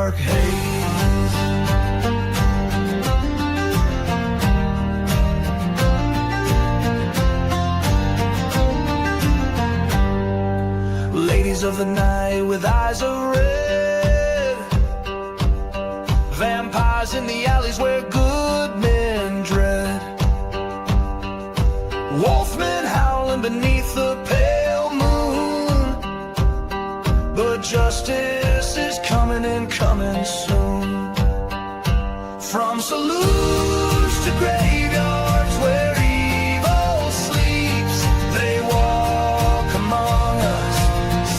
dark haze. Ladies of the night with eyes of red, vampires in the alleys where good men dread, wolfmen howling beneath the pale moon. But justice is coming and coming soon. From saloons to graveyards where evil sleeps, they walk among us,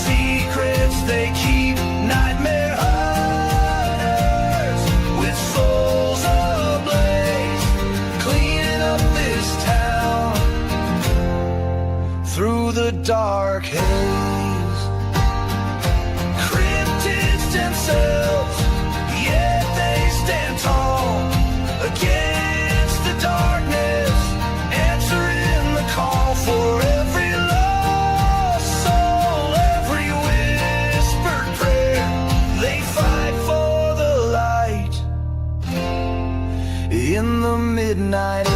secrets they keep, nightmare hunters with souls ablaze, cleaning up this town through the dark haze. Cryptids themselves, yet they stand tall against the darkness, answering the call for every lost soul, every whispered prayer. They fight for the light in the midnight air.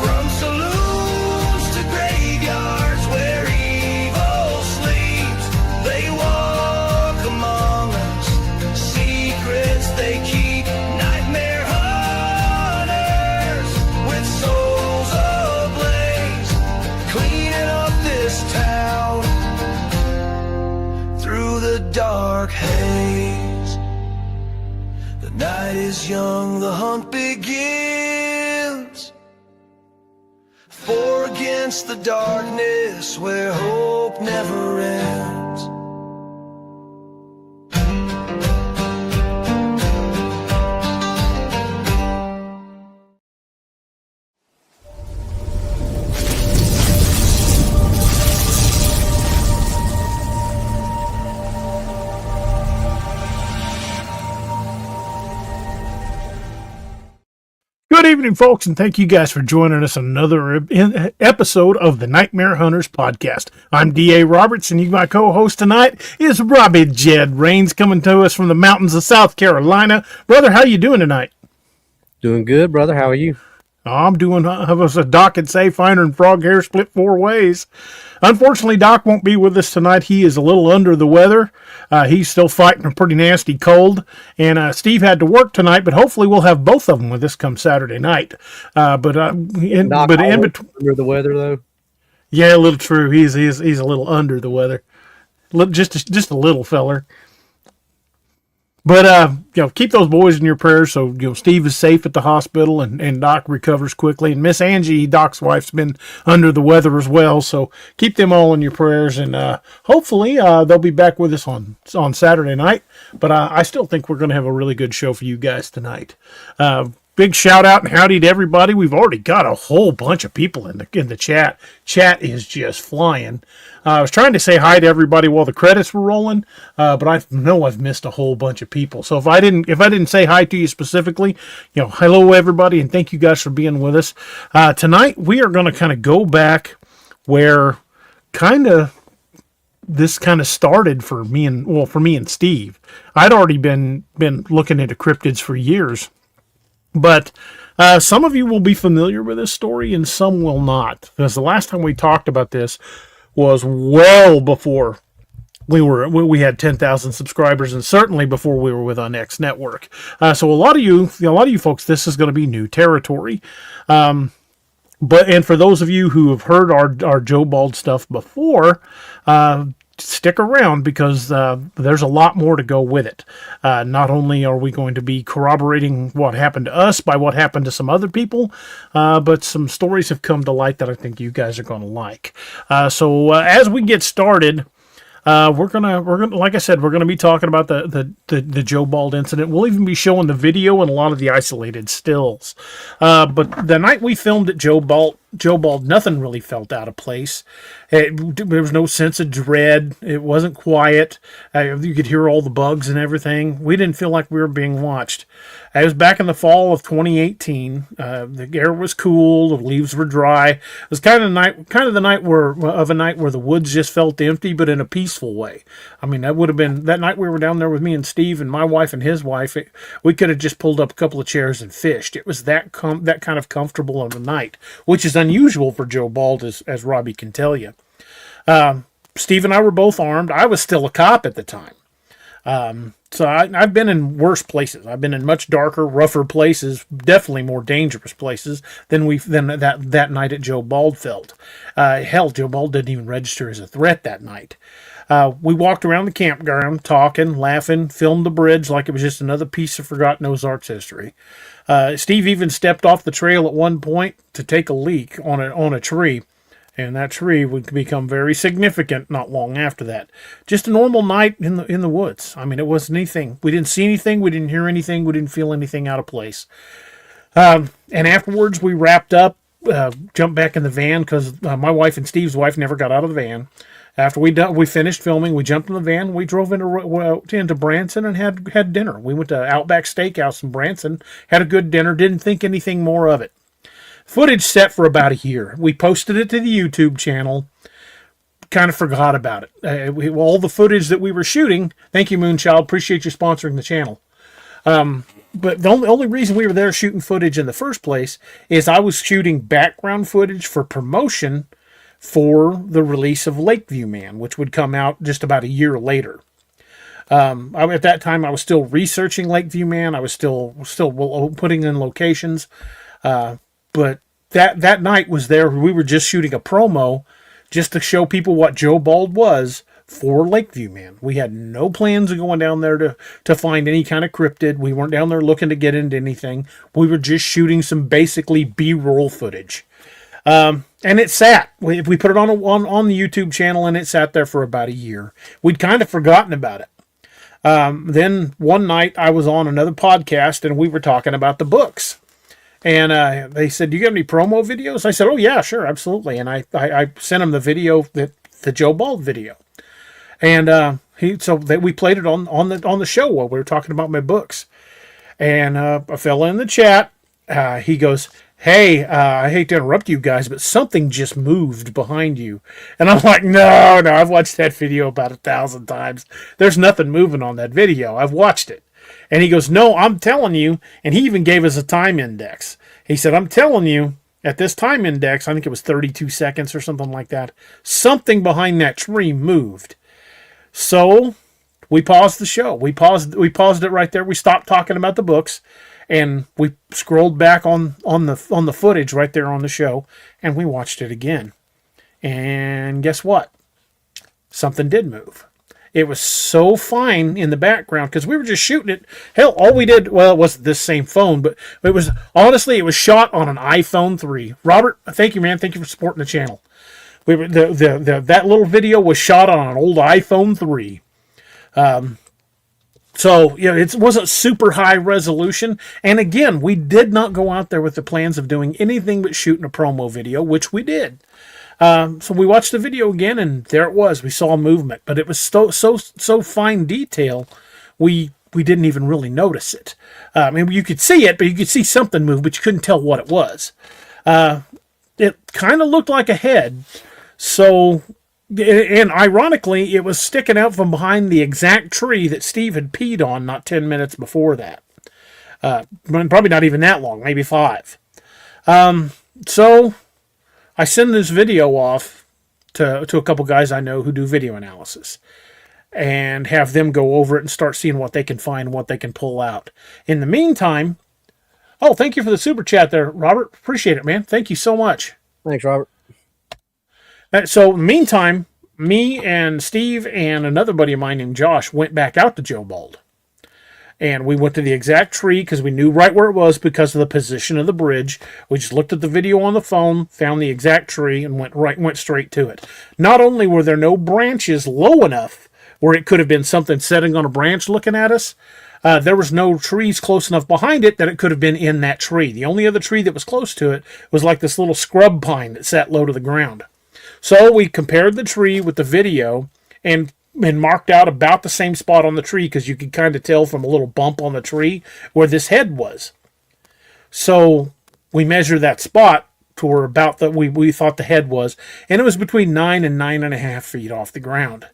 From saloons to graveyards where evil sleeps, they walk among us, secrets they keep, nightmare hunters with souls ablaze, cleaning up this town through the dark haze. The night is young, the hunt begins. For against the darkness where hope never ends. Good evening, folks, and thank you guys for joining us on another episode of the Nightmare Hunters podcast. I'm D.A. Roberts, and my co-host tonight is Robbie Jed Rains, coming to us from the mountains of South Carolina. Brother, how you doing tonight? Doing good, brother. How are you? I'm doing, as Doc could say, finer than frog hair split four ways. Unfortunately, Doc won't be with us tonight. He is a little under the weather. He's still fighting a pretty nasty cold. And Steve had to work tonight, but hopefully we'll have both of them with us come Saturday night. Doc, In between, under the weather, though? yeah, a little true. He's a little under the weather. Just a little feller. But, keep those boys in your prayers so, Steve is safe at the hospital and Doc recovers quickly. And Miss Angie, Doc's wife's been under the weather as well. So keep them all in your prayers. And hopefully they'll be back with us on Saturday night. But I still think we're going to have a really good show for you guys tonight. Big shout out and howdy to everybody. We've already got a whole bunch of people in the chat. Chat is just flying. I was trying to say hi to everybody while the credits were rolling, but I know I've missed a whole bunch of people. So if I didn't say hi to you specifically, hello everybody, and thank you guys for being with us. Tonight we are going to kind of go back where this kind of started for me and Steve. I'd already been looking into cryptids for years. But some of you will be familiar with this story and some will not. Because the last time we talked about this was well before we had 10,000 subscribers and certainly before we were with on X Network. So a lot of you folks, this is going to be new territory. And for those of you who have heard our Joe Bald stuff before, stick around because there's a lot more to go with it. Not only are we going to be corroborating what happened to us by what happened to some other people, but some stories have come to light that I think you guys are going to like. So as we get started, we're gonna like I said, we're gonna be talking about the Joe Bald incident. We'll even be showing the video and a lot of the isolated stills. But the night we filmed at Joe Joe Bald, nothing really felt out of place. There was no sense of dread. It wasn't quiet. You could hear all the bugs and everything. We didn't feel like we were being watched. It was back in the fall of 2018. The air was cool. The leaves were dry. It was kind of the night where the woods just felt empty, but in a peaceful way. I mean, that would have been that night we were down there with me and Steve and my wife and his wife. We could have just pulled up a couple of chairs and fished. It was that kind of comfortable of a night, which is unusual for Joe Bald, as Robbie can tell you. Steve and I were both armed. I was still a cop at the time. So I've been in worse places. I've been in much darker, rougher places, definitely more dangerous places than that night at Joe Bald felt. Hell, Joe Bald didn't even register as a threat that night. We walked around the campground, talking, laughing, filmed the bridge like it was just another piece of forgotten Ozarks history. Steve even stepped off the trail at one point to take a leak on a tree. And that tree would become very significant not long after that. Just a normal night in the woods. I mean, it wasn't anything. We didn't see anything. We didn't hear anything. We didn't feel anything out of place. And afterwards, we wrapped up, jumped back in the van because my wife and Steve's wife never got out of the van. After we finished filming, we jumped in the van. We drove into Branson and had dinner. We went to Outback Steakhouse in Branson, had a good dinner. Didn't think anything more of it. Footage set for about a year. We posted it to the YouTube channel. Kind of forgot about it. All the footage that we were shooting. Thank you, Moonchild. Appreciate you sponsoring the channel. But the only reason we were there shooting footage in the first place is I was shooting background footage for promotion for the release of Lakeview Man, which would come out just about a year later. At that time, I was still researching Lakeview Man. I was still putting in locations. But that night was there. We were just shooting a promo just to show people what Joe Bald was for Lakeview Man. We had no plans of going down there to find any kind of cryptid. We weren't down there looking to get into anything. We were just shooting some basically B-roll footage. And it sat. We put it on the YouTube channel, and it sat there for about a year. We'd kind of forgotten about it. Then one night I was on another podcast, and we were talking about the books. And they said, "Do you got any promo videos?" I said, "Oh yeah, sure, absolutely." And I sent him the video, the Joe Bald video, and we played it on the show while we were talking about my books. And a fella in the chat, he goes, "Hey, I hate to interrupt you guys, but something just moved behind you." And I'm like, no, I've watched that video about 1,000 times. There's nothing moving on that video. I've watched it. And he goes, "No, I'm telling you," and he even gave us a time index. He said, "I'm telling you, at this time index," I think it was 32 seconds or something like that, something behind that tree moved. So we paused the show. We paused it right there. We stopped talking about the books, and we scrolled back on the footage right there on the show, and we watched it again. And guess what? Something did move. It was so fine in the background because we were just shooting it. Hell, all we did, well, it wasn't this same phone, but it was shot on an iPhone 3. Robert, thank you, man. Thank you for supporting the channel. That little video was shot on an old iPhone 3. So, it wasn't super high resolution. And again, we did not go out there with the plans of doing anything but shooting a promo video, which we did. So we watched the video again, and there it was. We saw movement, but it was so fine detail, we didn't even really notice it. I mean, you could see it, but you could see something move, but you couldn't tell what it was. It kind of looked like a head. So, and ironically, it was sticking out from behind the exact tree that Steve had peed on not 10 minutes before that. Probably not even that long, maybe 5. So I send this video off to a couple guys I know who do video analysis and have them go over it and start seeing what they can find, what they can pull out. In the meantime, thank you for the super chat there, Robert. Appreciate it, man. Thank you so much. Thanks, Robert. So, meantime, me and Steve and another buddy of mine named Josh went back out to Joe Bald. And we went to the exact tree because we knew right where it was because of the position of the bridge. We just looked at the video on the phone, found the exact tree, and went straight to it. Not only were there no branches low enough where it could have been something sitting on a branch looking at us, there was no trees close enough behind it that it could have been in that tree. The only other tree that was close to it was like this little scrub pine that sat low to the ground. So we compared the tree with the video and marked out about the same spot on the tree because you could kind of tell from a little bump on the tree where this head was. So we measured that spot to where about that we thought the head was, and it was between 9 and 9.5 feet off the ground.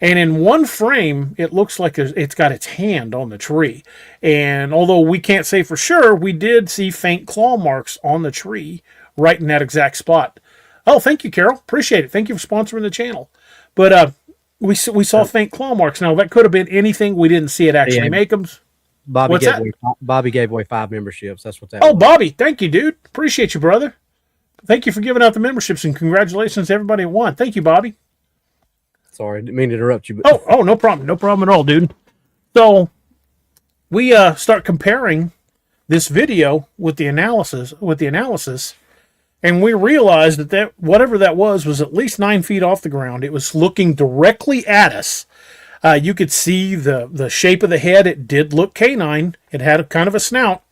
And in one frame, it looks like it's got its hand on the tree. And although we can't say for sure, we did see faint claw marks on the tree right in that exact spot. Oh, thank you, Carol. Appreciate it. Thank you for sponsoring the channel. But we saw faint claw marks. Now, that could have been anything. We didn't see it actually make them. Bobby gave away 5 memberships. That's what that Oh, was. Bobby, thank you, dude. Appreciate you, brother. Thank you for giving out the memberships, and congratulations to everybody who won. Thank you, Bobby. Sorry, didn't mean to interrupt you. But Oh, no problem. No problem at all, dude. So we start comparing this video with the analysis, and we realized that whatever that was at least 9 feet off the ground. It was looking directly at us. You could see the shape of the head. It did look canine. It had a kind of a snout.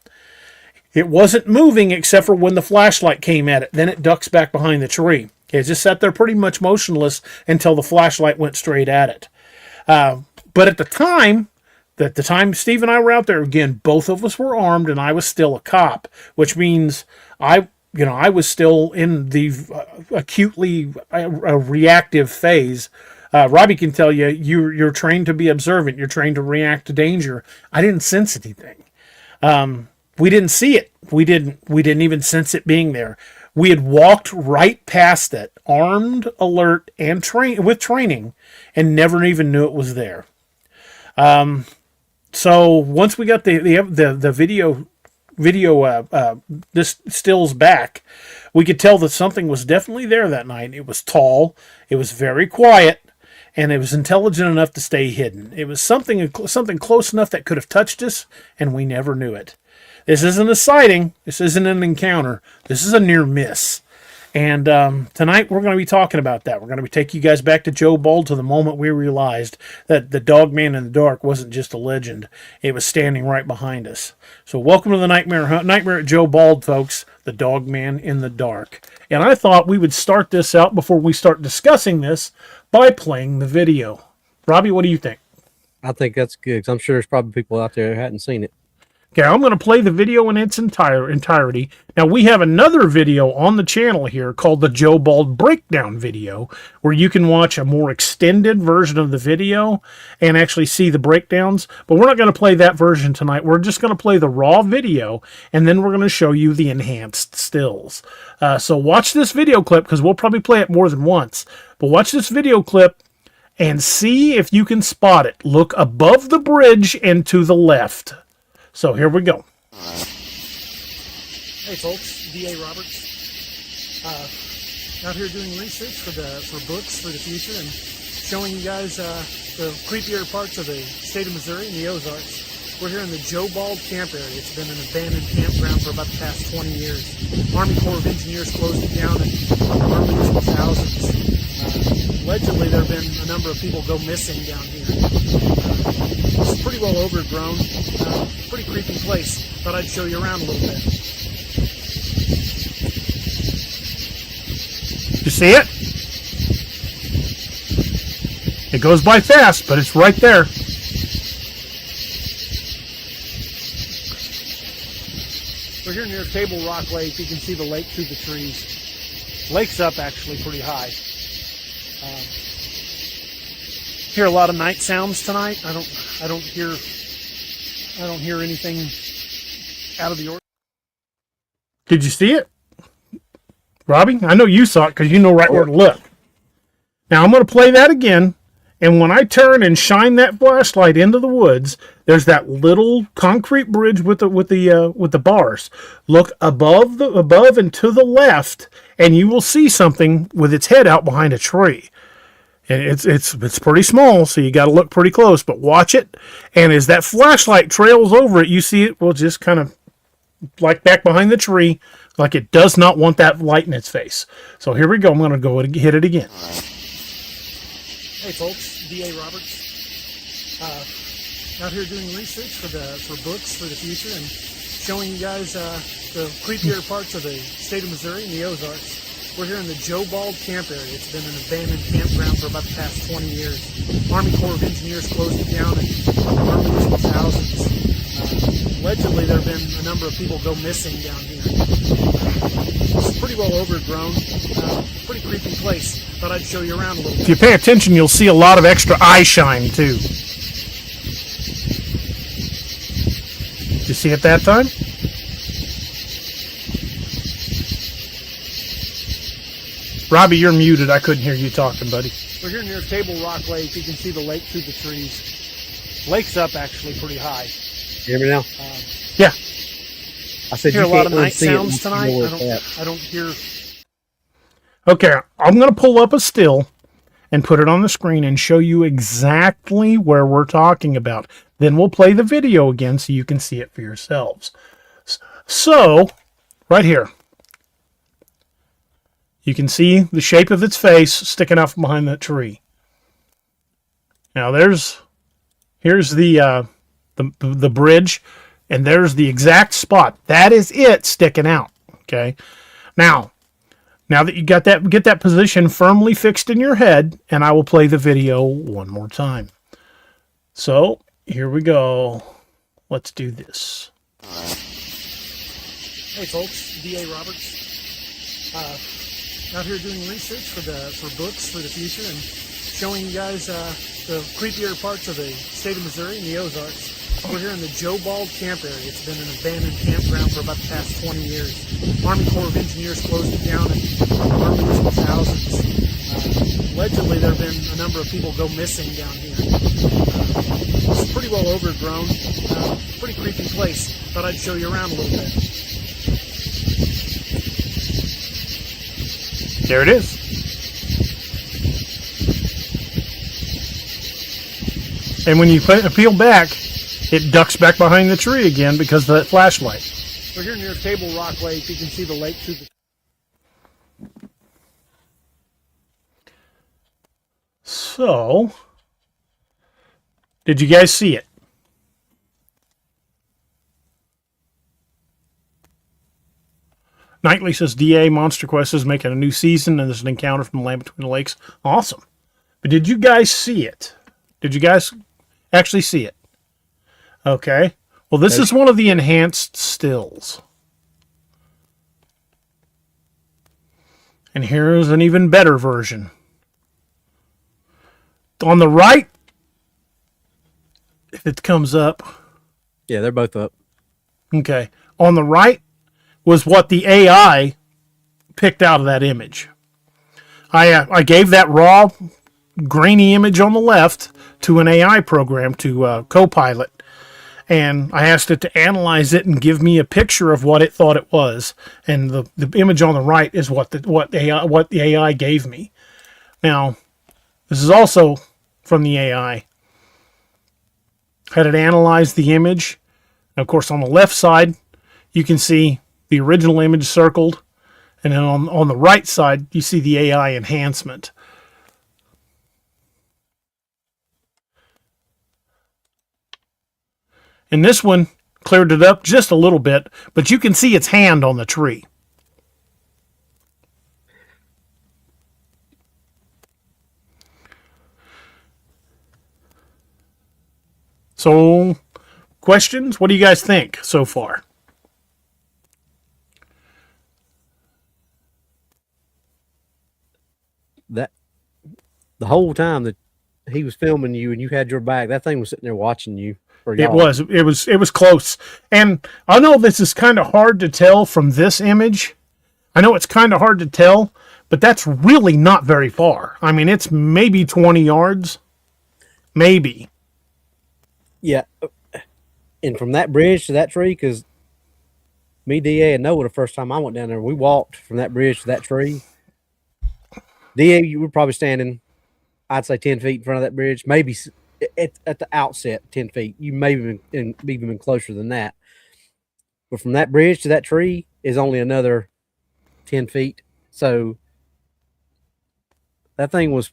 It wasn't moving except for when the flashlight came at it. Then it ducks back behind the tree. It just sat there pretty much motionless until the flashlight went straight at it. But at the time Steve and I were out there, again, both of us were armed, and I was still a cop, which means I was still in the acutely reactive phase. Robbie can tell you, you're trained to be observant. You're trained to react to danger. I didn't sense anything. We didn't see it. We didn't even sense it being there. We had walked right past it, armed, alert, and with training, and never even knew it was there. So once we got the video this stills back, we could tell that something was definitely there that night. It was tall. It was very quiet. And it was intelligent enough to stay hidden. It was something close enough that could have touched us, and we never knew it. This isn't a sighting. This isn't an encounter. This is a near miss. And tonight we're going to be talking about that. We're going to be taking you guys back to Joe Bald, to the moment we realized that the Dogman in the Dark wasn't just a legend. It was standing right behind us. So welcome to the Nightmare at Joe Bald, folks. The Dogman in the Dark. And I thought we would start this out before we start discussing this by playing the video. Robbie, what do you think? I think that's good, because I'm sure there's probably people out there who hadn't seen it. Okay, I'm going to play the video in its entirety. Now, we have another video on the channel here called the Joe Bald Breakdown video, where you can watch a more extended version of the video and actually see the breakdowns. But we're not going to play that version tonight. We're just going to play the raw video, and then we're going to show you the enhanced stills. So watch this video clip, because we'll probably play it more than once. But watch this video clip and see if you can spot it. Look above the bridge and to the left. So here we go. Hey folks, D.A. Roberts. Out here doing research for books for the future, and showing you guys the creepier parts of the state of Missouri and the Ozarks. We're here in the Joe Bald camp area. It's been an abandoned campground for about the past 20 years. Army Corps of Engineers closed it down in the early 2000s. Allegedly, there have been a number of people go missing down here. It's pretty well overgrown. Pretty creepy place. Thought I'd show you around a little bit. You see it? It goes by fast, but it's right there. We're here near Table Rock Lake. You can see the lake through the trees. Lake's up actually pretty high. Hear a lot of night sounds tonight. I don't hear anything out of the ordinary. Did you see it, Robbie? I know you saw it because you know right where to look. Now I'm going to play that again, and when I turn and shine that flashlight into the woods, there's that little concrete bridge with the bars. Look above and to the left, and you will see something with its head out behind a tree. And it's pretty small, so you got to look pretty close. But watch it, and as that flashlight trails over it, you see it will just kind of like back behind the tree, like it does not want that light in its face. So here we go. I'm going to go and hit it again. Hey folks, D.A. Roberts. out here doing research for books for the future and showing you guys the creepier parts of the state of Missouri and the Ozarks. We're here in the Joe Bald camp area. It's been an abandoned campground for about the past 20 years. Army Corps of Engineers closed it down in the early 2000s. Allegedly, there have been a number of people go missing down here. It's pretty well overgrown. Pretty creepy place. Thought I'd show you around a little bit. If you pay attention, you'll see a lot of extra eye shine, too. Did you see it that time? Robbie, you're muted. I couldn't hear you talking, buddy. We're here near Table Rock Lake. You can see the lake through the trees. Lake's up actually pretty high. You hear me now? Yeah. I said Hear you a lot can't of night unsee it. sounds You tonight. know where it's I don't hear. Okay, I'm going to pull up a still and put it on the screen and show you exactly where we're talking about. Then we'll play the video again so you can see it for yourselves. So, right here. You can see the shape of its face sticking out from behind that tree. Now here's the bridge, and there's the exact spot. That is it sticking out. Okay. Now that you got that, get that position firmly fixed in your head, and I will play the video one more time. So here we go. Let's do this. Hey folks, D.A. Roberts. Out here doing research for books for the future and showing you guys the creepier parts of the state of Missouri and the Ozarks. We're here in the Joe Bald camp area. It's been an abandoned campground for about the past 20 years. Army Corps of Engineers closed it down in the early 2000s. Allegedly, there have been a number of people go missing down here. It's pretty well overgrown. Pretty creepy place. Thought I'd show you around a little bit. There it is. And when you peel back, it ducks back behind the tree again because of that flashlight. We're here near Table Rock Lake. You can see the lake through the... So, did you guys see it? Knightley says, DA Monster Quest is making a new season and there's an encounter from the Land Between the Lakes. Awesome. But did you guys see it? Did you guys actually see it? Okay. Well, this is one of the enhanced stills. And here's an even better version. On the right, if it comes up. Yeah, they're both up. Okay. On the right was what the AI picked out of that image. I gave that raw, grainy image on the left to an AI program, to Copilot, and I asked it to analyze it and give me a picture of what it thought it was. And the image on the right is what the AI gave me. Now, this is also from the AI. Had it analyze the image. And of course, on the left side, you can see the original image circled. And then on the right side, you see the AI enhancement. And this one cleared it up just a little bit, but you can see its hand on the tree. So, questions? What do you guys think so far? That the whole time that he was filming you and you had your back, that thing was sitting there watching you. It was close. And I know this is kind of hard to tell from this image. I know it's kind of hard to tell, but that's really not very far. I mean, it's maybe 20 yards. Maybe. Yeah. And from that bridge to that tree, because me, DA, and Noah, the first time I went down there, we walked from that bridge to that tree. DA, you were probably standing, I'd say 10 feet in front of that bridge, maybe at the outset, 10 feet. You may have even been closer than that. But from that bridge to that tree is only another 10 feet. So that thing was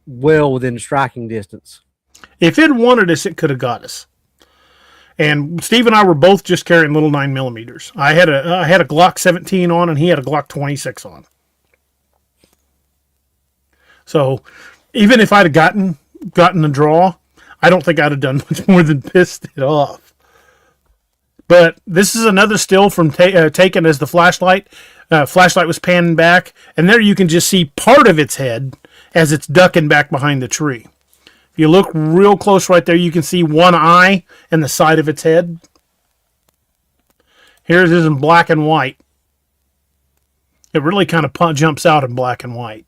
well within striking distance. If it wanted us, it could have got us. And Steve and I were both just carrying little 9mm. I had a Glock 17 on, and he had a Glock 26 on. So even if I'd have gotten the draw, I don't think I'd have done much more than pissed it off. But this is another still from taken as the flashlight. Flashlight was panning back, and there you can just see part of its head as it's ducking back behind the tree. If you look real close right there, you can see one eye and the side of its head. Here's it in black and white. It really kind of jumps out in black and white.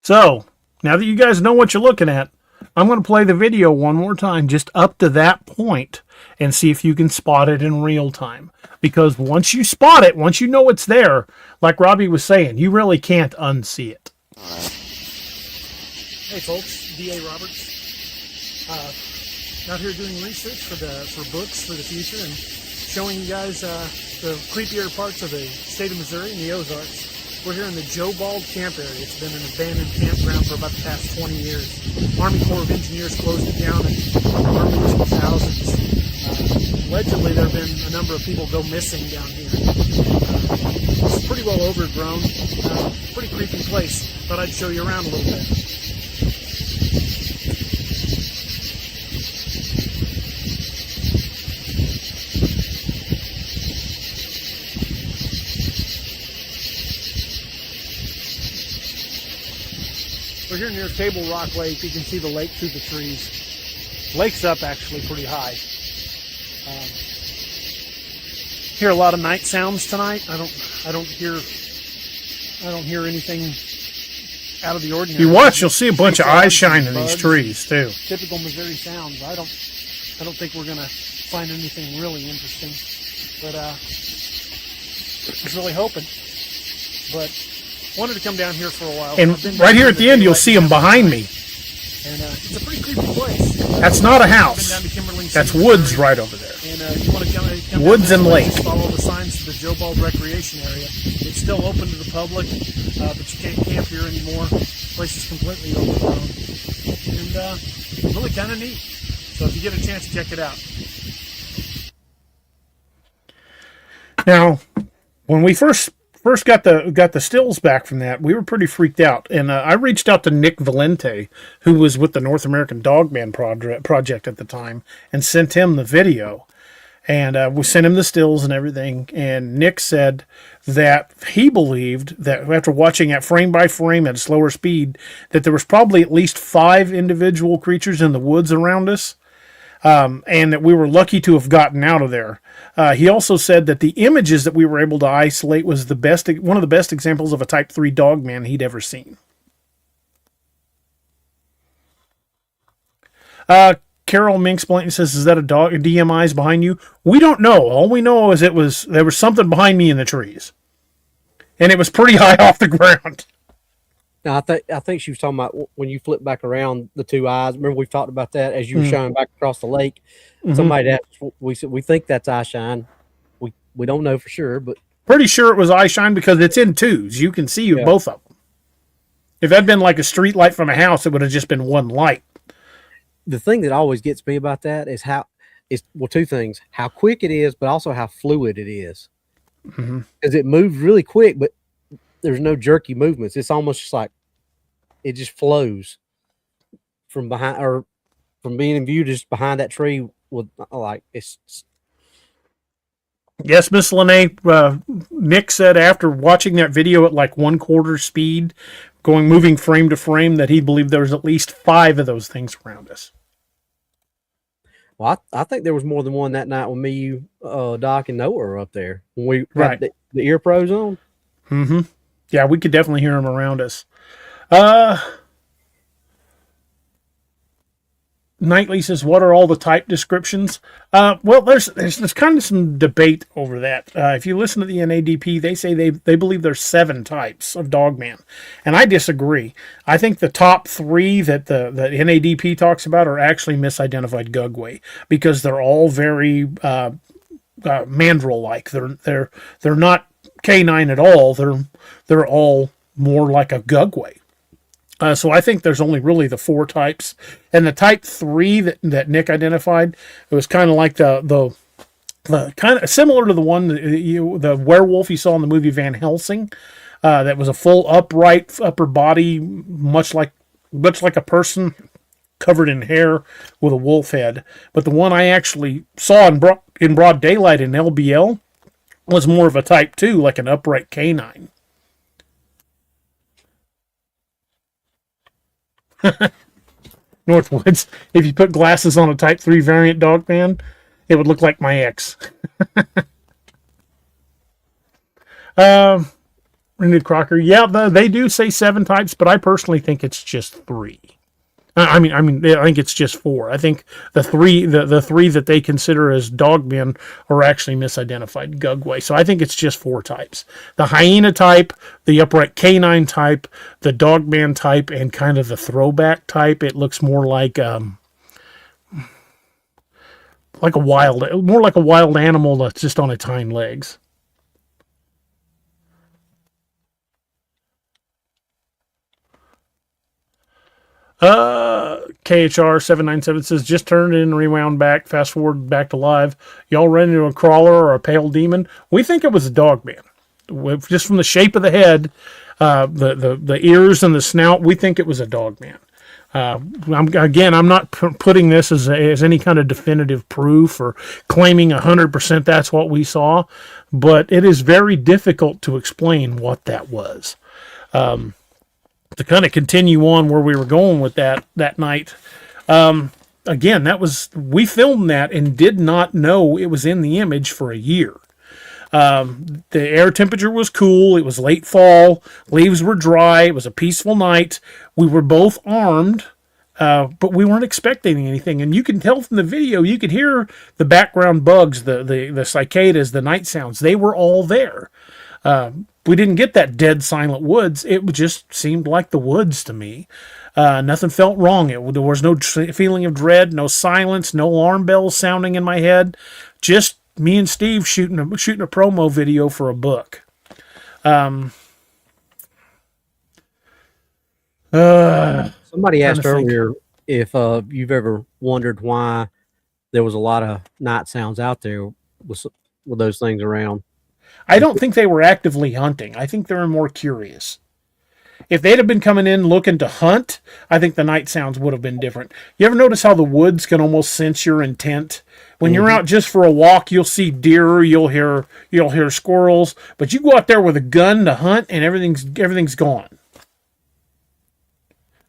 So, now that you guys know what you're looking at, I'm going to play the video one more time, just up to that point, and see if you can spot it in real time. Because once you spot it, once you know it's there, like Robbie was saying, you really can't unsee it. Hey folks, D.A. Roberts. Out here doing research for books for the future and showing you guys the creepier parts of the state of Missouri and the Ozarks. We're here in the Joe Bald camp area. It's been an abandoned campground for about the past 20 years. Army Corps of Engineers closed it down in the early 2000s. Allegedly, there have been a number of people go missing down here. It's pretty well overgrown. Pretty creepy place. Thought I'd show you around a little bit. We're here near Table Rock Lake. You can see the lake through the trees. Lake's up actually pretty high. Hear a lot of night sounds tonight. I don't hear anything out of the ordinary. You watch, you'll see a bunch of eyes shining in these trees too. Typical Missouri sounds. I don't think we're gonna find anything really interesting, but I was really hoping. But wanted to come down here for a while. And right here at the end, you'll see them behind me. And it's a pretty creepy place. That's not a house. That's woods right over there. And you want to come woods and lake. Follow the signs to the Joe Bald Recreation Area. It's still open to the public, but you can't camp here anymore. The place is completely overgrown. And really kind of neat. So if you get a chance, check it out. Now, when we first got the stills back from that, we were pretty freaked out, and I reached out to Nick Valente, who was with the North American Dogman project at the time, and sent him the video, and we sent him the stills and everything. And Nick said that he believed that after watching it frame by frame at a slower speed, that there was probably at least 5 individual creatures in the woods around us. And that we were lucky to have gotten out of there. He also said that the images that we were able to isolate was one of the best examples of a Type 3 dogman he'd ever seen. Carol Minx Blanton says, "Is that a dog? DMI's behind you?" We don't know. All we know is there was something behind me in the trees, and it was pretty high off the ground. Now, I think she was talking about when you flip back around the 2 eyes. Remember we've talked about that as you were shining back across the lake. Somebody asked, we said we think that's eye shine. We don't know for sure, but pretty sure it was eye shine because it's in 2s. You can see both of them. If that'd been like a street light from a house, it would have just been one light. The thing that always gets me about that is 2 things: how quick it is, but also how fluid it is. Because it moves really quick, but there's no jerky movements. It's almost just like it just flows from behind, or from being in view just behind that tree with it's. Yes, Miss Lene. Nick said after watching that video at like 1/4 speed, moving frame to frame, that he believed there was at least 5 of those things around us. Well, I think there was more than one that night when me, you, Doc, and Noah were up there when we had the ear pros on. Yeah, we could definitely hear them around us. Knightley says, "What are all the type descriptions?" Well, there's kind of some debate over that. If you listen to the NADP, they say they believe there's 7 types of Dogman, and I disagree. I think the top 3 that the NADP talks about are actually misidentified Gugway because they're all very mandrill-like. They're not canine at all. They're all more like a Gugway. So I think there's only really the 4 types, and the type 3 that Nick identified, it was kind of like the kind of similar to the one the werewolf you saw in the movie Van Helsing. That was a full upright upper body, much like a person covered in hair with a wolf head. But the one I actually saw in broad daylight in LBL was more of a type 2, like an upright canine. Northwoods, if you put glasses on a type 3 variant Dogman, it would look like my ex. Renewed Crocker, yeah, they do say 7 types, but I personally think it's just 3. I think it's just 4. I think the 3 that they consider as Dogmen are actually misidentified Gugway. So I think it's just 4 types: the hyena type, the upright canine type, the Dogman type, and kind of the throwback type. It looks more like a wild animal that's just on its hind legs. KHR 797 says, just turned in and rewound back, fast forward back to live. Y'all ran into a crawler or a pale demon? We think it was a Dogman. Just from the shape of the head, the ears and the snout, we think it was a Dogman. I'm not putting this as any kind of definitive proof or claiming 100% that's what we saw, but it is very difficult to explain what that was. To kind of continue on where we were going with that night, again, we filmed that and did not know it was in the image for a year. The air temperature was cool. It was late fall. Leaves were dry. It was a peaceful night. We were both armed, but we weren't expecting anything. And you can tell from the video, you could hear the background bugs, the cicadas, the night sounds. They were all there. We didn't get that dead silent woods. It just seemed like the woods to me. Nothing felt wrong. There was no feeling of dread, no silence, no alarm bells sounding in my head. Just me and Steve shooting a promo video for a book. Somebody asked earlier if you've ever wondered why there was a lot of night sounds out there with those things around. I don't think they were actively hunting. I think they were more curious. If they'd have been coming in looking to hunt, I think the night sounds would have been different. You ever notice how the woods can almost sense your intent? When you're out just for a walk, you'll see deer, you'll hear squirrels, but you go out there with a gun to hunt and everything's gone.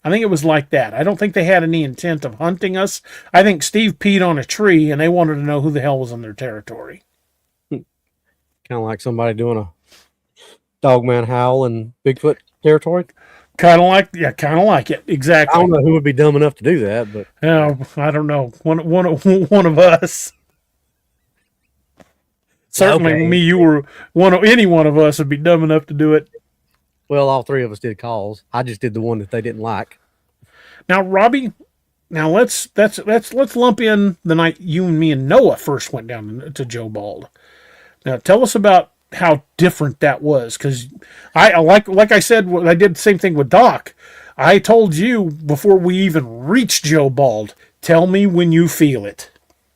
I think it was like that. I don't think they had any intent of hunting us. I think Steve peed on a tree and they wanted to know who the hell was in their territory. Kind of like somebody doing a Dogman howl in Bigfoot territory. Kind of like it. Exactly. I don't know who would be dumb enough to do that, but I don't know. One of us. Certainly, okay. me, you were any one of us would be dumb enough to do it. Well, all 3 of us did calls. I just did the one that they didn't like. Now, Robbie, let's lump in the night you and me and Noah first went down to Joe Bald. Now, tell us about how different that was, because I like I said, I did the same thing with Doc. I told you before we even reached Joe Bald, tell me when you feel it.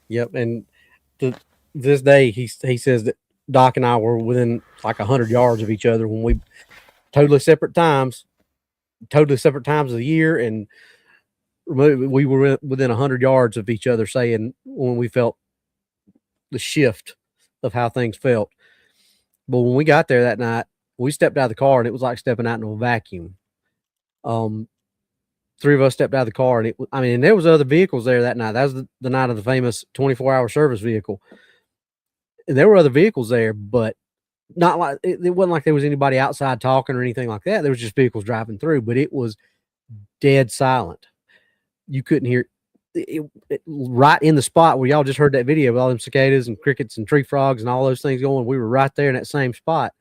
Yep, and this day he says that Doc and I were within like 100 yards of each other when we totally separate times of the year, and we were within 100 yards of each other saying when we felt the shift of how things felt. But when we got there that night, we stepped out of the car and it was like stepping out into a vacuum. 3 of us stepped out of the car and there was other vehicles there that night. That was the night of the famous 24-hour service vehicle. And there were other vehicles there, but not like it wasn't like there was anybody outside talking or anything like that. There was just vehicles driving through, but it was dead silent. You couldn't hear right in the spot where y'all just heard that video with all them cicadas and crickets and tree frogs and all those things going. We were right there in that same spot,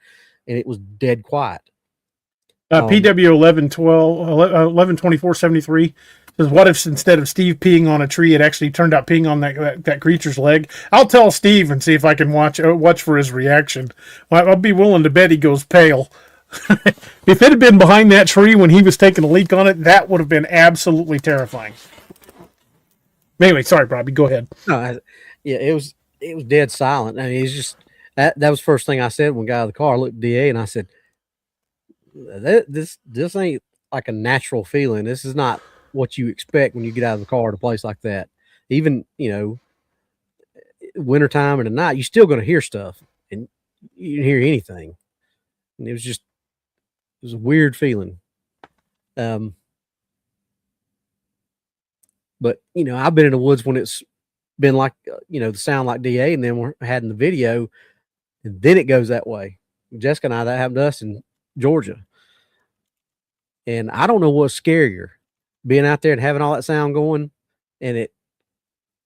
and it was dead quiet. PW 112473 says, what if instead of Steve peeing on a tree, it actually turned out peeing on that creature's leg? I'll tell Steve and see if I can watch for his reaction. Well, I'll be willing to bet he goes pale. If it had been behind that tree when he was taking a leak on it, that would have been absolutely terrifying. Anyway, sorry, Robbie, go ahead. No, yeah, it was dead silent. I mean, it's just that was the first thing I said when we got out of the car. I looked at DA and I said, this ain't like a natural feeling. This is not what you expect when you get out of the car at a place like that. Even, wintertime and at night, you're still going to hear stuff, and you didn't hear anything. And it was a weird feeling. But I've been in the woods when it's been like, the sound like DA, and then we're had in the video, and then it goes that way. Jessica and I, that happened to us in Georgia. And I don't know what's scarier, being out there and having all that sound going and it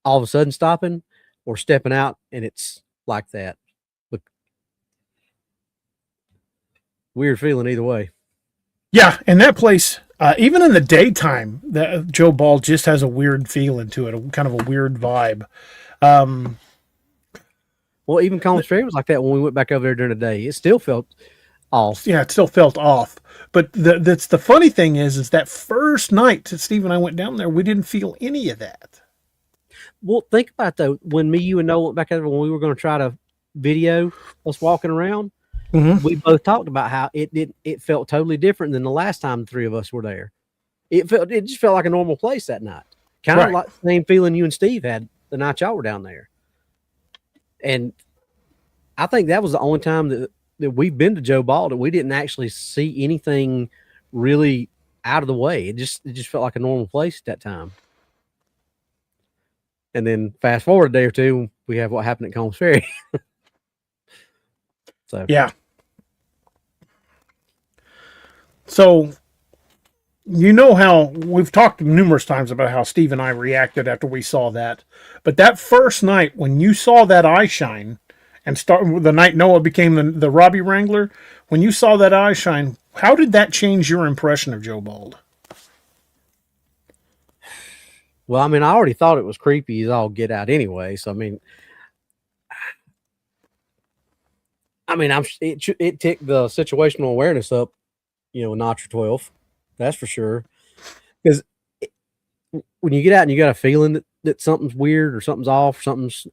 all of a sudden stopping, or stepping out and it's like that. But weird feeling either way. Yeah, and that place, even in the daytime, that Joe Bald just has a weird feeling to it, kind of a weird vibe. Well, even Collins Ferry was like that when we went back over there during the day. It still felt off. Yeah, it still felt off. But that's the funny thing is that first night that Steve and I went down there, we didn't feel any of that. Well, think about though, when me, you, and Noah went back over when we were going to try to video us walking around. Mm-hmm. We both talked about how it felt totally different than the last time the three of us were there. It just felt like a normal place that night. Kind of like the same feeling you and Steve had the night y'all were down there. And I think that was the only time that we've been to Joe Bald that we didn't actually see anything really out of the way. It just felt like a normal place at that time. And then fast forward a day or two, we have what happened at Combs Ferry. So yeah. So how we've talked numerous times about how Steve and I reacted after we saw that. But that first night when you saw that eye shine, and the night Noah became the Robbie Wrangler, when you saw that eye shine, how did that change your impression of Joe Bald? Well, I mean, I already thought it was creepy as all get out anyway. So, it ticked the situational awareness up, a notch or 12. That's for sure. Because when you get out and you got a feeling that something's weird or something's off, something's,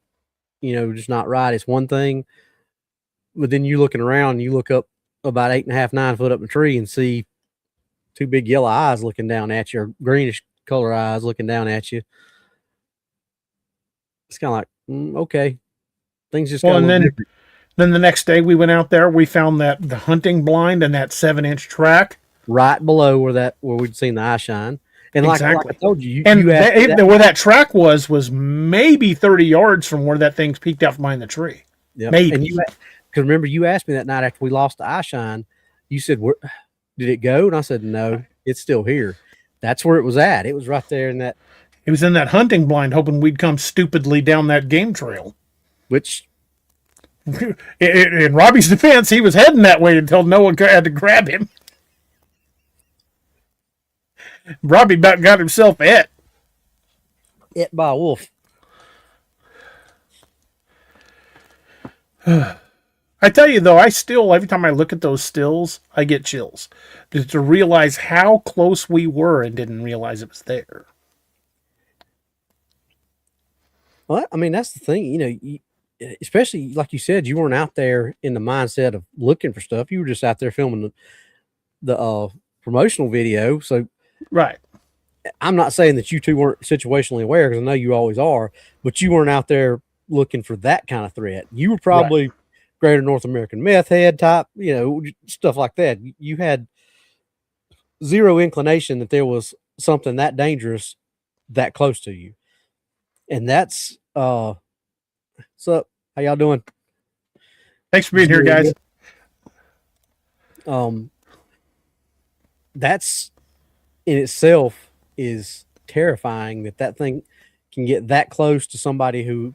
just not right, it's one thing. But then you looking around and you look up about 8.5, 9 foot up the tree and see two big yellow eyes looking down at you, or greenish color eyes looking down at you. It's kind of like, okay, things just got a little different. Then the next day we went out there, we found that the hunting blind and that 7-inch track right below where we'd seen the eye shine. And like I told you, where that track was maybe 30 yards from where that thing's peeked out from behind the tree. Yep. Maybe. And because remember, you asked me that night after we lost the eye shine, you said, did it go? And I said, no, it's still here. That's where it was at. It was right there in that. It was in that hunting blind, hoping we'd come stupidly down that game trail. Which, in Robbie's defense, he was heading that way until Noah had to grab him. Robbie about got himself ate by a wolf. I tell you though, I still, every time I look at those stills, I get chills to realize how close we were and didn't realize it was there. Well, that's the thing, especially like you said, you weren't out there in the mindset of looking for stuff. You were just out there filming the promotional video. So, right. I'm not saying that you two weren't situationally aware, because I know you always are, but you weren't out there looking for that kind of threat. You were probably Greater North American Meth Head type, stuff like that. You had zero inclination that there was something that dangerous that close to you. And that's what's up? How y'all doing? Thanks for being here, guys. That's in itself is terrifying, that thing, can get that close to somebody who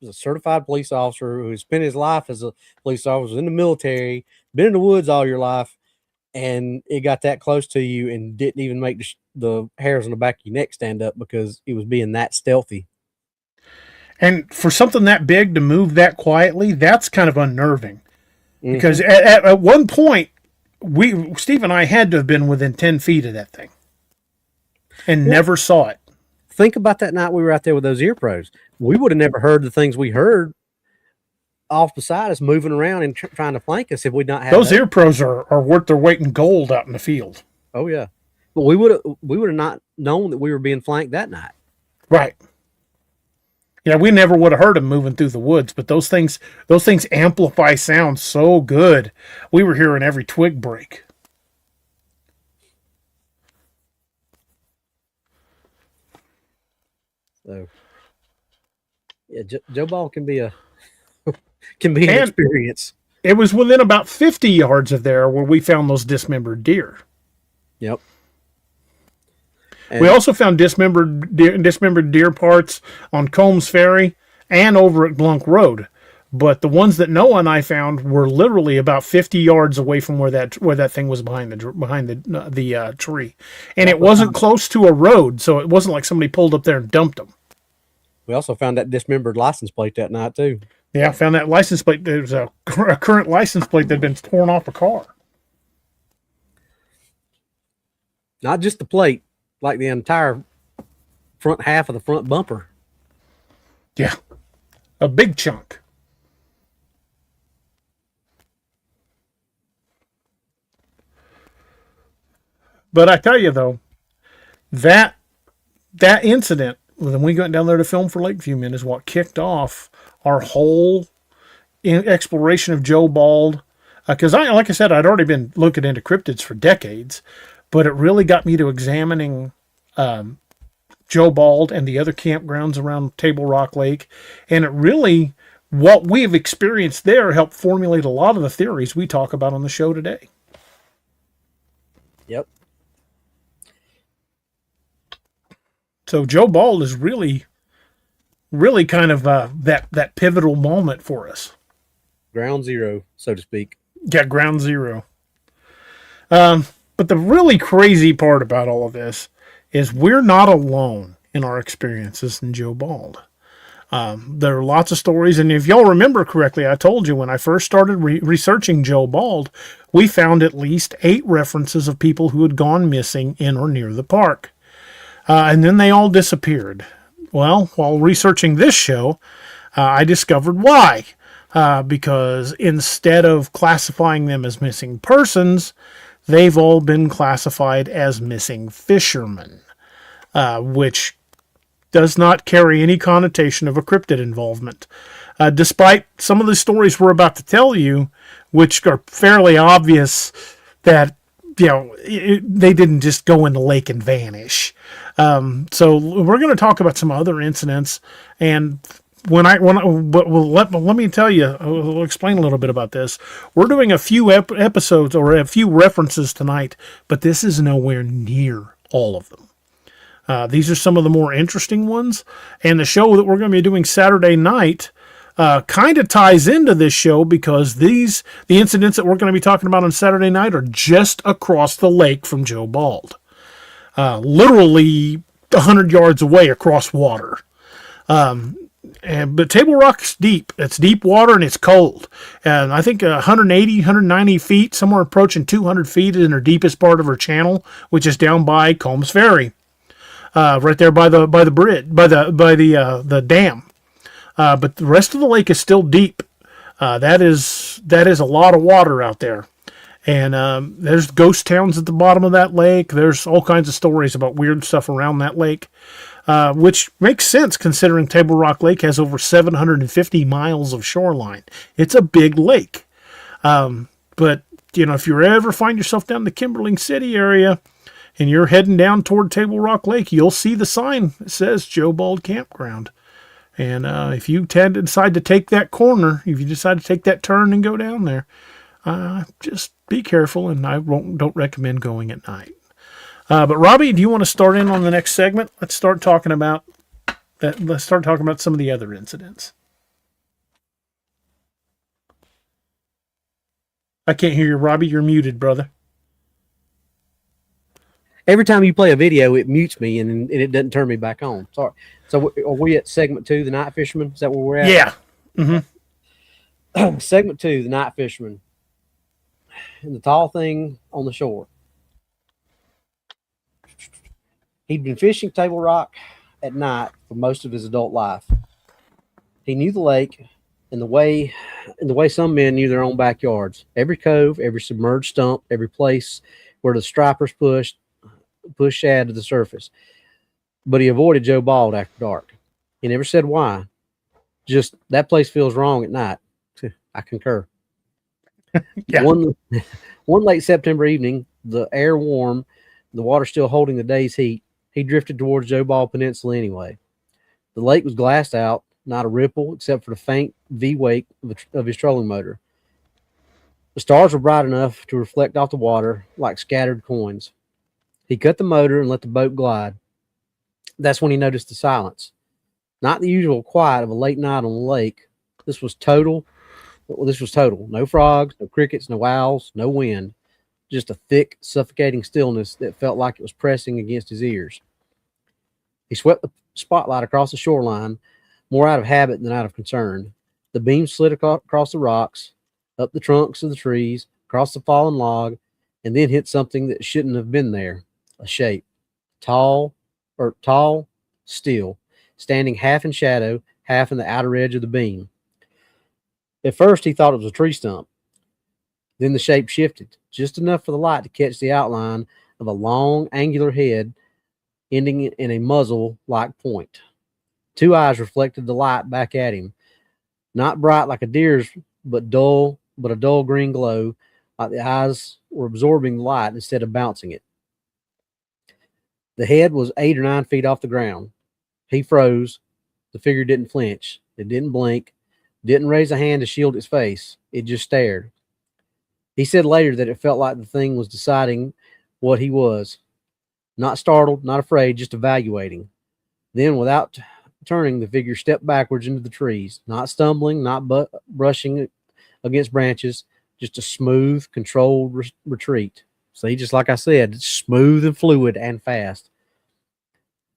is a certified police officer who has spent his life as a police officer in the military, been in the woods all your life, and it got that close to you and didn't even make the hairs on the back of your neck stand up because it was being that stealthy. And for something that big to move that quietly, that's kind of unnerving. Because at one point, Steve and I had to have been within 10 feet of that thing and never saw it. Think about that night we were out there with those ear pros. We would have never heard the things we heard off beside us moving around and trying to flank us if we'd not had those ear pros are worth their weight in gold out in the field. Oh yeah, but we would have not known that we were being flanked that night. Right. Yeah, we never would have heard them moving through the woods, but those things amplify sound so good. We were hearing every twig break. So, yeah, Joe Bald can be an experience. It was within about 50 yards of there where we found those dismembered deer. Yep. And we also found dismembered deer parts on Combs Ferry and over at Blunk Road. But the ones that Noah and I found were literally about 50 yards away from where that thing was behind the tree, and it wasn't close to a road, so it wasn't like somebody pulled up there and dumped them. We also found that dismembered license plate that night too. Yeah, I found that license plate. There was a current license plate that had been torn off a car. Not just the plate, like the entire front half of the front bumper. Yeah, a big chunk. But I tell you though, that incident when we went down there to film for Lakeview Men is what kicked off our whole exploration of Joe Bald. Because like I said, I'd already been looking into cryptids for decades, but it really got me to examining Joe Bald and the other campgrounds around Table Rock Lake, and it really, what we've experienced there helped formulate a lot of the theories we talk about on the show today. Yep. So Joe Bald is really kind of that pivotal moment for us. Ground zero, so to speak. Yeah, ground zero. But the really crazy part about all of this is we're not alone in our experiences in Joe Bald. There are lots of stories, and if y'all remember correctly, I told you when I first started researching Joe Bald, we found at least 8 references of people who had gone missing in or near the park. And then they all disappeared. Well, while researching this show, I discovered why. Because instead of classifying them as missing persons, they've all been classified as missing fishermen, which does not carry any connotation of a cryptid involvement. Despite some of the stories we're about to tell you, which are fairly obvious that they didn't just go in the lake and vanish. So we're going to talk about some other incidents, and let me tell you, I'll explain a little bit about this. We're doing a few episodes or a few references tonight, but this is nowhere near all of them. These are some of the more interesting ones, and the show that we're going to be doing Saturday night kind of ties into this show because the incidents that we're going to be talking about on Saturday night are just across the lake from Joe Bald. Literally 100 yards away across water. But Table Rock's deep. It's deep water and it's cold. And I think 180, 190 feet, somewhere approaching 200 feet is in her deepest part of her channel, which is down by Combs Ferry. Right there by the bridge, by the dam. But the rest of the lake is still deep. That is a lot of water out there. And there's ghost towns at the bottom of that lake. There's all kinds of stories about weird stuff around that lake, which makes sense considering Table Rock Lake has over 750 miles of shoreline. It's a big lake. But, if you ever find yourself down in the Kimberling City area and you're heading down toward Table Rock Lake, you'll see the sign that says Joe Bald Campground. And if you decide to take that corner, if you decide to take that turn and go down there, just be careful, and I don't recommend going at night. But Robbie, do you want to start in on the next segment? Let's start talking about let's start talking about some of the other incidents. I can't hear you, Robbie. You're muted, brother. Every time you play a video, it mutes me and it doesn't turn me back on. Sorry. So are we at segment 2, the night fisherman? Is that where we're at? Yeah. Mm-hmm. Segment 2, the night fisherman. And the tall thing on the shore. He'd been fishing Table Rock at night for most of his adult life. He knew the lake in the way some men knew their own backyards. Every cove, every submerged stump, every place where the stripers push shad to the surface. But he avoided Joe Bald after dark. He never said why. Just, that place feels wrong at night. I concur. Yeah. One late September evening, the air warm, the water still holding the day's heat, he drifted towards Joe Bald Peninsula anyway. The lake was glassed out, not a ripple except for the faint V-wake of his trolling motor. The stars were bright enough to reflect off the water like scattered coins. He cut the motor and let the boat glide. That's when he noticed the silence. Not the usual quiet of a late night on the lake. This was total. No frogs, no crickets, no owls, no wind. Just a thick, suffocating stillness that felt like it was pressing against his ears. He swept the spotlight across the shoreline, more out of habit than out of concern. The beam slid across the rocks, up the trunks of the trees, across the fallen log, and then hit something that shouldn't have been there. A shape. Tall, still, standing half in shadow, half in the outer edge of the beam. At first, he thought it was a tree stump. Then the shape shifted, just enough for the light to catch the outline of a long, angular head ending in a muzzle-like point. 2 eyes reflected the light back at him, not bright like a deer's, but a dull green glow, like the eyes were absorbing the light instead of bouncing it. The head was 8 or 9 feet off the ground. He froze. The figure didn't flinch. It didn't blink. Didn't raise a hand to shield its face. It just stared. He said later that it felt like the thing was deciding what he was. Not startled, not afraid, just evaluating. Then, without turning, the figure stepped backwards into the trees, not stumbling, not brushing against branches, just a smooth, controlled retreat. See, just like I said, it's smooth and fluid and fast.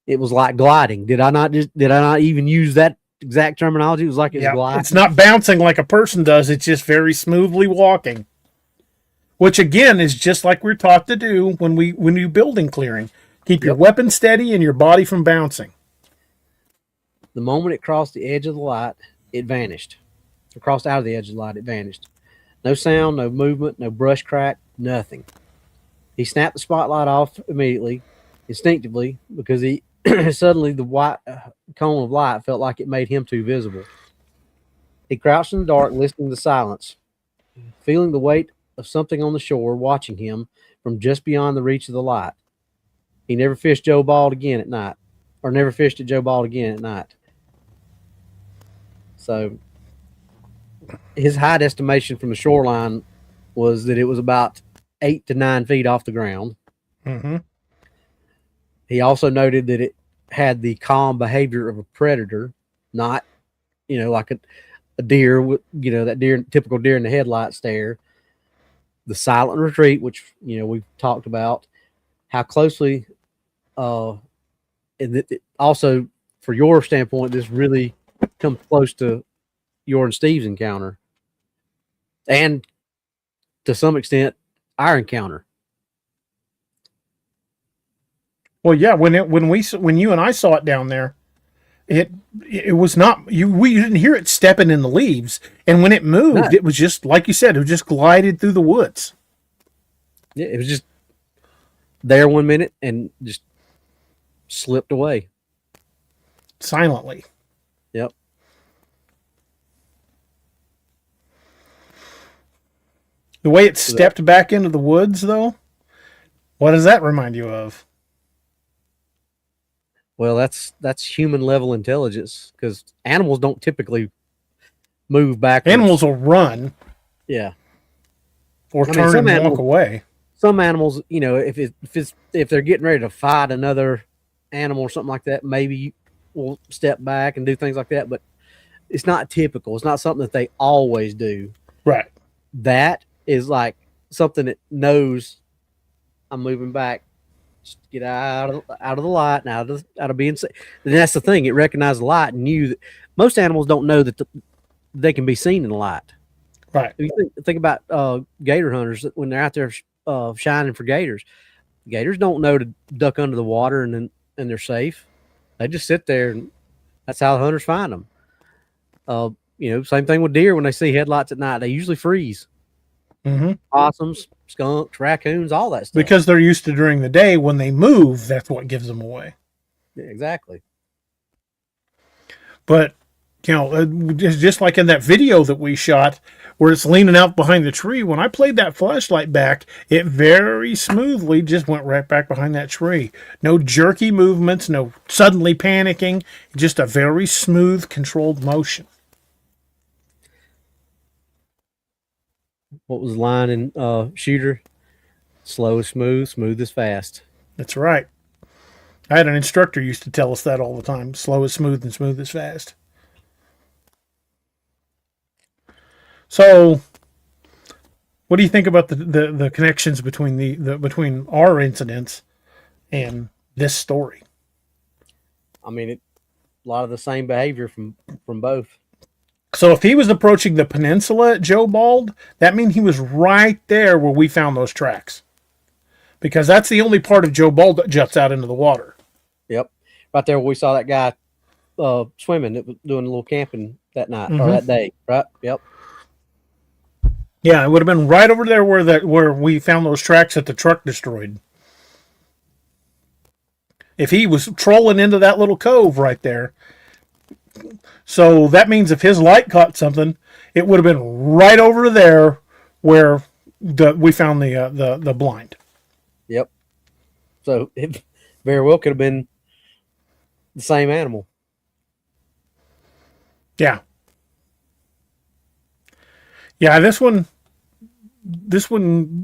It was like gliding. Did I not even use that exact terminology? It was like it was gliding. It's not bouncing like a person does. It's just very smoothly walking. Which again is just like we're taught to do when you building clearing. Keep your weapon steady and your body from bouncing. The moment it crossed the edge of the light, it vanished. It crossed out of the edge of the light, it vanished. No sound, no movement, no brush crack, nothing. He snapped the spotlight off immediately, instinctively, because he suddenly the white cone of light felt like it made him too visible. He crouched in the dark, listening to the silence, feeling the weight of something on the shore watching him from just beyond the reach of the light. He never fished Joe Bald again at night, or never fished at Joe Bald again at night. So his height estimation from the shoreline was that it was about 8 to 9 feet off the ground. Mm-hmm. He also noted that it had the calm behavior of a predator, not, like a deer with, that typical deer in the headlight stare. The silent retreat, which, we've talked about, how closely, and also for your standpoint, this really comes close to your and Steve's encounter. And to some extent, our encounter. Well, yeah, when you and I saw it down there, it was not we didn't hear it stepping in the leaves, and when it moved, It was just like you said, it just glided through the woods. Yeah, it was just there 1 minute and just slipped away silently. Yep. The way it stepped back into the woods, though, what does that remind you of? Well, that's human level intelligence, because animals don't typically move backwards. Animals will run. Yeah. Or turn and walk away. Some animals, if they're getting ready to fight another animal or something like that, maybe will step back and do things like that, but it's not typical. It's not something that they always do. Right. That is like something that knows I'm moving back. Just get out of the light and out of being seen. And that's the thing. It recognized the light and knew that most animals don't know that they can be seen in the light. Right. If you think about gator hunters when they're out there shining for gators. Gators don't know to duck under the water and they're safe. They just sit there, and that's how the hunters find them. Same thing with deer when they see headlights at night. They usually freeze. Mm-hmm. Possums, skunks, raccoons, all that stuff. Because they're used to during the day. When they move, that's what gives them away. Yeah, exactly. But, just like in that video that we shot where it's leaning out behind the tree, when I played that flashlight back, it very smoothly just went right back behind that tree. No jerky movements, no suddenly panicking, just a very smooth, controlled motion. What was the line in Shooter? Slow is smooth, smooth is fast. That's right. I had an instructor used to tell us that all the time. Slow is smooth and smooth is fast. So, what do you think about the connections between between our incidents and this story? I mean, a lot of the same behavior from both. So, if he was approaching the peninsula at Joe Bald, that means he was right there where we found those tracks, because that's the only part of Joe Bald that juts out into the water. Yep, right there where we saw that guy swimming that was doing a little camping that night or that day. Right. Yep. Yeah, it would have been right over there where we found those tracks that the truck destroyed. If he was trolling into that little cove right there, so that means if his light caught something, it would have been right over there where we found the blind. Yep. So it very well could have been the same animal. Yeah. Yeah, this one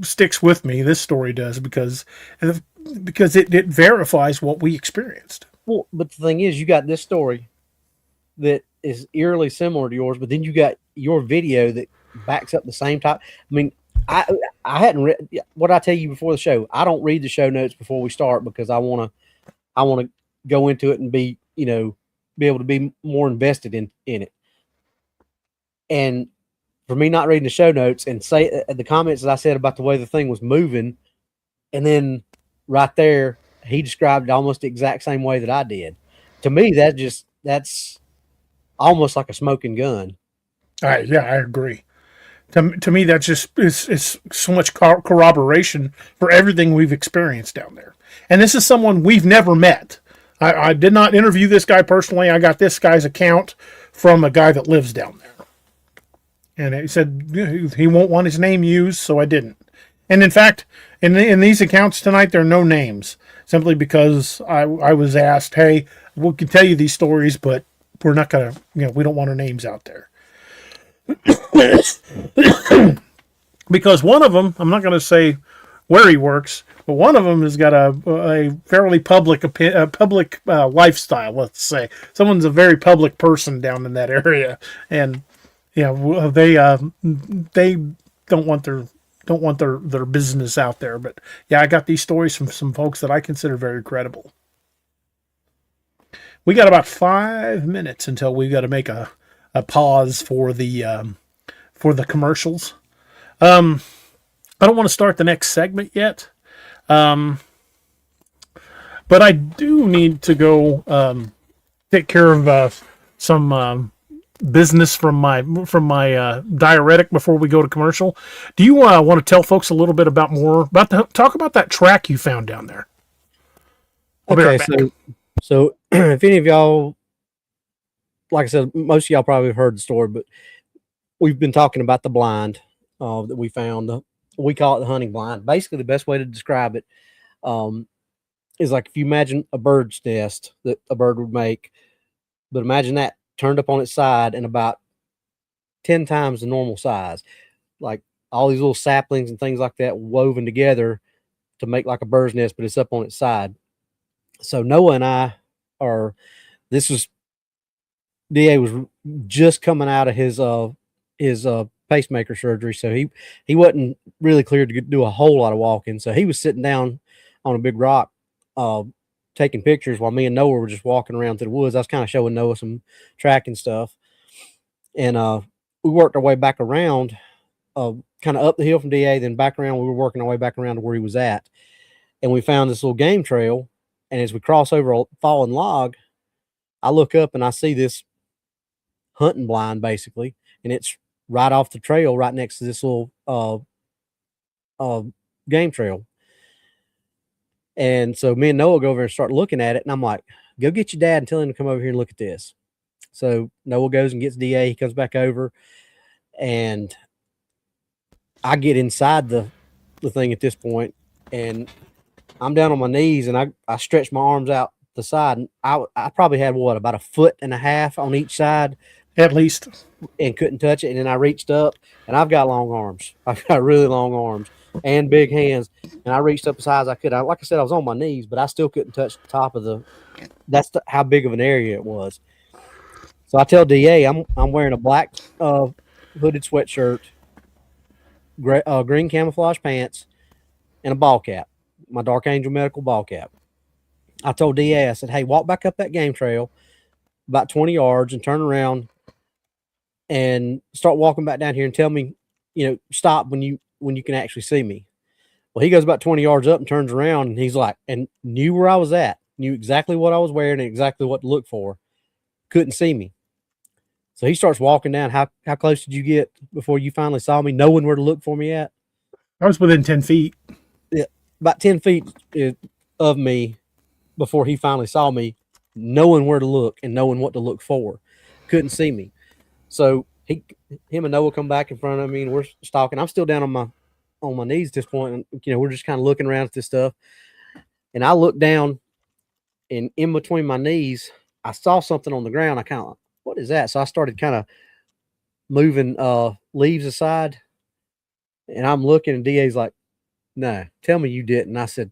sticks with me. This story does because it verifies what we experienced. Well, but the thing is, you got this story that is eerily similar to yours, but then you got your video that backs up the same type. I mean, I hadn't read what I tell you before the show. I don't read the show notes before we start because I want to go into it and be able to be more invested in it. And for me not reading the show notes and say the comments that I said about the way the thing was moving, and then right there he described it almost the exact same way that I did. To me, that's almost like a smoking gun. Yeah, I agree. To me, that's just is so much corroboration for everything we've experienced down there. And this is someone we've never met. I did not interview this guy personally. I got this guy's account from a guy that lives down there. And he said he won't want his name used, so I didn't. And in fact, in these accounts tonight, there are no names, simply because I was asked, hey, we can tell you these stories, but we're not going to, we don't want our names out there. Because one of them, I'm not going to say where he works, but one of them has got a fairly public lifestyle, let's say. Someone's a very public person down in that area, and they don't want their business out there. But yeah, I got these stories from some folks that I consider very credible. We got about 5 minutes until we got to make a pause for the commercials. I don't want to start the next segment yet, but I do need to go take care of some business from my diuretic before we go to commercial. Do you want to tell folks a little bit talk about that track you found down there? Okay, so if any of y'all, like I said, most of y'all probably have heard the story, but we've been talking about the blind that we found. We call it the hunting blind. Basically, the best way to describe it is like if you imagine a bird's nest that a bird would make, but imagine that turned up on its side and about 10 times the normal size. Like all these little saplings and things like that woven together to make like a bird's nest, but it's up on its side. So Noah and I are This was DA was just coming out of his pacemaker surgery, so he wasn't really cleared to do a whole lot of walking. So he was sitting down on a big rock, taking pictures while me and Noah were just walking around through the woods. I was kind of showing Noah some tracking stuff, and we worked our way back around, kind of up the hill from DA, then back around. We were working our way back around to where he was at, and we found this little game trail. And as we cross over a fallen log, I look up and I see this hunting blind basically, and it's right off the trail, right next to this little game trail. And so me and Noah go over and start looking at it, and I'm like, "Go get your dad and tell him to come over here and look at this." So Noah goes and gets DA. He comes back over, and I get inside the thing at this point, and I'm down on my knees, and I stretch my arms out the side, and I probably had about 1.5 feet on each side, at least, and couldn't touch it. And then I reached up, and I've got long arms. I've got really long arms and big hands, and I reached up as high as I could. Like I said, I was on my knees, but I still couldn't touch the top of how big of an area it was. So I tell DA I'm wearing a black hooded sweatshirt, green camouflage pants, and a ball cap, my Dark Angel medical ball cap. I told DA, I said, "Hey, walk back up that game trail about 20 yards and turn around and start walking back down here and tell me, stop when you can actually see me." Well, he goes about 20 yards up and turns around, and he's like, and knew where I was at, knew exactly what I was wearing and exactly what to look for. Couldn't see me. So he starts walking down. How close did you get before you finally saw me, knowing where to look for me at? I was within 10 feet. Yeah, about 10 feet of me before he finally saw me, knowing where to look and knowing what to look for. Couldn't see me. So him and Noah come back in front of me, and we're stalking. I'm still down on my knees at this point, and we're just kind of looking around at this stuff. And I looked down, and in between my knees, I saw something on the ground. I kind of, what is that? So I started kind of moving leaves aside, and I'm looking, and DA's like, "No, tell me you didn't." And I said,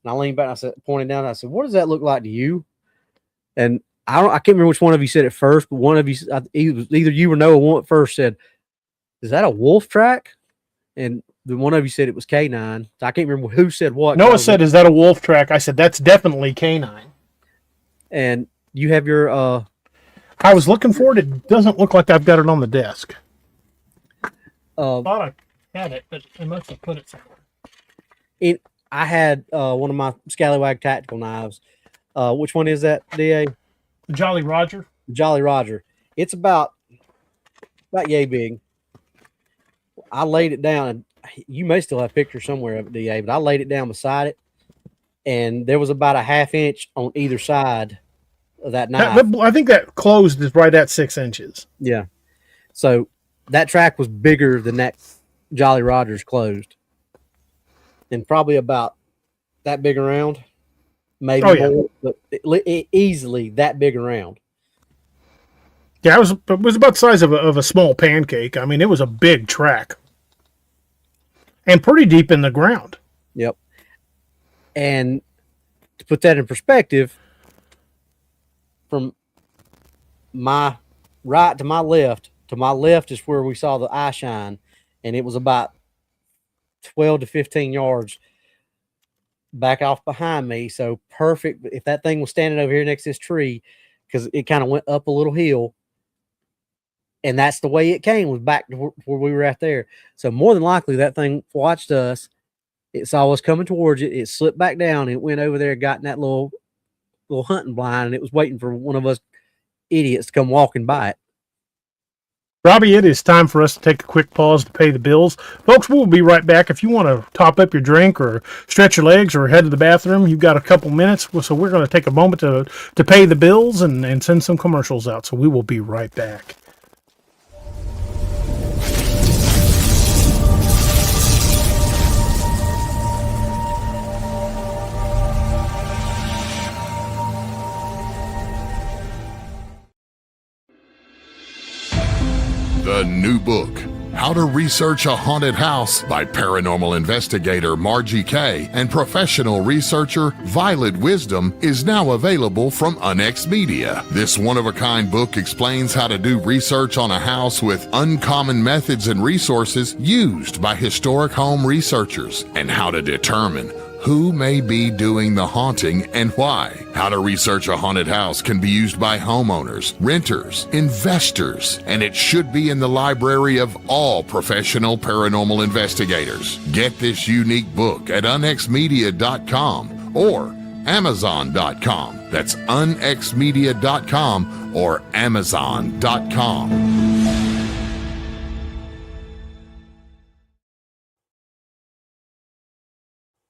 and I leaned back, and I said, pointing down, I said, "What does that look like to you?" And I can't remember which one of you said it first, but one of you, either you or Noah first said, "Is that a wolf track?" And the one of you said it was canine. I can't remember who said what. Noah said, "Is that a wolf track?" I said, "That's definitely canine." And you have your I was looking for it. It doesn't look like I've got it on the desk. I thought I had it, but I must have put it somewhere. I had one of my Scallywag tactical knives. Which one is that, DA? The Jolly Roger. Jolly Roger. It's about yay big. I laid it down, and you may still have pictures somewhere of it, DA, but I laid it down beside it, and there was about a 1/2 inch on either side of that knife. I think that closed is right at 6 inches. Yeah. So that track was bigger than that Jolly Roger's closed, and probably about that big around, maybe more, but easily that big around. Yeah, it was about the size of a small pancake. I mean, it was a big track. And pretty deep in the ground. Yep. And to put that in perspective, from my right to my left is where we saw the eye shine, and it was about 12 to 15 yards back off behind me. So perfect. If that thing was standing over here next to this tree, because it kind of went up a little hill, and that's the way it came, was back to where we were at there. So more than likely that thing watched us. It saw us coming towards it. It slipped back down. It went over there, got in that little hunting blind, and it was waiting for one of us idiots to come walking by it. Robbie, it is time for us to take a quick pause to pay the bills. Folks, we'll be right back. If you want to top up your drink or stretch your legs or head to the bathroom, you've got a couple minutes. So we're going to take a moment to pay the bills and send some commercials out. So we will be right back. The new book, How to Research a Haunted House by paranormal investigator Margie Kay and professional researcher Violet Wisdom is now available from Unex Media. This one-of-a-kind book explains how to do research on a house with uncommon methods and resources used by historic home researchers, and how to determine who may be doing the haunting and why. How to Research a Haunted House can be used by homeowners, renters, investors, and it should be in the library of all professional paranormal investigators. Get this unique book at unexmedia.com or amazon.com. That's unexmedia.com or amazon.com.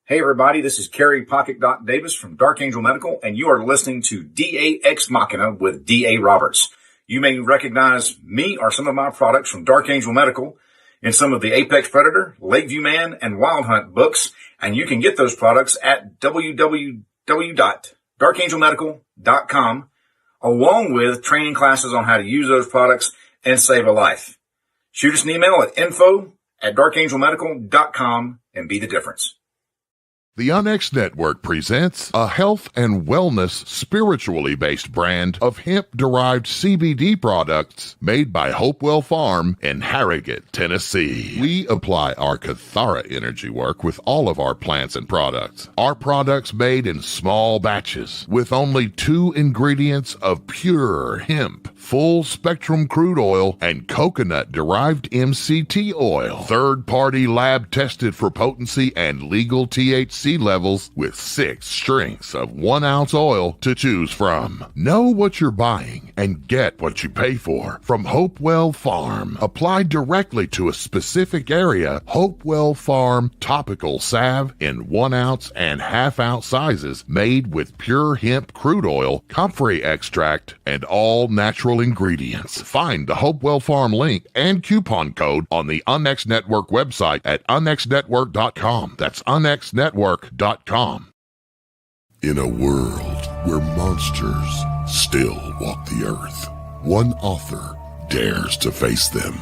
Hey everybody, this is Kerry Pocket Dot Davis from Dark Angel Medical, and you are listening to DA Ex Machina with DA Roberts. You may recognize me or some of my products from Dark Angel Medical in some of the Apex Predator, Lakeview Man, and Wild Hunt books, and you can get those products at www.darkangelmedical.com, along with training classes on how to use those products and save a life. Shoot us an email at info@darkangelmedical.com and be the difference. The Unex Network presents a health and wellness spiritually based brand of hemp-derived CBD products made by Hopewell Farm in Harrogate, Tennessee. We apply our Cathara energy work with all of our plants and products. Our products made in small batches with only 2 ingredients of pure hemp, full-spectrum crude oil, and coconut-derived MCT oil. Third-party lab tested for potency and legal THC levels with 6 strengths of 1 ounce oil to choose from. Know what you're buying and get what you pay for from Hopewell Farm. Applied directly to a specific area, Hopewell Farm topical salve in 1 ounce and ½ ounce sizes made with pure hemp crude oil, comfrey extract, and all natural ingredients. Find the Hopewell Farm link and coupon code on the Unex Network website at unexnetwork.com. That's unexnetwork.com. In a world where monsters still walk the earth, one author dares to face them.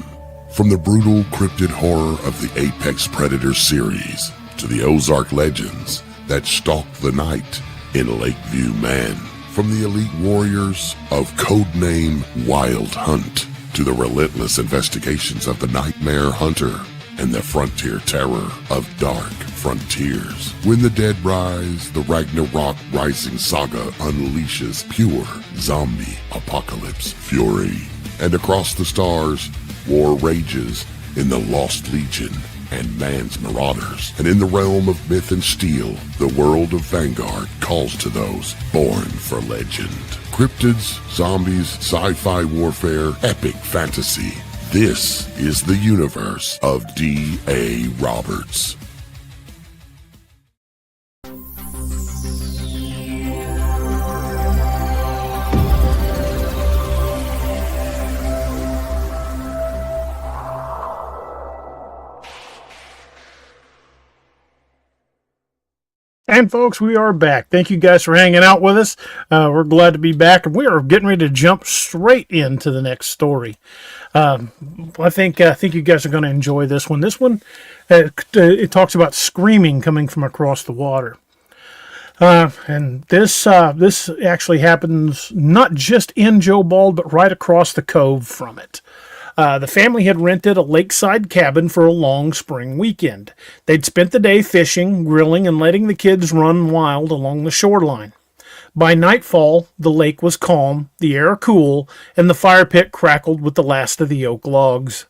From the brutal cryptid horror of the Apex Predator series to the Ozark legends that stalk the night in Lakeview Man, from the elite warriors of codename Wild Hunt to the relentless investigations of the Nightmare Hunter and the frontier terror of Dark Frontiers. When the Dead Rise, the Ragnarok Rising saga unleashes pure zombie apocalypse fury. And across the stars, war rages in the Lost Legion and Man's Marauders. And in the realm of myth and steel, the world of Vanguard calls to those born for legend. Cryptids, zombies, sci-fi warfare, epic fantasy. This is the universe of D.A. Roberts. And folks, we are back. Thank you guys for hanging out with us. We're glad to be back, and we are getting ready to jump straight into the next story. I think you guys are going to enjoy this one. This one, it talks about screaming coming from across the water. And this actually happens not just in Joe Bald, but right across the cove from it. The family had rented a lakeside cabin for a long spring weekend. They'd spent the day fishing, grilling, and letting the kids run wild along the shoreline. By nightfall, the lake was calm, the air cool, and the fire pit crackled with the last of the oak logs.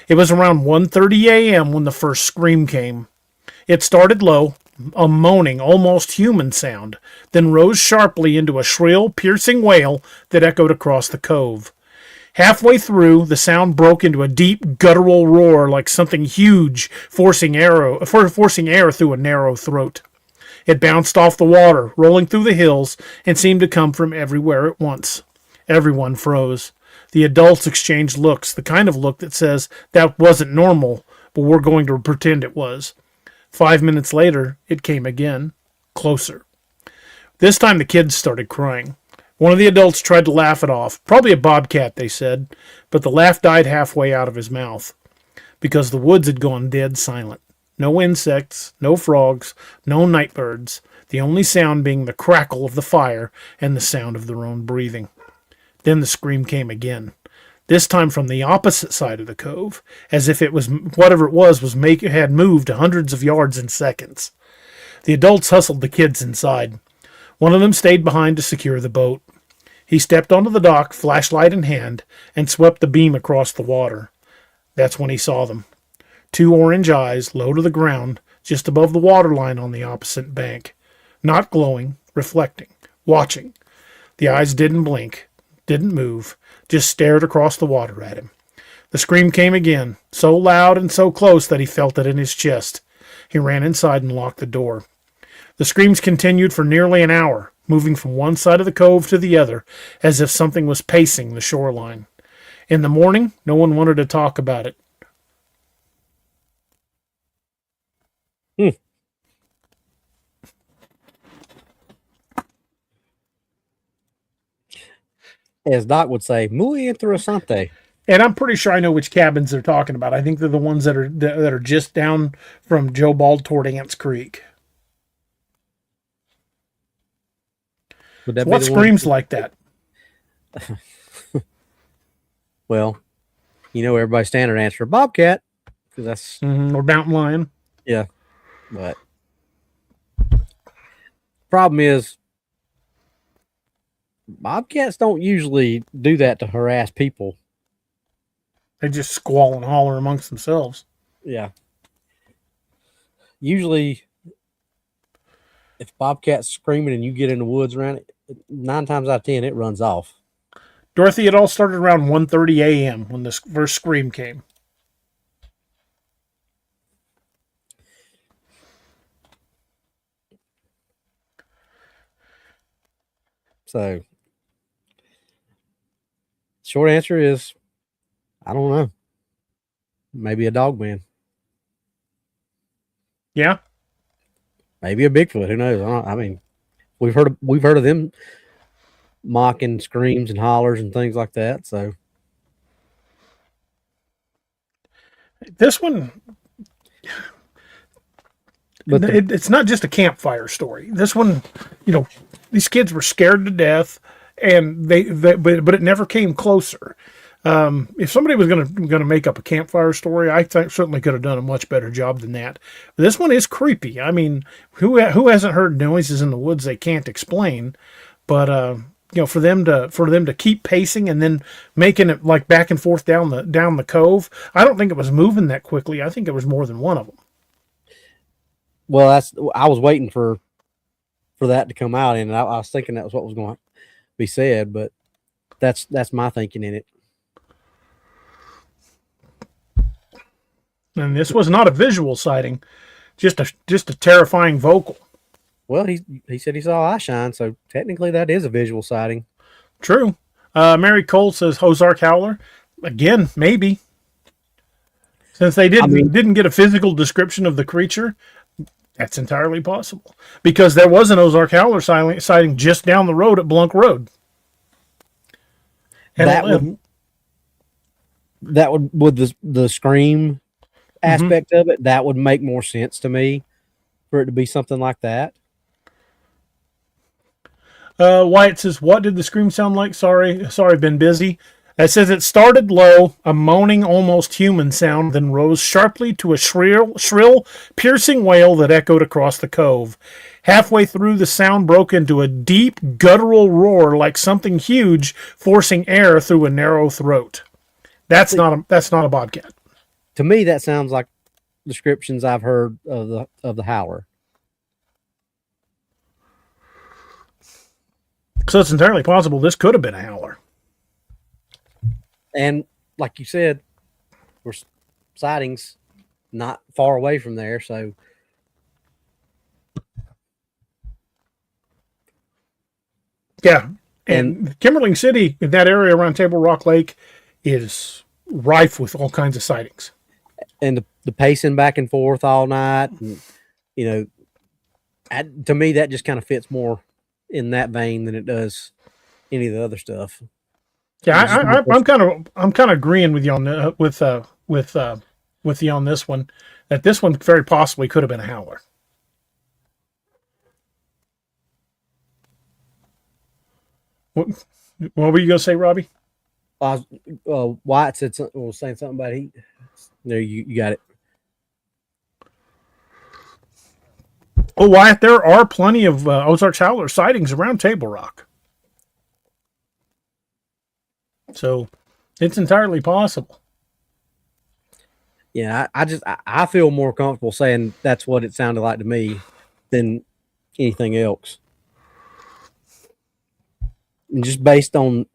It was around 1:30 a.m. when the first scream came. It started low, a moaning, almost human sound, then rose sharply into a shrill, piercing wail that echoed across the cove. Halfway through, the sound broke into a deep, guttural roar like something huge forcing air through a narrow throat. It bounced off the water, rolling through the hills, and seemed to come from everywhere at once. Everyone froze. The adults exchanged looks, the kind of look that says, "That wasn't normal, but we're going to pretend it was." 5 minutes later, it came again, closer. This time the kids started crying. One of the adults tried to laugh it off. Probably a bobcat, they said, but the laugh died halfway out of his mouth. because the woods had gone dead silent. No insects, no frogs, no night birds, the only sound being the crackle of the fire and the sound of their own breathing. Then the scream came again, this time from the opposite side of the cove, as if it was whatever it was had moved hundreds of yards in seconds. The adults hustled the kids inside. One of them stayed behind to secure the boat. He stepped onto the dock, flashlight in hand, and swept the beam across the water. That's when he saw them. Two orange eyes, low to the ground, just above the waterline on the opposite bank. Not glowing, reflecting, watching. The eyes didn't blink, didn't move, just stared across the water at him. The scream came again, so loud and so close that he felt it in his chest. He ran inside and locked the door. The screams continued for nearly an hour, moving from one side of the cove to the other, as if something was pacing the shoreline. In the morning, no one wanted to talk about it. As Doc would say, muy interesante. And I'm pretty sure I know which cabins they're talking about. I think they're the ones that are just down from Joe Bald toward Ants Creek. Would that So be what the screams one? like that? Well, everybody's standard answer, bobcat, because that's Or mountain lion? yeah. But problem is, bobcats don't usually do that to harass people. They just squall and holler amongst themselves. Yeah. Usually, if bobcat's screaming and you get in the woods around it, 9 times out of 10, it runs off. Dorothy, it all started around 1:30 a.m. when this first scream came. So, short answer is, I don't know. Maybe a dogman. Yeah? Maybe a Bigfoot. Who knows? I mean, we've heard of them mocking screams and hollers and things like that. So This one, But it's not just a campfire story. This one, these kids were scared to death, and but it never came closer. If somebody was gonna make up a campfire story, I certainly could have done a much better job than that. But this one is creepy. I mean, who hasn't heard noises in the woods they can't explain? But for them to keep pacing and then making it like back and forth down the cove, I don't think it was moving that quickly. I think it was more than one of them. well, I was waiting for that to come out, and I was thinking that was what was going to be said. But that's my thinking in it. And this was not a visual sighting, just a terrifying vocal. Well, he said he saw eye shine, so technically that is a visual sighting. True. Mary Cole says Ozark Howler. Again, maybe. Since they didn't get a physical description of the creature, that's entirely possible. Because there was an Ozark Howler sighting just down the road at Blunk Road. And that would with the scream aspect of it, that would make more sense to me for it to be something like that. Wyatt says, what did the scream sound like? Sorry, been busy. It says it started low, a moaning, almost human sound, then rose sharply to a shrill, piercing wail that echoed across the cove. Halfway through, the sound broke into a deep, guttural roar like something huge forcing air through a narrow throat. That's not a bobcat. To me, that sounds like descriptions I've heard of the howler. So it's entirely possible this could have been a howler. And like you said, there's sightings not far away from there, so yeah. And Kimberling City, in that area around Table Rock Lake, is rife with all kinds of sightings. And the pacing back and forth all night, and, to me that just kind of fits more in that vein than it does any of the other stuff. Yeah, I'm kind of agreeing with you on with with you on this one, that this one very possibly could have been a howler. What were you going to say, Robbie? Wyatt said something, was saying something about heat. There, you got it. Oh, Wyatt, there are plenty of Ozarks howler sightings around Table Rock. So it's entirely possible. Yeah, I feel more comfortable saying that's what it sounded like to me than anything else. And just based on,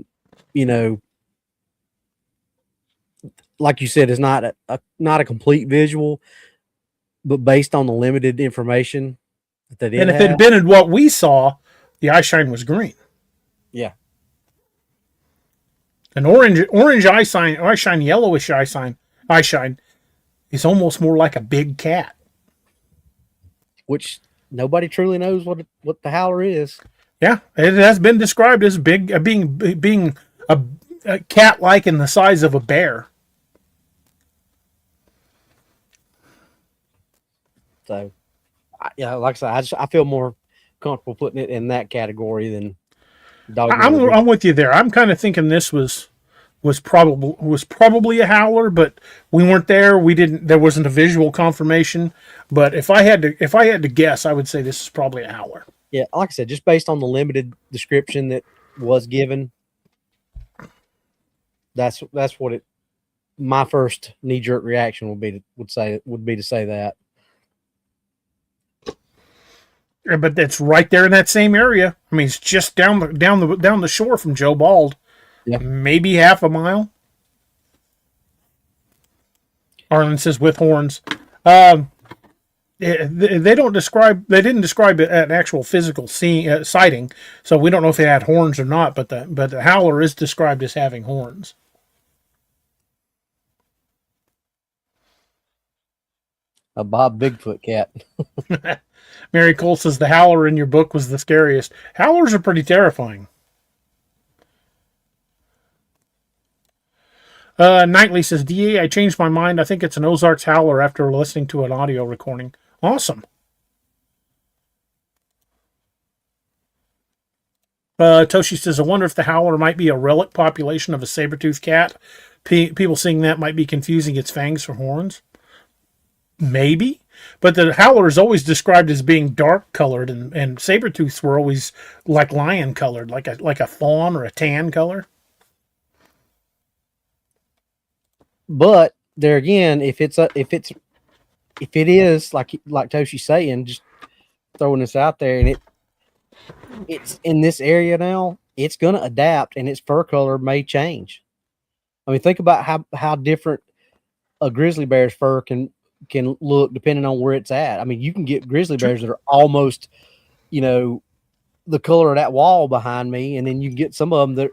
like you said, it's not a complete visual, but based on the limited information that they did And if have, it had been in what we saw, the eye shine was green. yeah, An orange eye shine, yellowish eye shine is almost more like a big cat. which nobody truly knows what the howler is. Yeah, it has been described as big, being a cat like in the size of a bear. So, like I said, I feel more comfortable putting it in that category than Dogman. I'm with you there. I'm kind of thinking this was probably a howler, but we weren't there. There wasn't a visual confirmation. But if I had to guess, I would say this is probably a howler. Yeah, like I said, just based on the limited description that was given, that's what it. My first knee jerk reaction would be to say that. But it's right there in that same area. I mean, it's just down the shore from Joe Bald. Yeah. Maybe half a mile. Arlen says with horns. They didn't describe an actual physical sighting, so we don't know if they had horns or not. But the howler is described as having horns. A Bob Bigfoot cat. Mary Cole says the howler in your book was the scariest. Howlers are pretty terrifying. Knightley says, DA, I changed my mind. I think it's an Ozarks howler after listening to an audio recording. Awesome. Toshi says, I wonder if the howler might be a relic population of a saber-toothed cat. People seeing that might be confusing its fangs for horns. Maybe. But the howler is always described as being dark colored, and saber-tooths were always like lion colored, like a fawn or a tan color. But there again, if it is like Toshi's saying, just throwing this out there, and it's in this area now, it's going to adapt, and its fur color may change. I mean, think about how different a grizzly bear's fur can look depending on where it's at. I mean, you can get grizzly bears that are almost, the color of that wall behind me, and then you can get some of them that,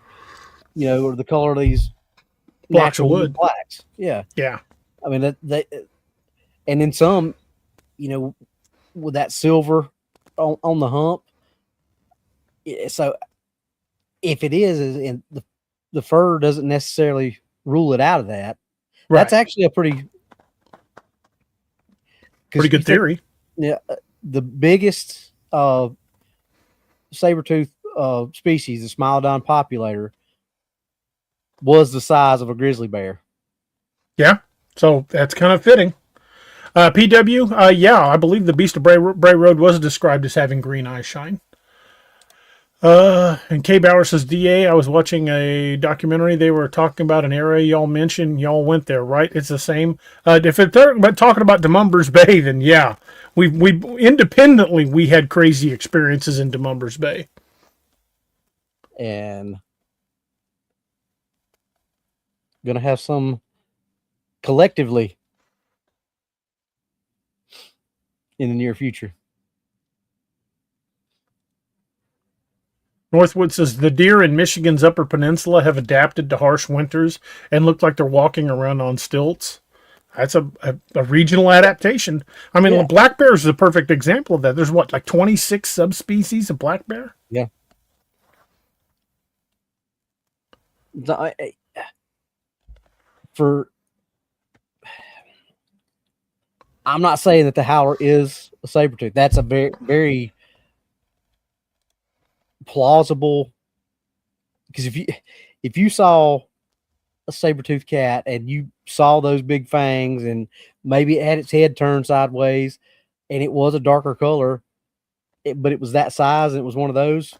are the color of these blocks of wood. Blacks. Yeah. Yeah. I mean, and then some, with that silver on the hump. So if it is, and the fur doesn't necessarily rule it out of that, right. That's actually a pretty good theory. Yeah. The biggest saber-tooth species, the Smilodon populator, was the size of a grizzly bear. Yeah, so that's kind of fitting. PW, yeah, I believe the Beast of Bray Road was described as having green eye shine. And K. Bauer says, DA, I was watching a documentary. They were talking about an area y'all mentioned. Y'all went there, right? It's the same. If they're talking about DeMumbers Bay, then yeah. We independently, we had crazy experiences in DeMumbers Bay. And gonna have some collectively in the near future. Northwood says the deer in Michigan's Upper Peninsula have adapted to harsh winters and look like they're walking around on stilts. That's a regional adaptation. I mean, black bear is the perfect example of that. There's like 26 subspecies of black bear? Yeah. I'm not saying that the howler is a saber tooth. That's a very, very plausible, because if you saw a saber tooth cat and you saw those big fangs and maybe it had its head turned sideways and it was a darker color, but it was that size and it was one of those.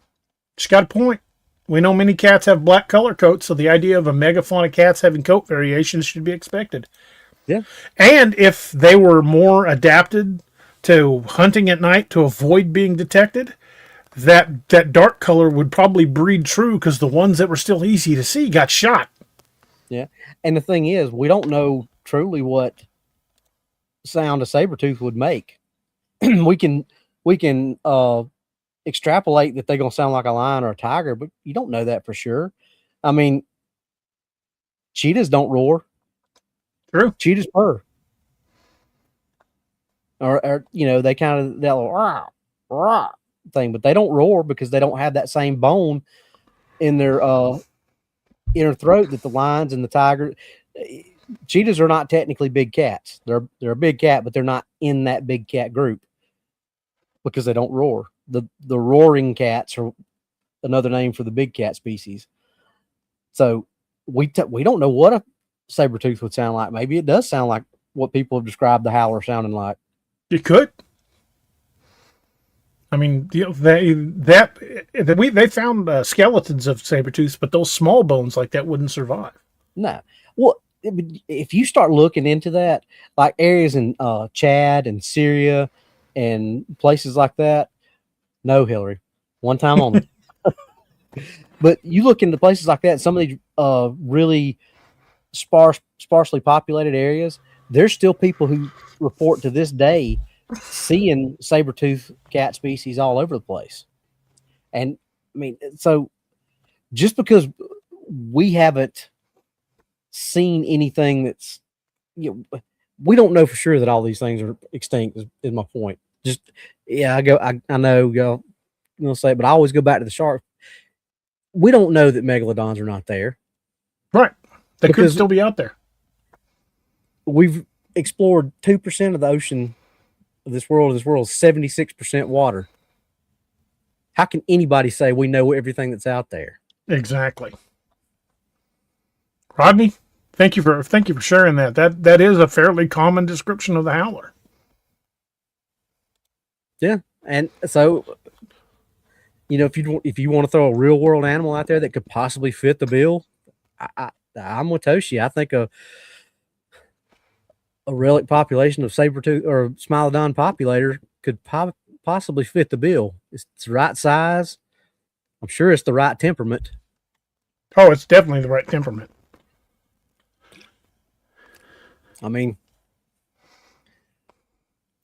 She's got a point. We know many cats have black color coats, so the idea of a megafauna of cats having coat variations should be expected. Yeah. And if they were more adapted to hunting at night to avoid being detected, that dark color would probably breed true, because the ones that were still easy to see got shot. Yeah. And the thing is, we don't know truly what sound a saber tooth would make. we can extrapolate that they're going to sound like a lion or a tiger, but you don't know that for sure. I mean, cheetahs don't roar. True. Cheetahs purr. Or they kind of that little rah, rah thing, but they don't roar because they don't have that same bone in their inner throat that the lions and the tiger. Cheetahs are not technically big cats. They're a big cat, but they're not in that big cat group because they don't roar. The roaring cats are another name for the big cat species. So we don't know what a saber tooth would sound like. Maybe it does sound like what people have described the howler sounding like. It could. I mean, they found skeletons of saber tooths, but those small bones like that wouldn't survive. No. Well, if you start looking into that, like areas in Chad and Syria and places like that, no, Hillary, one time only. But you look into places like that, some of these really sparsely populated areas, there's still people who report to this day seeing saber-tooth cat species all over the place. And I mean, so just because we haven't seen anything that's, we don't know for sure that all these things are extinct is my point. Just, I know y'all gonna say it, but I always go back to the shark. We don't know that megalodons are not there. Right. They could still be out there. We've explored 2% of the ocean of this world. This world is 76% water. How can anybody say we know everything that's out there? Exactly. Rodney, thank you for sharing that. That is a fairly common description of the howler. Yeah, and so if you want to throw a real world animal out there that could possibly fit the bill, I'm with Toshi. I think a relic population of saber-tooth or smilodon populator could possibly fit the bill. It's the right size. I'm sure it's the right temperament. Oh, it's definitely the right temperament. I mean,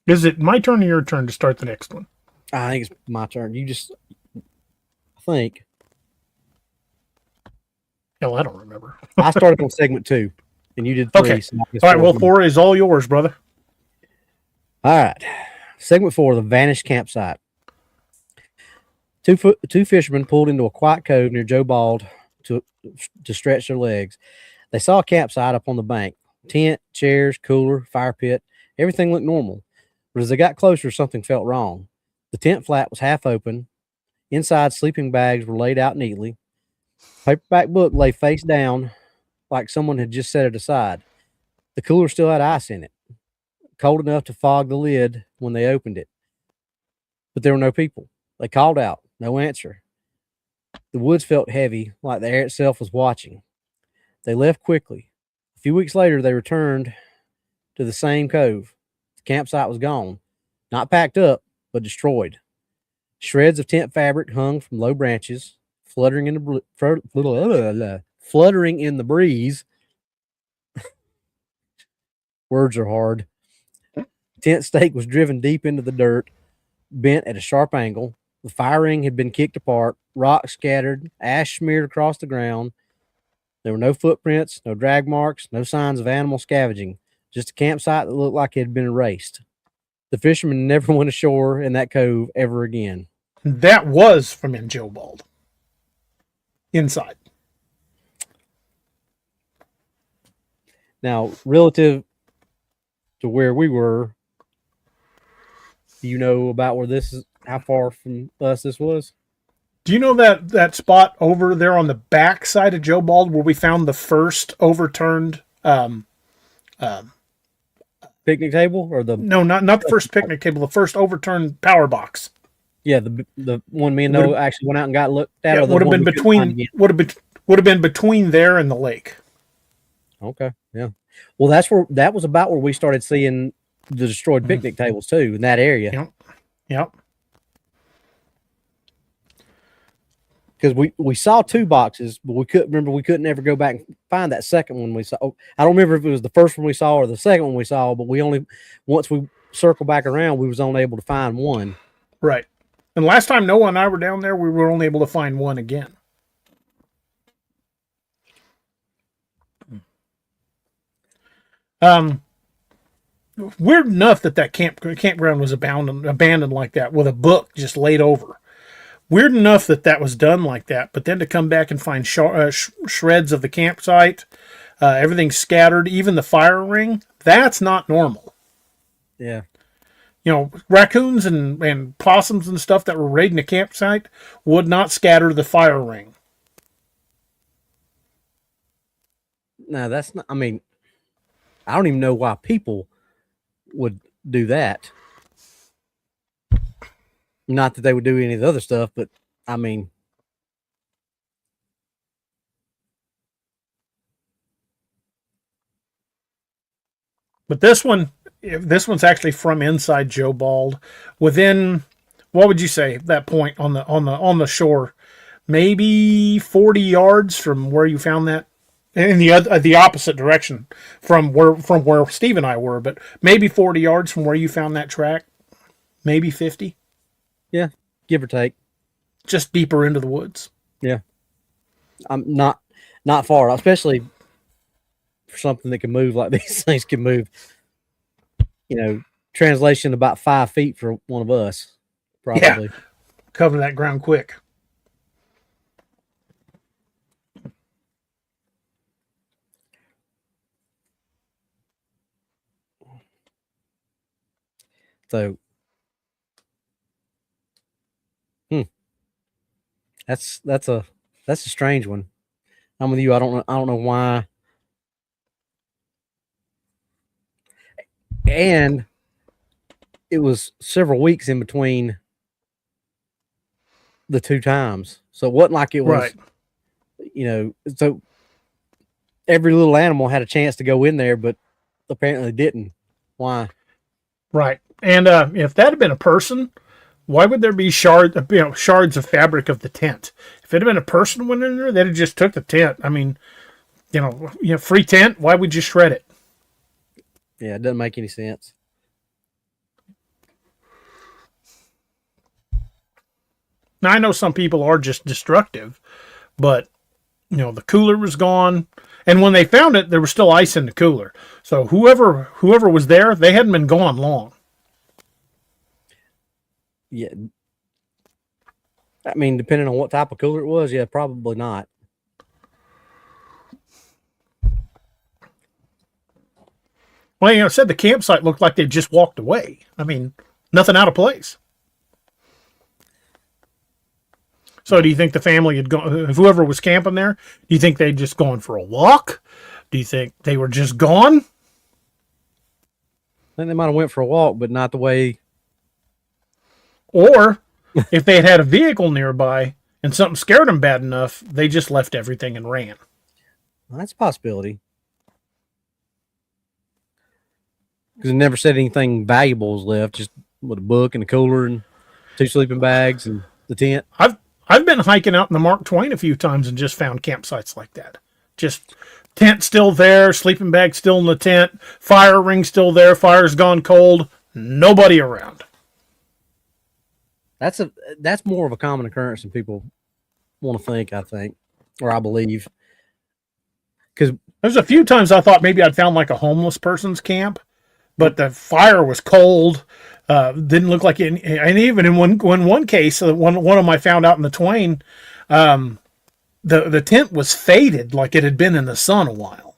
is it my turn or your turn to start the next one? I think it's my turn. I think. Hell, I don't remember. I started on segment 2, and you did 3. Okay. So all right. Well, 4 is all yours, brother. All right. Segment 4, the vanished campsite. Two fishermen pulled into a quiet cove near Joe Bald to stretch their legs. They saw a campsite up on the bank. Tent, chairs, cooler, fire pit. Everything looked normal. But as they got closer, something felt wrong. The tent flap was half open. Inside, sleeping bags were laid out neatly. Paperback book lay face down like someone had just set it aside. The cooler still had ice in it, cold enough to fog the lid when they opened it. But there were no people. They called out. No answer. The woods felt heavy, like the air itself was watching. They left quickly. A few weeks later, they returned to the same cove. The campsite was gone. Not packed up, but destroyed. Shreds of tent fabric hung from low branches, fluttering in the breeze. Words are hard. Tent stake was driven deep into the dirt, bent at a sharp angle. The fire ring had been kicked apart, rocks scattered, ash smeared across the ground. There were no footprints, no drag marks, no signs of animal scavenging, just a campsite that looked like it had been erased. The fishermen never went ashore in that cove ever again. That was from in Joe Bald. Inside. Now, relative to where we were, Do you know about where this is? How far from us this was? Do you know that spot over there on the back side of Joe Bald where we found the first overturned? Picnic table or the? No, not the first picnic table. The first overturned power box. Yeah, the one me and Noah actually went out and got looked at. Yeah, or the would have one been we couldn't find between again? would have been between there and the lake. Okay, yeah. Well, that was about where we started seeing the destroyed picnic tables too in that area. Yep. Yep. Because we saw two boxes, but we couldn't ever go back and find that second one we saw. I don't remember if it was the first one we saw or the second one we saw, but once we circled back around, we was only able to find one. Right. And last time Noah and I were down there, we were only able to find one again. Weird enough that campground was abandoned like that with a book just laid over. Weird enough that was done like that, but then to come back and find shreds of the campsite, everything scattered, even the fire ring, that's not normal. Yeah. You know, raccoons and possums and stuff that were raiding the campsite would not scatter the fire ring. No, that's not. I mean, I don't even know why people would do that. Not that they would do any of the other stuff, but I mean, but this one's actually from inside Joe Bald, within, what would you say, that point on the shore, maybe 40 yards from where you found that, in the opposite direction from where Steve and I were, but maybe 40 yards from where you found that track, maybe 50. yeah, give or take. Just deeper into the woods. Yeah, I'm not far, especially for something that can move like these things can move. You know, translation about 5 feet for one of us, probably. Yeah. Cover that ground quick. So, that's a strange one. I'm with you. I don't know why. And it was several weeks in between the two times, so it wasn't like it was, Right. You know. So every little animal had a chance to go in there, but apparently didn't. Why? Right. And if that had been a person, why would there be shards of fabric of the tent? If it had been a person went in there, they'd have just took the tent. I mean, free tent. Why would you shred it? Yeah, it doesn't make any sense. Now I know some people are just destructive, but the cooler was gone, and when they found it, there was still ice in the cooler. So whoever was there, they hadn't been gone long. Yeah. I mean, depending on what type of cooler it was, yeah, probably not. Well, I said the campsite looked like they just walked away. I mean, nothing out of place. So do you think the family had gone, whoever was camping there, do you think they'd just gone for a walk? Do you think they were just gone? I think they might have went for a walk, but not the way. Or if they had a vehicle nearby and something scared them bad enough, they just left everything and ran. Well, that's a possibility. Because it never said anything valuable was left, just with a book and a cooler and 2 sleeping bags and the tent. I've been hiking out in the Mark Twain a few times and just found campsites like that. Just tent still there, sleeping bag still in the tent, fire ring still there, fire's gone cold, nobody around. That's more of a common occurrence than people want to think, I think, or I believe. Because there's a few times I thought maybe I'd found like a homeless person's camp, but the fire was cold. Didn't look like it. And even in one case, one of them I found out in the Twain, the tent was faded, like it had been in the sun a while.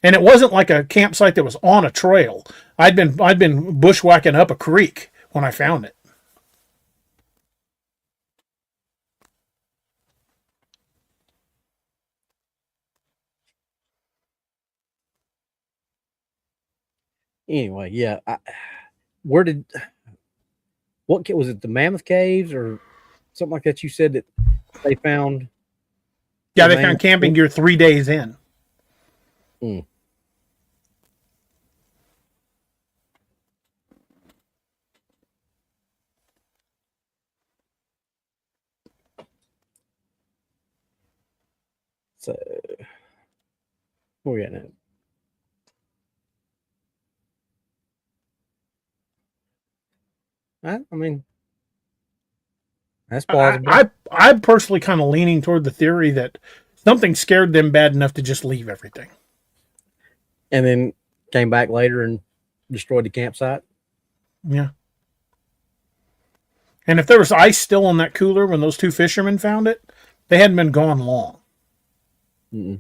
And it wasn't like a campsite that was on a trail. I'd been bushwhacking up a creek when I found it. Anyway, yeah. Where did was it? The Mammoth Caves or something like that? You said that they found. Yeah, they found camping gear 3 days in. Mm. So, where we at now? I mean, that's plausible. I'm personally kind of leaning toward the theory that something scared them bad enough to just leave everything. And then came back later and destroyed the campsite. Yeah. And if there was ice still in that cooler when those two fishermen found it, they hadn't been gone long. Mm-mm.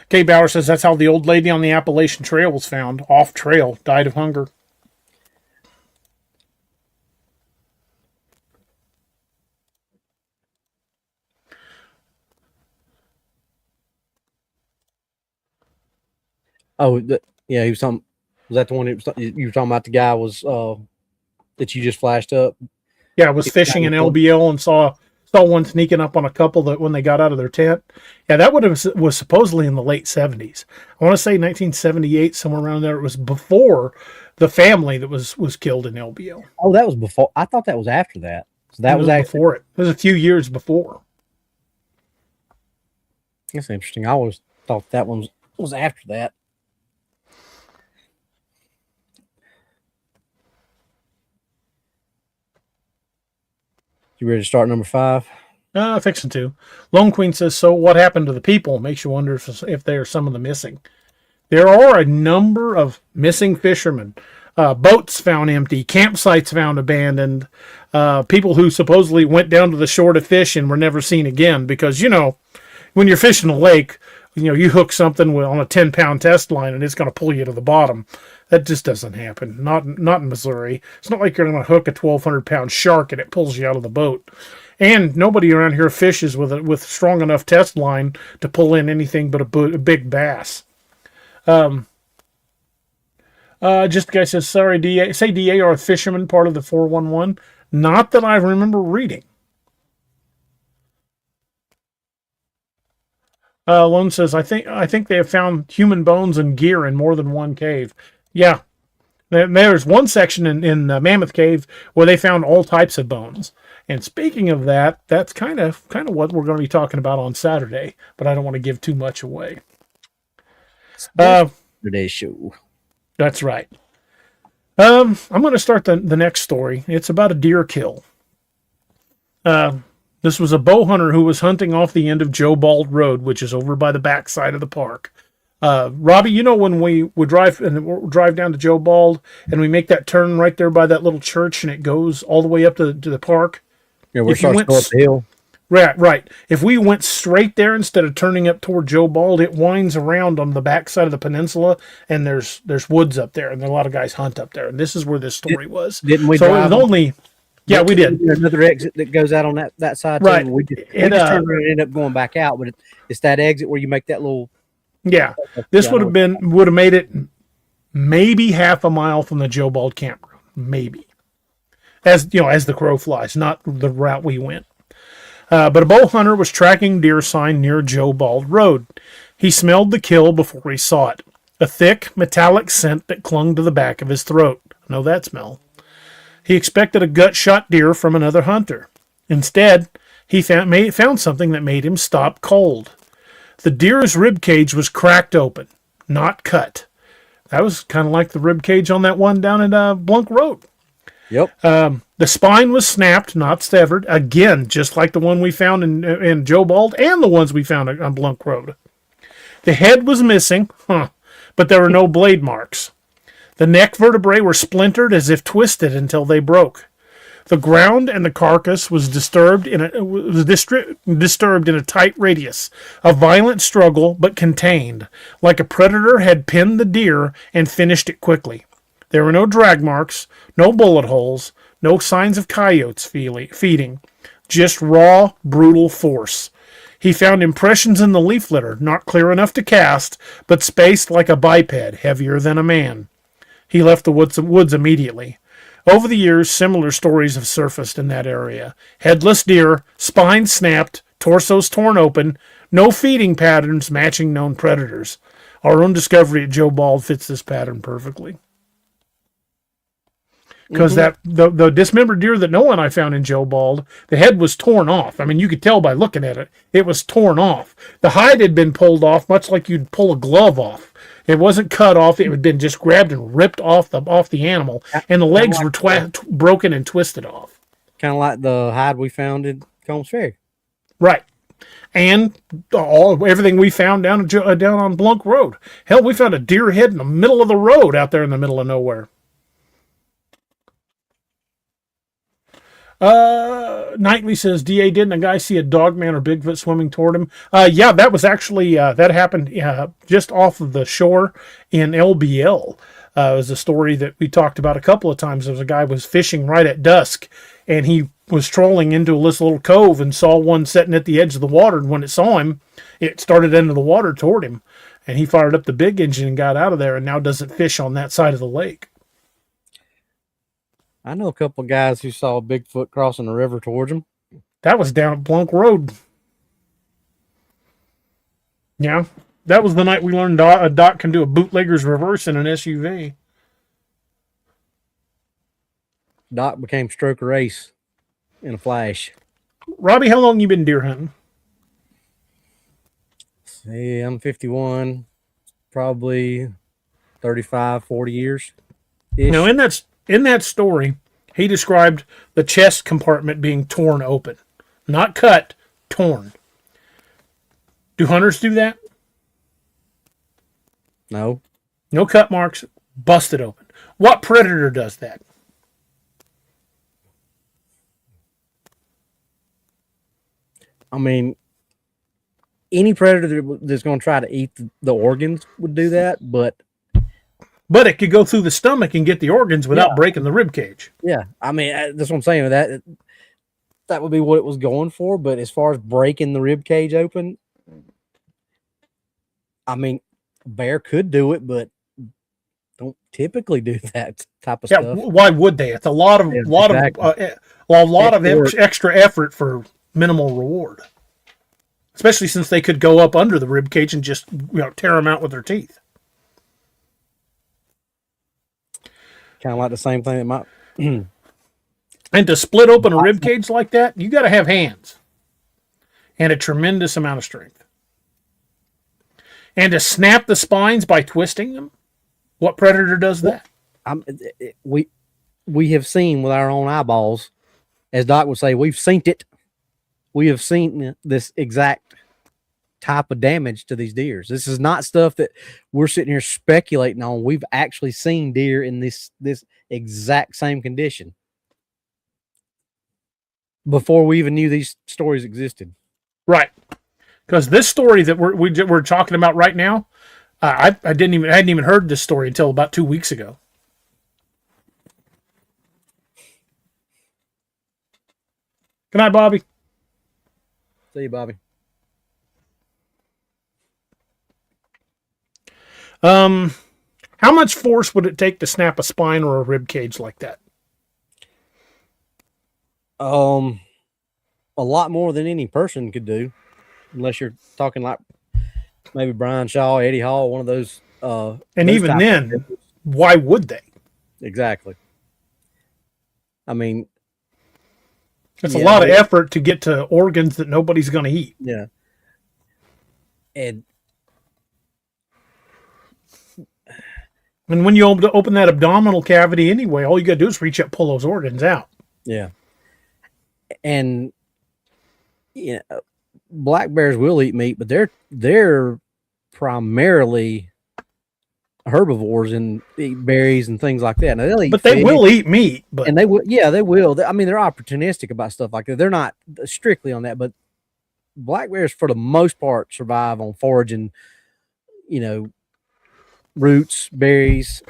Kay Bauer says that's how the old lady on the Appalachian Trail was found, off trail, died of hunger. Oh, yeah, he was talking. Was that the one you were talking about? The guy was that you just flashed up. Yeah, I was fishing in LBL and saw one sneaking up on a couple that when they got out of their tent. Yeah, that was supposedly in the late 70s. I want to say 1978, somewhere around there. It was before the family that was killed in LBL. Oh, that was before. I thought that was after that. So that was actually before it. It was a few years before. That's interesting. I always thought that one was after that. You ready to start number 5? Fixing to. Lone Queen says, so what happened to the people? Makes you wonder if they are some of the missing. There are a number of missing fishermen. Boats found empty, campsites found abandoned, people who supposedly went down to the shore to fish and were never seen again. Because, when you're fishing a lake, you hook something on a 10-pound test line and it's going to pull you to the bottom. That just doesn't happen. Not in Missouri. It's not like you're going to hook a 1,200-pound shark and it pulls you out of the boat. And nobody around here fishes with strong enough test line to pull in anything but a big bass. Just a guy says, sorry, DA. Say DA are a fisherman part of the 411. Not that I remember reading. Lone says, I think they have found human bones and gear in more than one cave. Yeah. There's one section in the Mammoth Cave where they found all types of bones. And speaking of that, that's kind of what we're going to be talking about on Saturday, but I don't want to give too much away. Today's show. That's right. I'm going to start the next story. It's about a deer kill. This was a bow hunter who was hunting off the end of Joe Bald Road, which is over by the backside of the park. Robbie, when we would drive down to Joe Bald and we make that turn right there by that little church and it goes all the way up to the park? Yeah, we're starting to go up the hill. Right. If we went straight there instead of turning up toward Joe Bald, it winds around on the backside of the peninsula, and there's woods up there, and a lot of guys hunt up there. And this is where this story was. Didn't we? So it was only. Yeah, we did. There's another exit that goes out on that side. Right. Too. We just turned around and ended up going back out, but it's that exit where you make that little. Yeah, this would have made it maybe half a mile from the Joe Bald campground, maybe. As the crow flies, not the route we went. But a bow hunter was tracking deer sign near Joe Bald Road. He smelled the kill before he saw it. A thick, metallic scent that clung to the back of his throat. Know that smell. He expected a gut-shot deer from another hunter. Instead, he found something that made him stop cold. The deer's rib cage was cracked open, not cut. That was kind of like the rib cage on that one down at Blunk Road. Yep. The spine was snapped, not severed. Again, just like the one we found in Joe Bald and the ones we found on Blunk Road. The head was missing, but there were no blade marks. The neck vertebrae were splintered as if twisted until they broke. The ground and the carcass was disturbed in a tight radius, a violent struggle but contained, like a predator had pinned the deer and finished it quickly. There were no drag marks, no bullet holes, no signs of coyotes feeding, just raw, brutal force. He found impressions in the leaf litter, not clear enough to cast, but spaced like a biped, heavier than a man. He left the woods immediately. Over the years, similar stories have surfaced in that area. Headless deer, spines snapped, torsos torn open, no feeding patterns matching known predators. Our own discovery at Joe Bald fits this pattern perfectly. Because the dismembered deer that Noah and I found in Joe Bald, the head was torn off. I mean, you could tell by looking at it. It was torn off. The hide had been pulled off, much like you'd pull a glove off. It wasn't cut off. It had been just grabbed and ripped off the animal, and the legs were broken and twisted off. Kind of like the hide we found in Combs Ferry. Right. And everything we found down on Blunk Road. Hell, we found a deer head in the middle of the road out there in the middle of nowhere. Knightley says, DA, didn't a guy see a Dogman or Bigfoot swimming toward him? Yeah, that was actually, that happened just off of the shore in LBL. It was a story that we talked about a couple of times. There was a guy was fishing right at dusk, and he was trolling into this little cove and saw one sitting at the edge of the water. And when it saw him, it started into the water toward him. And he fired up the big engine and got out of there, and now doesn't fish on that side of the lake. I know a couple of guys who saw a Bigfoot crossing the river towards them. That was down at Blunk Road. Yeah. That was the night we learned a Doc can do a bootlegger's reverse in an SUV. Doc became stroker ace in a flash. Robbie, how long you been deer hunting? See, I'm 51, probably 35, 40 years. Now, in that story, he described the chest compartment being torn open. Not cut, torn. Do hunters do that? No. No cut marks, busted open. What predator does that? I mean, any predator that's going to try to eat the organs would do that, but it could go through the stomach and get the organs without breaking the rib cage. Yeah, I mean, that's what I'm saying. That would be what it was going for. But as far as breaking the rib cage open, I mean, a bear could do it, but don't typically do that type of stuff. Why would they? It's a lot of extra effort for minimal reward. Especially since they could go up under the rib cage and just tear them out with their teeth. Kind of like the same thing that might. And to split open a rib cage like that, you got to have hands and a tremendous amount of strength. And to snap the spines by twisting them, what predator does that? We have seen with our own eyeballs, as Doc would say, we've seen it. We have seen this exact type of damage to these deers. This is not stuff that we're sitting here speculating on. We've actually seen deer in this exact same condition before we even knew these stories existed. Right. Because this story that we're talking about right now, I hadn't even heard this story until about 2 weeks ago. Good night, Bobby. See you, Bobby. How much force would it take to snap a spine or a rib cage like that? A lot more than any person could do, unless you're talking like maybe Brian Shaw, Eddie Hall, one of those. And those even then, why would they? Exactly. I mean, it's a lot of effort to get to organs that nobody's going to eat. Yeah. And when you open that abdominal cavity anyway, all you got to do is reach up, pull those organs out. Yeah. And black bears will eat meat, but they're primarily herbivores and eat berries and things like that. Now, they'll eat But they fish, will eat meat. But and they will. Yeah, they will. I mean, they're opportunistic about stuff like that. They're not strictly on that, but black bears, for the most part, survive on foraging. You know, roots, berries,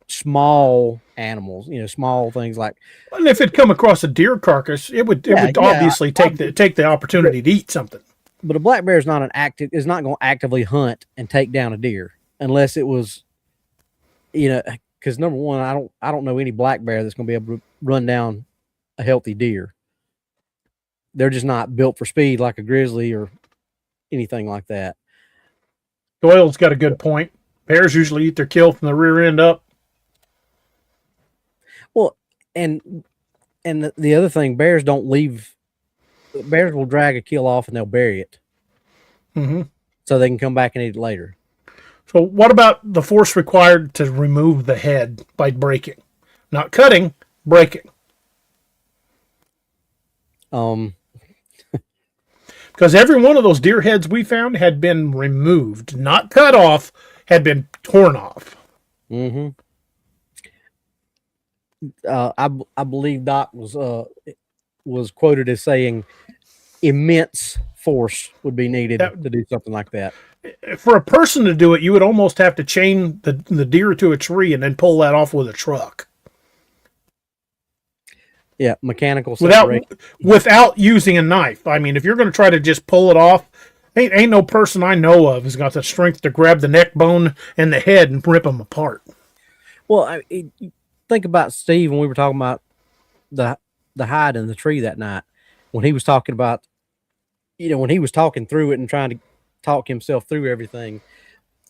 small animals. You know, small things like. and if it come across a deer carcass, it would obviously take the opportunity to eat something. But a black bear is not not going to actively hunt and take down a deer unless it was, because number one, I don't know any black bear that's going to be able to run down a healthy deer. They're just not built for speed like a grizzly or anything like that. Doyle's got a good point. Bears usually eat their kill from the rear end up. Well, and the other thing, bears don't leave. Bears will drag a kill off and they'll bury it, so they can come back and eat it later. So what about the force required to remove the head by breaking? Not cutting, breaking. Because every one of those deer heads we found had been removed, not cut off, had been torn off. I believe Doc was quoted as saying immense force would be needed to do something like that. For a person to do it, you would almost have to chain the deer to a tree and then pull that off with a truck. Yeah, mechanical separation. Without using a knife. I mean, if you're going to try to just pull it off, ain't no person I know of who's got the strength to grab the neck bone and the head and rip them apart. Well, think about Steve when we were talking about the hide in the tree that night, when he was talking about, when he was talking through it and trying to talk himself through everything,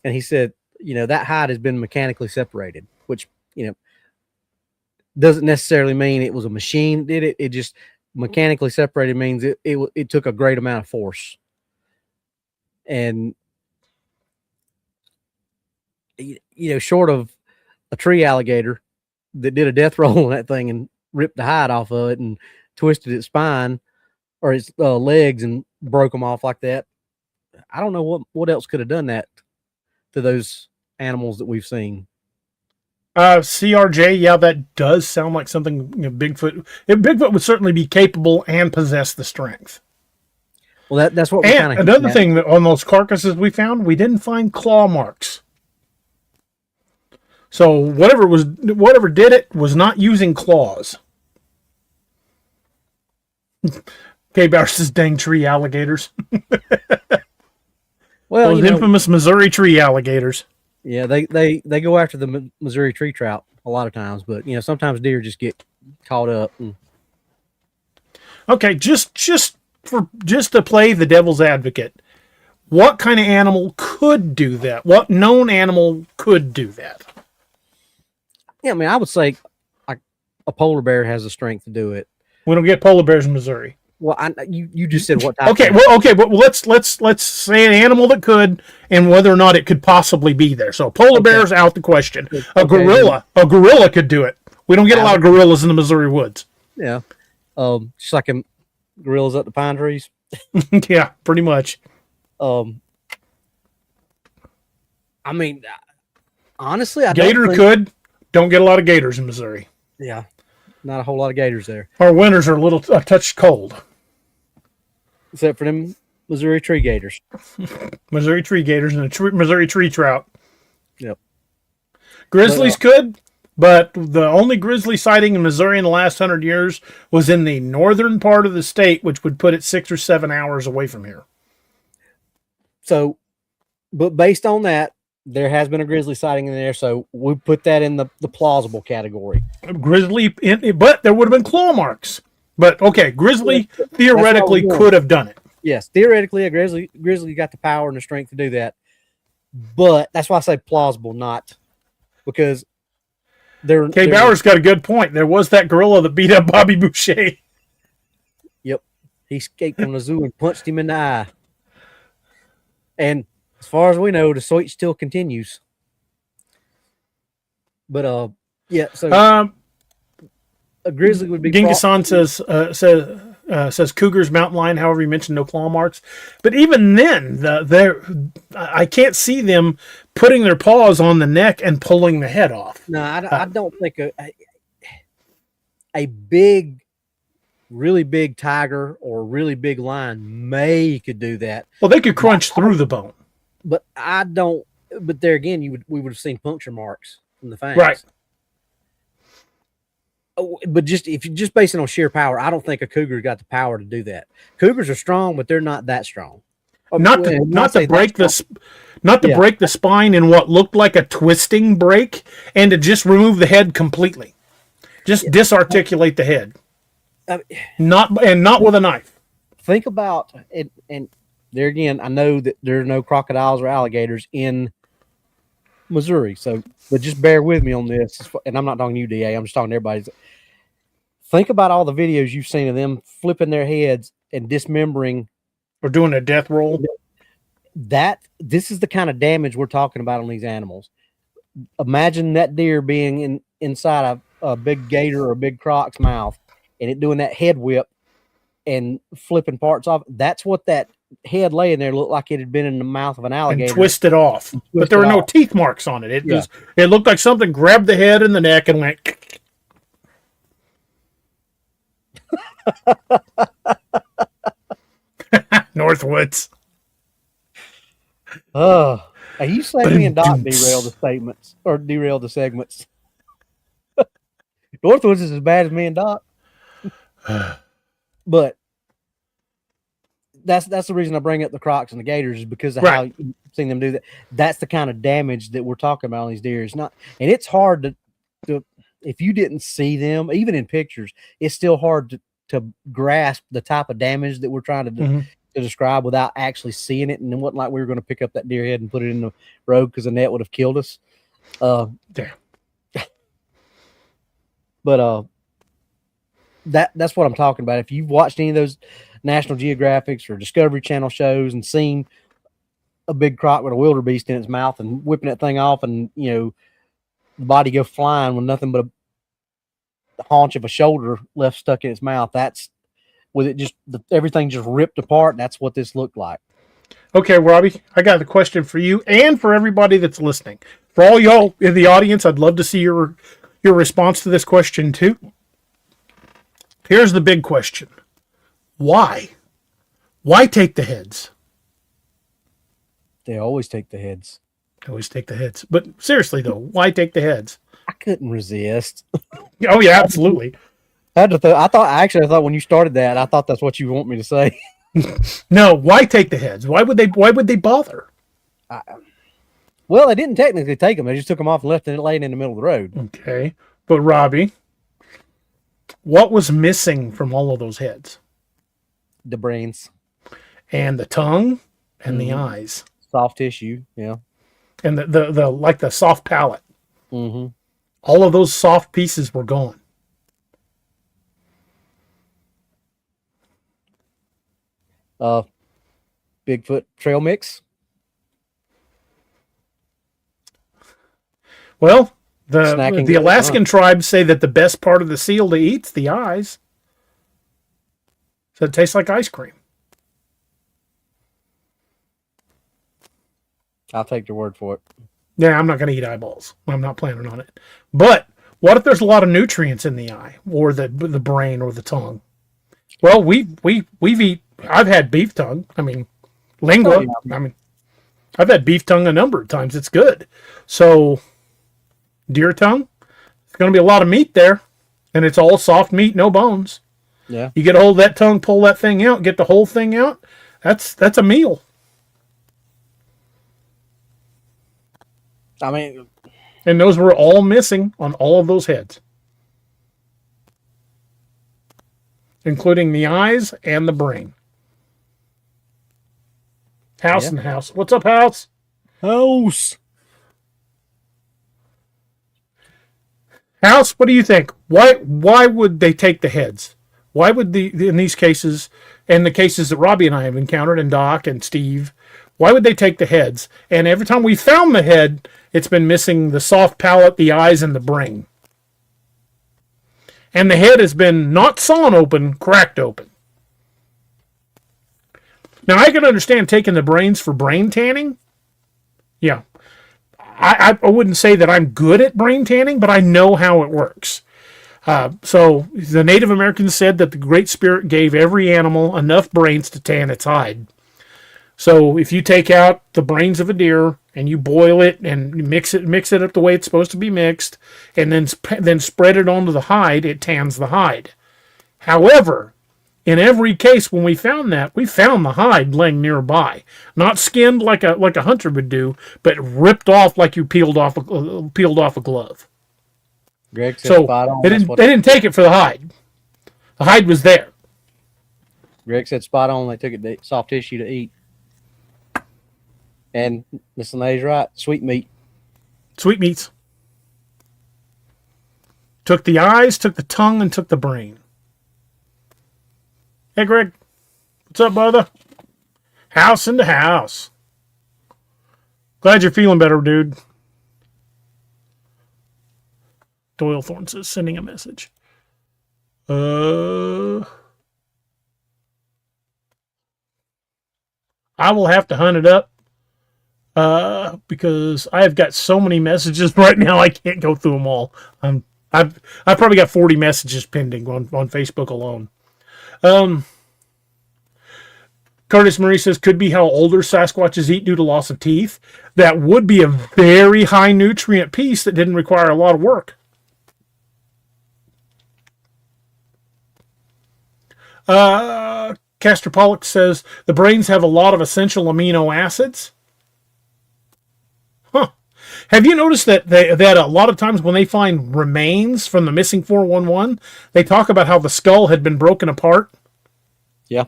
and he said, that hide has been mechanically separated, which doesn't necessarily mean it was a machine that did it. It just mechanically separated means it took a great amount of force. And short of a tree alligator that did a death roll on that thing and ripped the hide off of it and twisted its spine or its legs and broke them off like that, I don't know what else could have done that to those animals that we've seen. CRJ, yeah, that does sound like something Bigfoot. Bigfoot would certainly be capable and possess the strength. Well, that's what. And another thing that on those carcasses we found, we didn't find claw marks. So whatever did it was not using claws. Okay, Bauer says, "Dang tree alligators." Well, those infamous Missouri tree alligators. Yeah, they go after the Missouri tree trout a lot of times, but sometimes deer just get caught up. Okay, just to play the devil's advocate, what kind of animal could do that? What known animal could do that? Yeah, I mean, I would say a polar bear has the strength to do it. We don't get polar bears in Missouri. Well, you just said what type. Okay, well, let's say an animal that could, and whether or not it could possibly be there. So polar bear's out the question. A gorilla could do it. We don't get a lot of gorillas in the Missouri woods. Yeah, just like gorillas up the pine trees. Yeah, pretty much. I mean, honestly, Gator could. Don't get a lot of gators in Missouri. Yeah, not a whole lot of gators there. Our winters are a touch cold. Except for them Missouri tree gators. Missouri tree gators and Missouri tree trout. Yep. Grizzlies could, but the only grizzly sighting in Missouri in the last 100 years was in the northern part of the state, which would put it 6 or 7 hours away from here. So, but based on that, there has been a grizzly sighting in there, so we put that in the plausible category. Grizzly, but there would have been claw marks. But okay, grizzly theoretically could have done it. Yes, theoretically, a grizzly got the power and the strength to do that. But that's why I say plausible, not because they're. Okay, Bauer's got a good point. There was that gorilla that beat up Bobby Boucher. Yep, he escaped from the zoo and punched him in the eye. And as far as we know, the search still continues. But yeah, so a grizzly would be. Gingasan says says cougars, mountain lion. However, you mentioned no claw marks, but even then, I can't see them putting their paws on the neck and pulling the head off. No, I don't think a big, really big tiger or really big lion could do that. Well, they could crunch through the bone, but I don't. But there again, we would have seen puncture marks from the fangs, right? But if you just base it on sheer power, I don't think a cougar got the power to do that. Cougars are strong, but they're not that strong. Not to break the spine in what looked like a twisting break, and to just remove the head completely, just disarticulate the head, not with a knife. Think about it, and there again, I know that there are no crocodiles or alligators in Missouri, but just bear with me on this. And I'm not talking to you, DA. I'm just talking to everybody. Think about all the videos you've seen of them flipping their heads and dismembering or doing a death roll. This is the kind of damage we're talking about on these animals. Imagine that deer being inside a big gator or a big croc's mouth, and it doing that head whip and flipping parts off. That's what that head laying there looked like. It had been in the mouth of an alligator and twisted off, but there were no teeth marks on it. It looked like something grabbed the head and the neck and went. Northwoods. You say me and Doc derail the segments. Northwoods is as bad as me and Doc. But that's the reason I bring up the crocs and the gators, is because of how you've seen them do that. That's the kind of damage that we're talking about on these deer. And it's hard to if you didn't see them, even in pictures, it's still hard to grasp the type of damage that we're trying to describe without actually seeing it. And it wasn't like we were going to pick up that deer head and put it in the road because the net would have killed us. Damn. But that's what I'm talking about. If you've watched any of those National Geographics or Discovery Channel shows and seen a big croc with a wildebeest in its mouth and whipping that thing off, and the body go flying with nothing but a haunch of a shoulder left stuck in its mouth, that's with it just everything just ripped apart. That's what this looked like. Okay, Robbie, I got a question for you and for everybody that's listening. For all y'all in the audience, I'd love to see your response to this question too. Here's the big question. Why? Why take the heads? They always take the heads. Always take the heads. But seriously though, why take the heads? I couldn't resist. Oh yeah, absolutely. I thought when you started that, I thought that's what you want me to say. No, why take the heads? Why would they bother? Well, they didn't technically take them. They just took them off and left it laying in the middle of the road. Okay. But Robbie, what was missing from all of those heads? The brains. And the tongue and the eyes. Soft tissue, yeah. And the like the soft palate. Mm-hmm. All of those soft pieces were gone. Bigfoot trail mix. Well, the Alaskan tribes say that the best part of the seal to eat's the eyes. So it tastes like ice cream. I'll take your word for it. Yeah, I'm not going to eat eyeballs. I'm not planning on it. But what if there's a lot of nutrients in the eye or the brain or the tongue? Well, I've had beef tongue. I mean, lingua. Oh, yeah. I mean, I've had beef tongue a number of times. It's good. So, deer tongue, it's going to be a lot of meat there, and it's all soft meat, no bones. Yeah. You get a hold of that tongue, pull that thing out, get the whole thing out. That's a meal. I mean, and those were all missing on all of those heads, including the eyes and the brain. House and House. What's up, House? House. House, what do you think? Why would they take the heads? Why would in these cases, and the cases that Robbie and I have encountered, and Doc and Steve, why would they take the heads? And every time we found the head, it's been missing the soft palate, the eyes, and the brain. And the head has been not sawn open, cracked open. Now, I can understand taking the brains for brain tanning. Yeah. I wouldn't say that I'm good at brain tanning, but I know how it works. So the Native Americans said that the Great Spirit gave every animal enough brains to tan its hide. So if you take out the brains of a deer and you boil it and mix it up the way it's supposed to be mixed, and then spread it onto the hide, it tans the hide. However, in every case when we found the hide laying nearby, not skinned like a hunter would do, but ripped off like you peeled off a glove. Greg said So spot on. they didn't take it for the hide. The hide was there. Greg said spot on. They took it to soft tissue to eat. And Miss Lene's right. Sweet meat. Sweet meats. Took the eyes, took the tongue, and took the brain. Hey, Greg. What's up, brother? House in the house. Glad you're feeling better, dude. Doyle Thorne says, sending a message. I will have to hunt it up. Because I've got so many messages right now, I can't go through them all. I've probably got 40 messages pending on Facebook alone. Curtis Murray says, could be how older Sasquatches eat due to loss of teeth. That would be a very high nutrient piece that didn't require a lot of work. Castor Pollock says, the brains have a lot of essential amino acids. Huh. Have you noticed that that a lot of times when they find remains from the missing 411, they talk about how the skull had been broken apart? Yeah.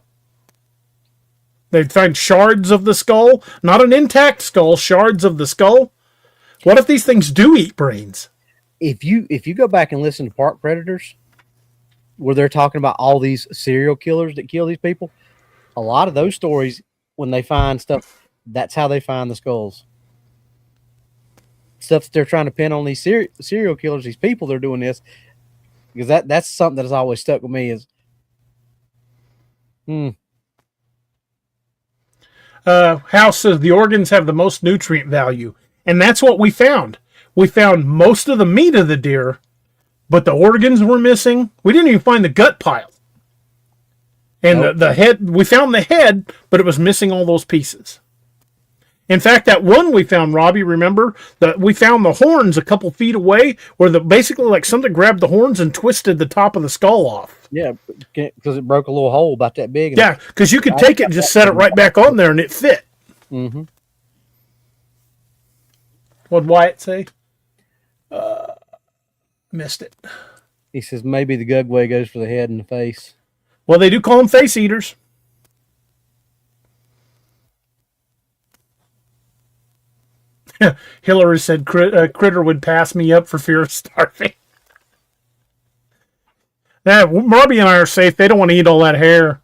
They find shards of the skull, not an intact skull, shards of the skull. What if these things do eat brains? If you go back and listen to Park Predators, where they're talking about all these serial killers that kill these people, a lot of those stories, when they find stuff, that's how they find the skulls. Stuff that they're trying to pin on these serial killers, these people they're doing this, because that's something that has always stuck with me is House says the organs have the most nutrient value, and that's what we found. We found most of the meat of the deer, but the organs were missing. We didn't even find the gut pile. And the head, we found the head, but it was missing all those pieces. In fact, that one we found, Robbie, remember that we found the horns a couple feet away, where basically like something grabbed the horns and twisted the top of the skull off. yeah, because it broke a little hole about that big. Yeah, because you could take it and just set it right back on there and it fit. Mm-hmm. What'd Wyatt say? Missed it. He says maybe the Gugway goes for the head and the face. Well, they do call them face eaters. Hillary said Critter would pass me up for fear of starving. Now, Robbie and I are safe. They don't want to eat all that hair.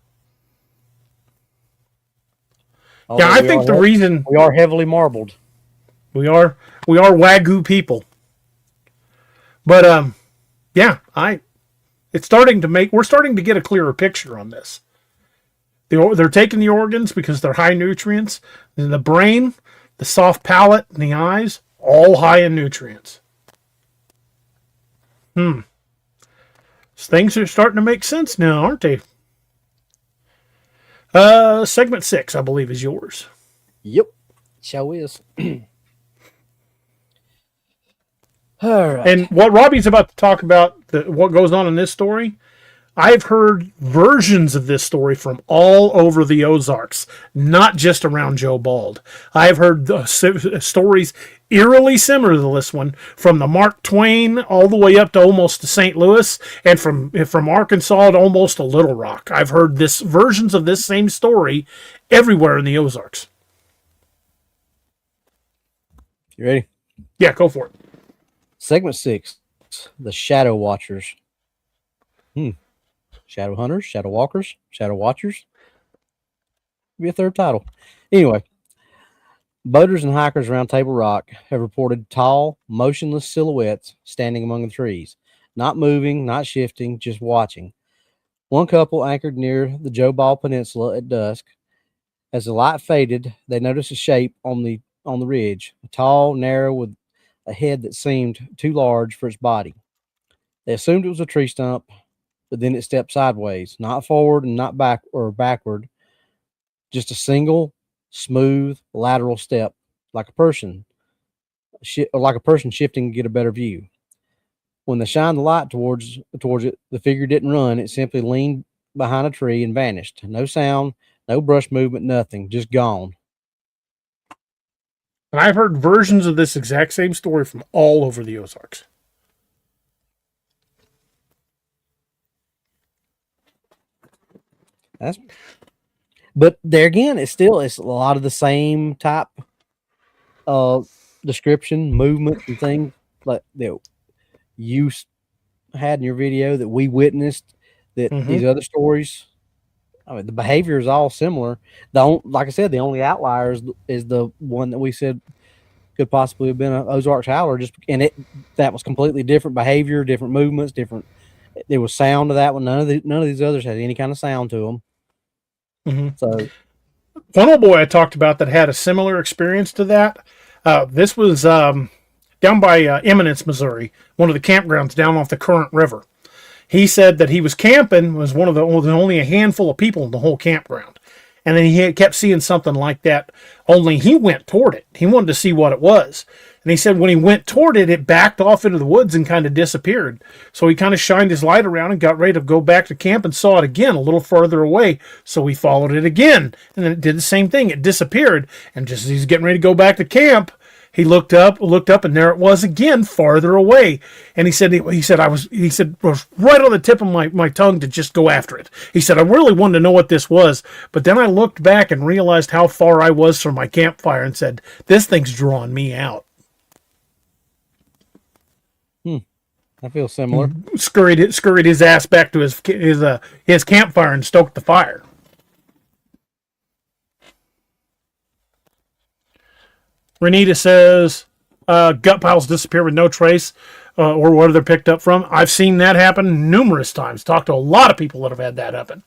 Although yeah, I think the reason we are heavily marbled. we are Wagyu people. But yeah, we're starting to get a clearer picture on this. They're taking the organs because they're high nutrients. The brain, the soft palate, and the eyes, all high in nutrients. Things are starting to make sense now, aren't they? Segment 6, I believe, is yours. Yep, show is. All right. And what Robbie's about to talk about, what goes on in this story, I've heard versions of this story from all over the Ozarks, not just around Joe Bald. I've heard stories eerily similar to this one, from the Mark Twain all the way up to almost to St. Louis, and from Arkansas to almost to Little Rock. I've heard versions of this same story everywhere in the Ozarks. You ready? Yeah, go for it. Segment 6, the Shadow Watchers. Shadow Hunters, Shadow Walkers, Shadow Watchers. Be a third title. Anyway, boaters and hikers around Table Rock have reported tall, motionless silhouettes standing among the trees, not moving, not shifting, just watching. One couple anchored near the Joe Bald Peninsula at dusk, As the light faded, they noticed a shape on the ridge, tall, narrow, with a head that seemed too large for its body. They assumed it was a tree stump, but then it stepped sideways, not forward and not backward, just a single smooth lateral step, like a person, shifting to get a better view. When they shined the light towards it, the figure didn't run. It simply leaned behind a tree and vanished. No sound, no brush movement, nothing, just gone. And I've heard versions of this exact same story from all over the Ozarks. But there again, it's a lot of the same type of description, movement, and things like that you had in your video that we witnessed. That these other stories, I mean, the behavior is all similar. Like I said, the only outlier is the one that we said could possibly have been an Ozarks howler. That was completely different behavior, different movements, different. There was sound to that one. None of these others had any kind of sound to them. So, one old boy I talked about that had a similar experience to that. This was down by Eminence, Missouri, one of the campgrounds down off the Current River. He said that he was camping, was only a handful of people in the whole campground. And then he kept seeing something like that, only he went toward it. He wanted to see what it was. And he said when he went toward it, it backed off into the woods and kind of disappeared. So he kind of shined his light around and got ready to go back to camp and saw it again a little further away. So he followed it again. And then it did the same thing. It disappeared. And just as he's getting ready to go back to camp, he looked up, and there it was again, farther away. And he said, it was right on the tip of my tongue to just go after it. He said, I really wanted to know what this was, but then I looked back and realized how far I was from my campfire and said, this thing's drawing me out. I feel similar. Scurried his ass back to his campfire and stoked the fire. Renita says, gut piles disappear with no trace or where they're picked up from. I've seen that happen numerous times. Talked to a lot of people that have had that happen.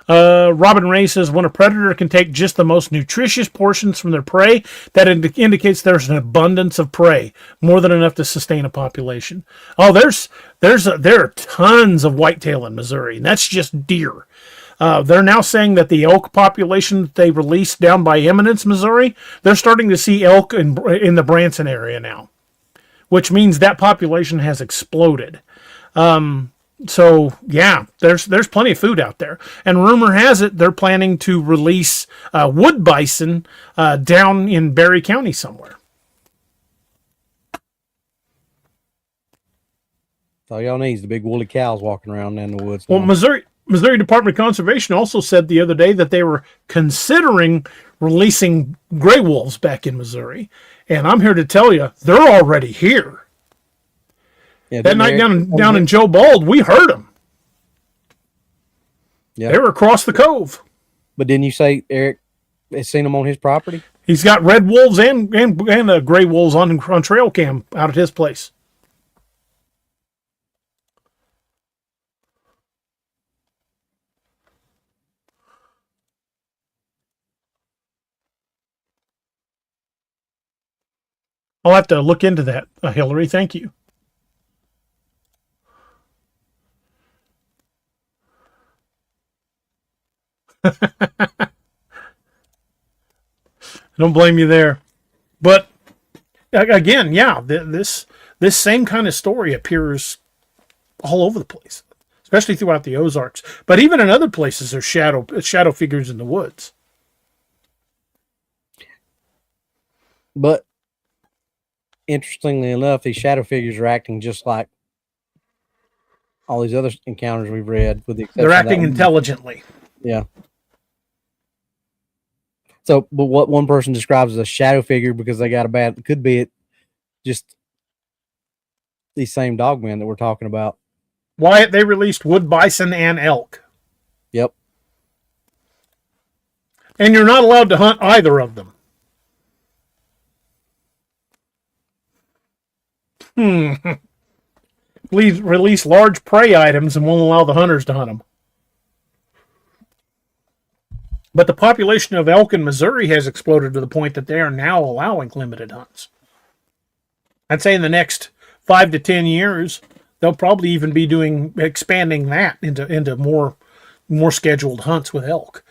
Robin Ray says, when a predator can take just the most nutritious portions from their prey, that indicates there's an abundance of prey, more than enough to sustain a population. Oh, there are tons of whitetail in Missouri, and that's just deer. They're now saying that the elk population that they released down by Eminence, Missouri, they're starting to see elk in the Branson area now, which means that population has exploded. So yeah, there's plenty of food out there, and rumor has it they're planning to release wood bison down in Berry County somewhere. All y'all need is the big woolly cows walking around in the woods. Well, Missouri Department of Conservation also said the other day that they were considering releasing gray wolves back in Missouri, and I'm here to tell you they're already here. Yeah, that night down in Joe Bald, we heard them. Yeah, they were across the cove. But didn't you say Eric has seen them on his property? He's got red wolves and gray wolves on trail cam out at his place. I'll have to look into that, Hillary. Thank you. I don't blame you there. But again, yeah, this same kind of story appears all over the place, especially throughout the Ozarks. But even in other places, there's shadow figures in the woods. But interestingly enough, these shadow figures are acting just like all these other encounters we've read, with the exception they're acting intelligently. Yeah. So, but what one person describes as a shadow figure because they got it could be just these same dogmen that we're talking about. Wyatt, they released wood bison and elk. Yep. And you're not allowed to hunt either of them. Please release large prey items and won't allow the hunters to hunt them. But the population of elk in Missouri has exploded to the point that they are now allowing limited hunts. I'd say in the next 5 to 10 years, they'll probably even be expanding that into more scheduled hunts with elk.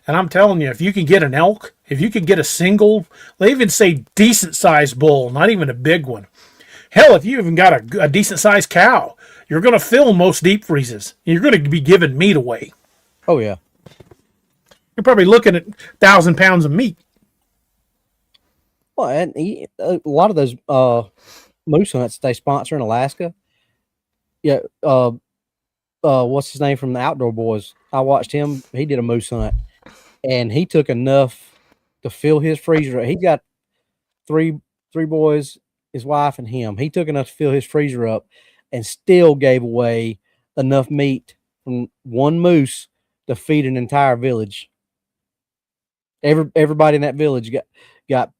And I'm telling you, if you can get an elk, if you can get a single, they even say decent sized bull, not even a big one. Hell, if you even got a decent sized cow, you're going to fill most deep freezes. You're going to be giving meat away. Oh yeah. You're probably looking at 1,000 pounds of meat. Well, and a lot of those moose hunts they sponsor in Alaska. Yeah. What's his name from the Outdoor Boys? I watched him. He did a moose hunt, and he took enough to fill his freezer. He got three boys, his wife, and him. He took enough to fill his freezer up, and still gave away enough meat from one moose to feed an entire village. Everybody in that village got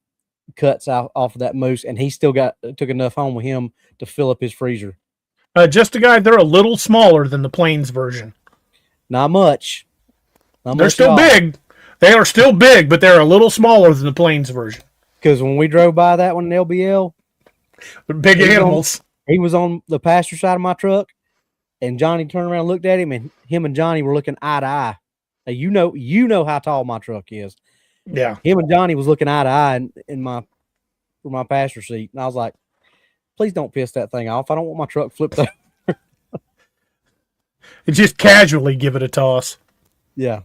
cuts off of that moose, and he still took enough home with him to fill up his freezer. Just a guy, they're a little smaller than the Plains version. Not much. They're still big. They are still big, but they're a little smaller than the Plains version. Because when we drove by that one in LBL, they're big animals. He was on the passenger side of my truck, and Johnny turned around and looked at him, and him and Johnny were looking eye to eye. Now, you know how tall my truck is. Yeah. Him and Johnny was looking eye to eye in my passenger seat, and I was like, please don't piss that thing off. I don't want my truck flipped over. Just casually give it a toss. Yeah.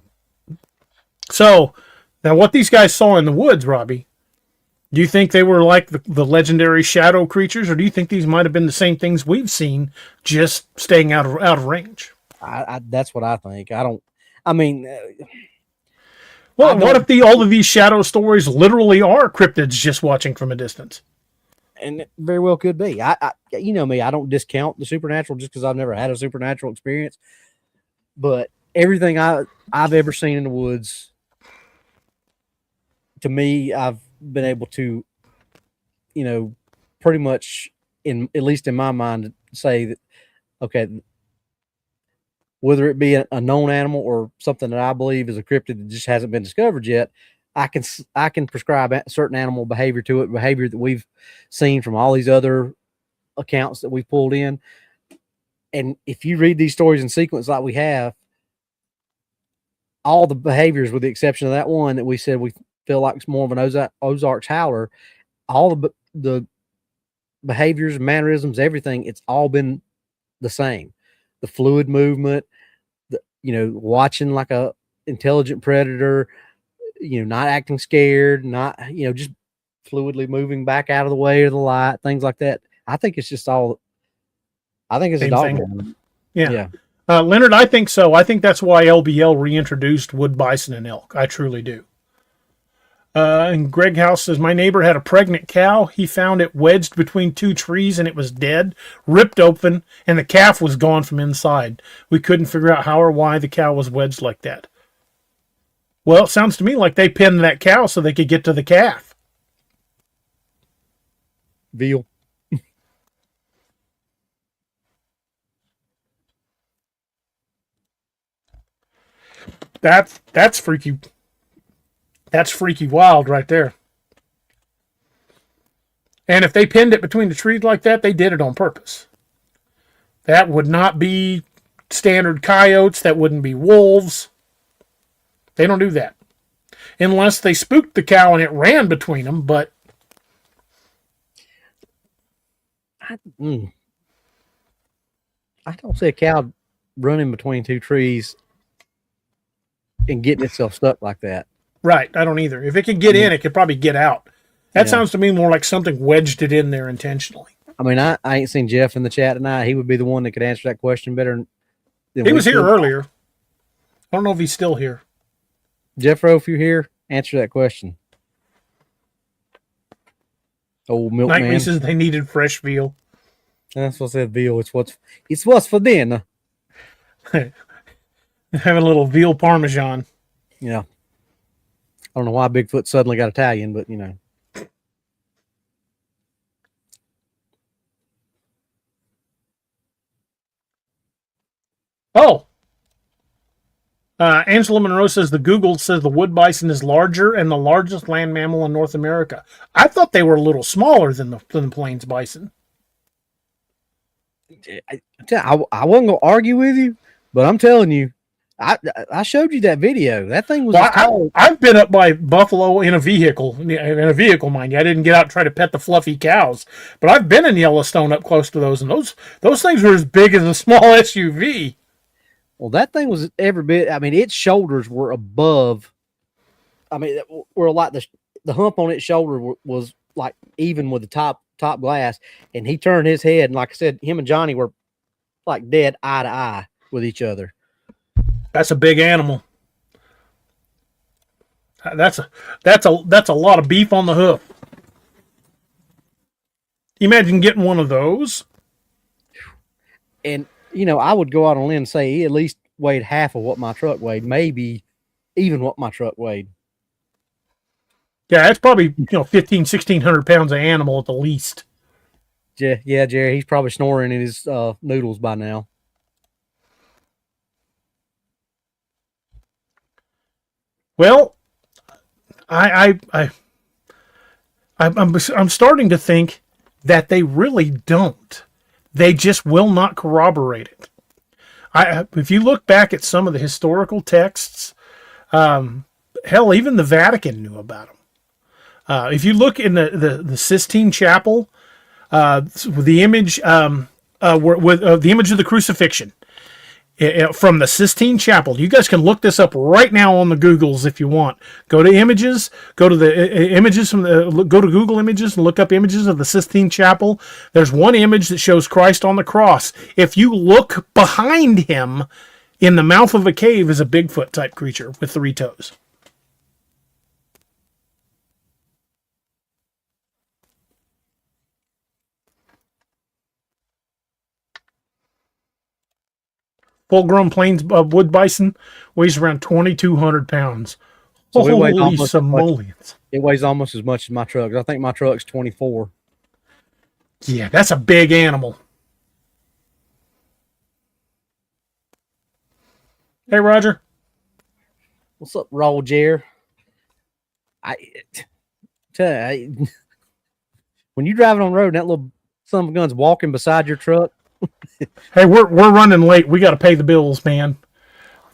So, now what these guys saw in the woods, Robbie, do you think they were like the legendary shadow creatures, or do you think these might have been the same things we've seen, just staying out of range? That's what I think. Well, what if all of these shadow stories literally are cryptids just watching from a distance? And it very well could be. You know me, I don't discount the supernatural just because I've never had a supernatural experience. But everything I've ever seen in the woods, to me, I've been able to, pretty much at least in my mind, say that, okay, whether it be a known animal or something that I believe is a cryptid that just hasn't been discovered yet, I can prescribe a certain animal behavior to it, behavior that we've seen from all these other accounts that we've pulled in. And if you read these stories in sequence like we have, all the behaviors, with the exception of that one that we said we feel like it's more of an Ozarks howler, all the behaviors, mannerisms, everything, it's all been the same. The fluid movement, watching like a intelligent predator, not acting scared, not, just fluidly moving back out of the way of the light, things like that. I think it's just all, I think it's a dog. Yeah. Leonard, I think so. I think that's why LBL reintroduced wood bison and elk. I truly do. And Greg House says, my neighbor had a pregnant cow. He found it wedged between two trees and it was dead, ripped open, and the calf was gone from inside. We couldn't figure out how or why the cow was wedged like that. Well, it sounds to me like they pinned that cow so they could get to the calf. Veal. That's freaky. That's freaky wild right there. And if they pinned it between the trees like that, they did it on purpose. That would not be standard coyotes. That wouldn't be wolves. They don't do that. Unless they spooked the cow and it ran between them, but... I don't see a cow running between two trees and getting itself stuck like that. Right, I don't either. If it could get in, it could probably get out. That sounds to me more like something wedged it in there intentionally. I mean, I ain't seen Jeff in the chat tonight. He would be the one that could answer that question better than he was here earlier. I don't know if he's still here. Jeffro, if you're here, answer that question. Old milkman. Nightmare says they needed fresh veal. That's what I said. Veal. It's what's for dinner. Having a little veal parmesan. Yeah. I don't know why Bigfoot suddenly got Italian, but Oh. Angela Monroe says the Google says the wood bison is larger and the largest land mammal in North America. I thought they were a little smaller than the plains bison. I wasn't gonna argue with you, but I'm telling you, I showed you that video. That thing was tall. I've been up by buffalo in a vehicle, mind you. I didn't get out and try to pet the fluffy cows, but I've been in Yellowstone up close to those, and those things were as big as a small SUV. Well, that thing was every bit. I mean, its shoulders were above. I mean, were like the hump on its shoulder was like even with the top glass, and he turned his head, and like I said, him and Johnny were like dead eye to eye with each other. That's a big animal. That's a lot of beef on the hoof. Imagine getting one of those. And I would go out on a limb and say he at least weighed half of what my truck weighed, maybe even what my truck weighed. Yeah, that's probably 1,500-1,600 pounds of animal at the least. Yeah, Jerry, he's probably snoring in his noodles by now. Well, I'm starting to think that they really don't. They just will not corroborate it. If you look back at some of the historical texts, hell, even the Vatican knew about them. If you look in the Sistine Chapel, the image the image of the crucifixion from the Sistine Chapel, you guys can look this up right now on the Googles if you want. Go to images, go to the images go to Google Images and look up images of the Sistine Chapel. There's one image that shows Christ on the cross. If you look behind him, in the mouth of a cave is a Bigfoot type creature with 3 toes. Full-grown plains wood bison weighs around 2,200 pounds. So Holy simoleons. It weighs almost as much as my truck. I think my truck's 24. Yeah, that's a big animal. Hey, Roger. What's up, Raw Jer? Tell you, when you're driving on the road and that little son of a gun's walking beside your truck. Hey, we're running late. We got to pay the bills, man.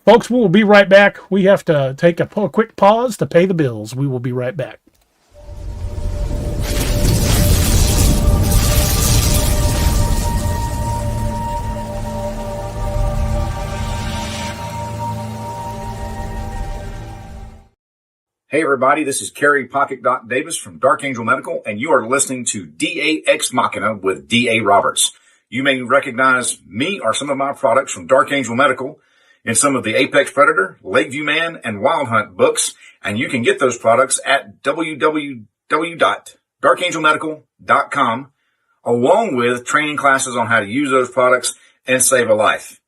Folks, we will be right back. We have to take a quick pause to pay the bills. We will be right back. Hey everybody, this is Kerry Pocket Dot Davis from Dark Angel Medical, and you are listening to DA Ex Machina with DA Roberts. You may recognize me or some of my products from Dark Angel Medical in some of the Apex Predator, Lakeview Man, and Wild Hunt books, and you can get those products at www.darkangelmedical.com, along with training classes on how to use those products and save a life.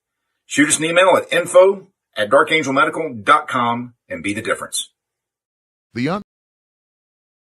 Shoot us an email at info@darkangelmedical.com and be the difference.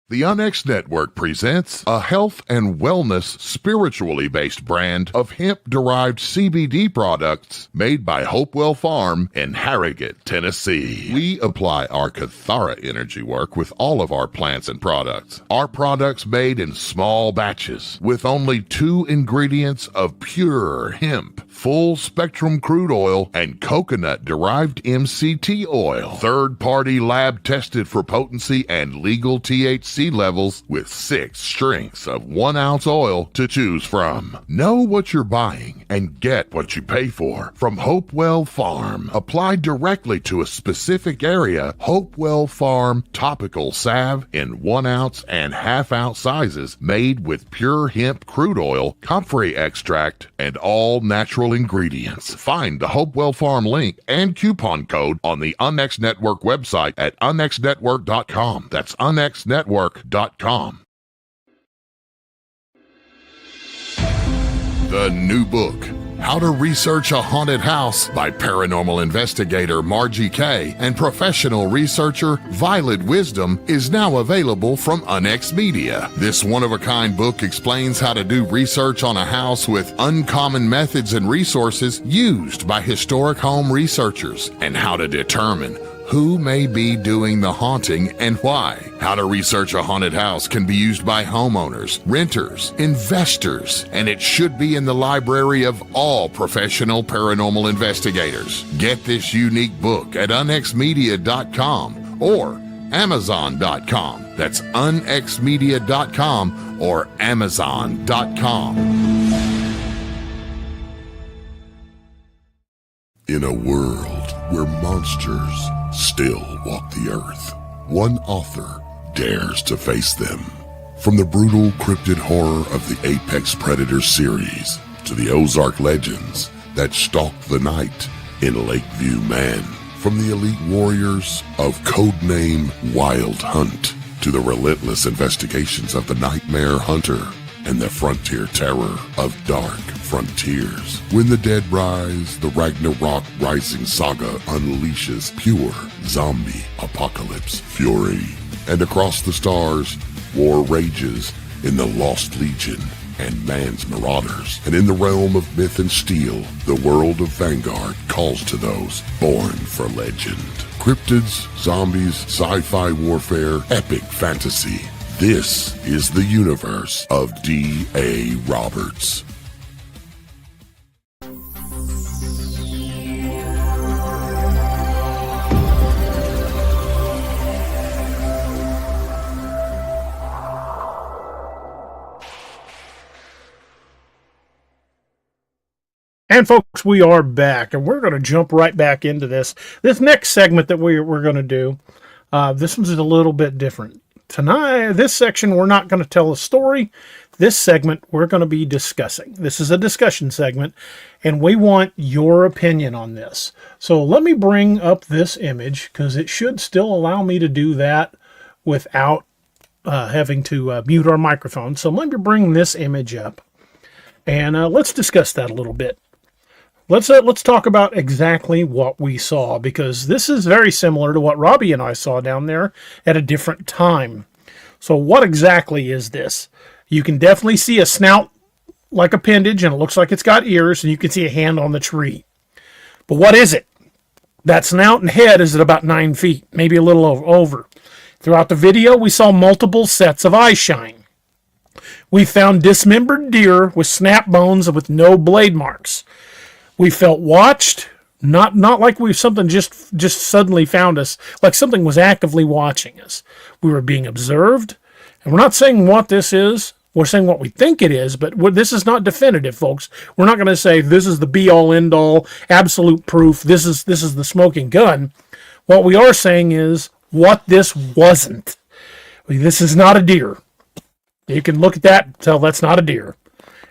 The Unx Network presents a health and wellness spiritually based brand of hemp-derived CBD products made by Hopewell Farm in Harrogate, Tennessee. We apply our Cathara energy work with all of our plants and products. Our products made in small batches with only 2 ingredients of pure hemp, full-spectrum crude oil, and coconut-derived MCT oil. Third-party lab tested for potency and legal THC levels with 6 strengths of 1 ounce oil to choose from. Know what you're buying and get what you pay for from Hopewell Farm. Applied directly to a specific area, Hopewell Farm topical salve in 1 ounce and ½ ounce sizes made with pure hemp crude oil, comfrey extract, and all natural ingredients. Find the Hopewell Farm link and coupon code on the Unx Network website at unxnetwork.com. That's unxnetwork.com. The new book, How to Research a Haunted House by paranormal investigator Margie Kay and professional researcher Violet Wisdom is now available from Unex Media. This one-of-a-kind book explains how to do research on a house with uncommon methods and resources used by historic home researchers, and how to determine who may be doing the haunting and why. How to Research a Haunted House can be used by homeowners, renters, investors, and it should be in the library of all professional paranormal investigators. Get this unique book at unexmedia.com or amazon.com. That's unexmedia.com or amazon.com. In a world where monsters still walk the earth, one author dares to face them. From the brutal cryptid horror of the Apex Predator series to the Ozark legends that stalk the night in Lakeview, Man. From the elite warriors of codename Wild Hunt to the relentless investigations of the Nightmare Hunter and the frontier terror of Dark Frontiers. When the Dead Rise, the Ragnarok Rising saga unleashes pure zombie apocalypse fury. And across the stars, war rages in the Lost Legion and Man's Marauders. And in the realm of myth and steel, the world of Vanguard calls to those born for legend. Cryptids, zombies, sci-fi warfare, epic fantasy. This is the universe of D.A. Roberts. And folks, we are back, and we're going to jump right back into this next segment that we're going to do. This one's a little bit different. Tonight, this section, we're not going to tell a story. This segment, we're going to be discussing. This is a discussion segment, and we want your opinion on this. So let me bring up this image, because it should still allow me to do that without having to mute our microphone. So let me bring this image up, and let's discuss that a little bit. Let's talk about exactly what we saw, because this is very similar to what Robbie and I saw down there at a different time. So what exactly is this? You can definitely see a snout like appendage, and it looks like it's got ears, and you can see a hand on the tree. But what is it? That snout and head is at about 9 feet, maybe a little over. Throughout the video, we saw multiple sets of eye shine. We found dismembered deer with snap bones with no blade marks. We felt watched, not like something just suddenly found us, like something was actively watching us. We were being observed, and we're not saying what this is. We're saying what we think it is, but this is not definitive, folks. We're not going to say this is the be-all, end-all, absolute proof. This is the smoking gun. What we are saying is what this wasn't. This is not a deer. You can look at that and tell that's not a deer.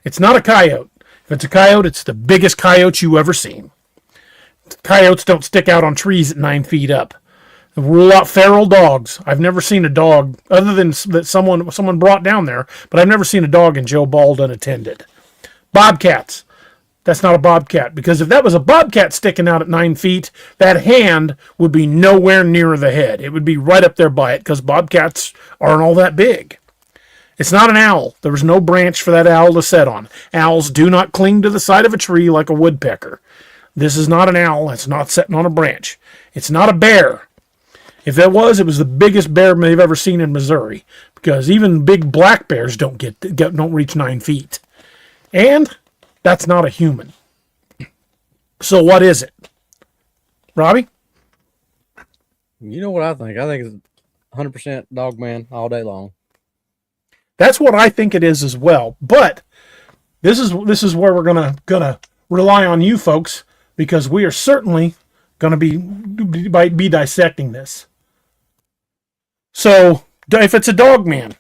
It's not a coyote. If it's a coyote, it's the biggest coyote you ever seen. Coyotes don't stick out on trees at 9 feet up. Rule out feral dogs. I've never seen a dog, other than that someone brought down there, but I've never seen a dog in Joe Bald unattended. Bobcats. That's not a bobcat, because if that was a bobcat sticking out at 9 feet, that hand would be nowhere near the head. It would be right up there by it, because bobcats aren't all that big. It's not an owl. There was no branch for that owl to set on. Owls do not cling to the side of a tree like a woodpecker. This is not an owl. It's not sitting on a branch. It's not a bear. If it was the biggest bear they've ever seen in Missouri, because even big black bears don't reach 9 feet. And that's not a human. So what is it? Robbie? You know what I think? I think it's 100% Dogman all day long. That's what I think it is as well. But this is where we're gonna rely on you folks, because we are certainly gonna be dissecting this. So if it's a Dogman,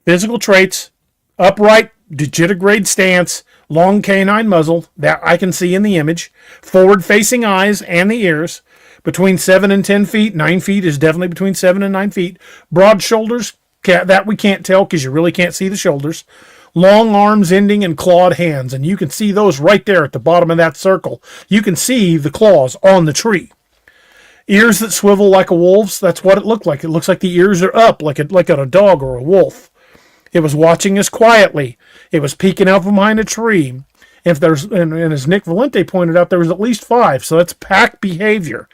physical traits, upright, digitigrade stance, long canine muzzle, that I can see in the image, forward-facing eyes and the ears, between 7 and 10 feet, 9 feet is definitely between 7 and 9 feet, broad shoulders, that we can't tell because you really can't see the shoulders, long arms ending in clawed hands, and you can see those right there at the bottom of that circle. You can see the claws on the tree. Ears that swivel like a wolf's, that's what it looked like. It looks like the ears are up, like a dog or a wolf. It was watching us quietly. It was peeking out from behind a tree. If there's, and as Nick Valente pointed out, there was at least 5, so that's pack behavior.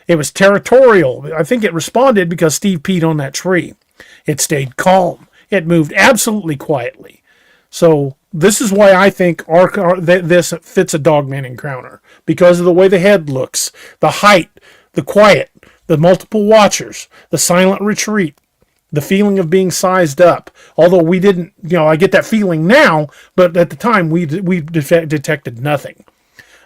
It was territorial. I think it responded because Steve peed on that tree. It stayed calm. It moved absolutely quietly. So this is why I think this fits a Dogman encounter, because of the way the head looks, the height, the quiet, the multiple watchers, the silent retreat, the feeling of being sized up. Although we didn't, I get that feeling now, but at the time we detected nothing.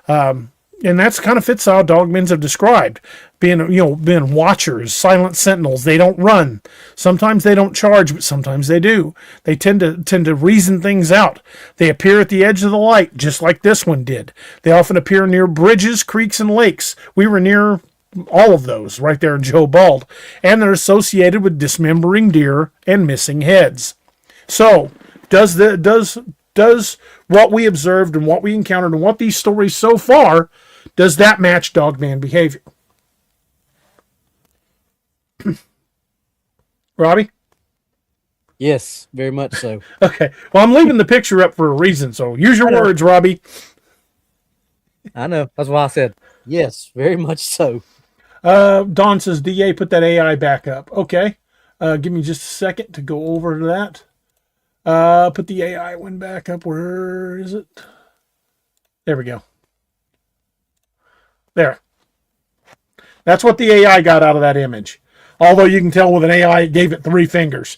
And that's kind of fits how Dogmans have described being watchers, silent sentinels. They don't run. Sometimes they don't charge, but sometimes they do. They tend to reason things out. They appear at the edge of the light, just like this one did. They often appear near bridges, creeks, and lakes. We were near all of those right there in Joe Bald, and they're associated with dismembering deer and missing heads. So, does what we observed and what we encountered and what these stories so far, does that match Dogman behavior? Robbie? Yes, very much so. Okay. Well, I'm leaving the picture up for a reason, so use your words, Robbie. I know. That's why I said yes, very much so. Don says, DA, put that AI back up. Okay. Give me just a second to go over to that. Put the AI one back up. Where is it? There we go. There. That's what the AI got out of that image. Although you can tell with an AI, it gave it 3 fingers.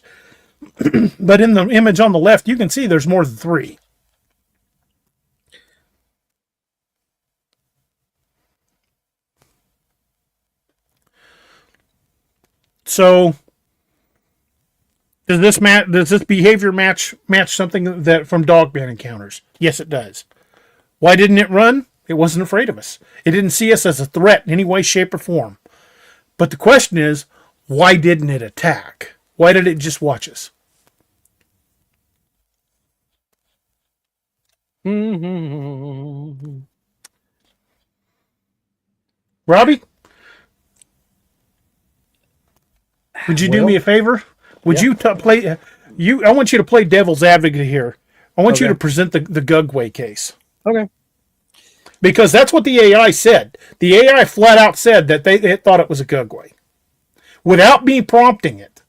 But in the image on the left, you can see there's more than 3. So, does this behavior match something that from Dogman encounters? Yes, it does. Why didn't it run? It wasn't afraid of us. It didn't see us as a threat in any way, shape, or form. But the question is, why didn't it attack? Why did it just watch us? Robbie? Would you do me a favor? Would you play? I want you to play devil's advocate here. I want you to present the Gugway case. Okay. Because that's what the AI said. The AI flat out said that they thought it was a Gugway, without me prompting it.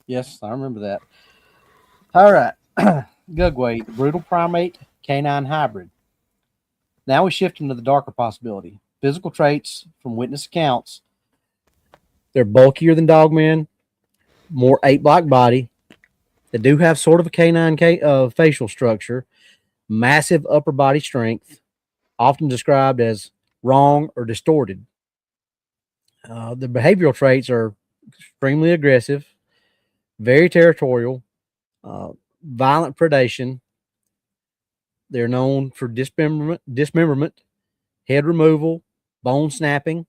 Yes, I remember that. All right. Gugway, brutal primate, canine hybrid. Now we shift into the darker possibility. Physical traits from witness accounts. They're bulkier than Dogman, more ape-like body. They do have sort of a canine facial structure, massive upper body strength, often described as wrong or distorted. The behavioral traits are extremely aggressive, very territorial, violent predation. They're known for dismemberment, head removal, bone snapping.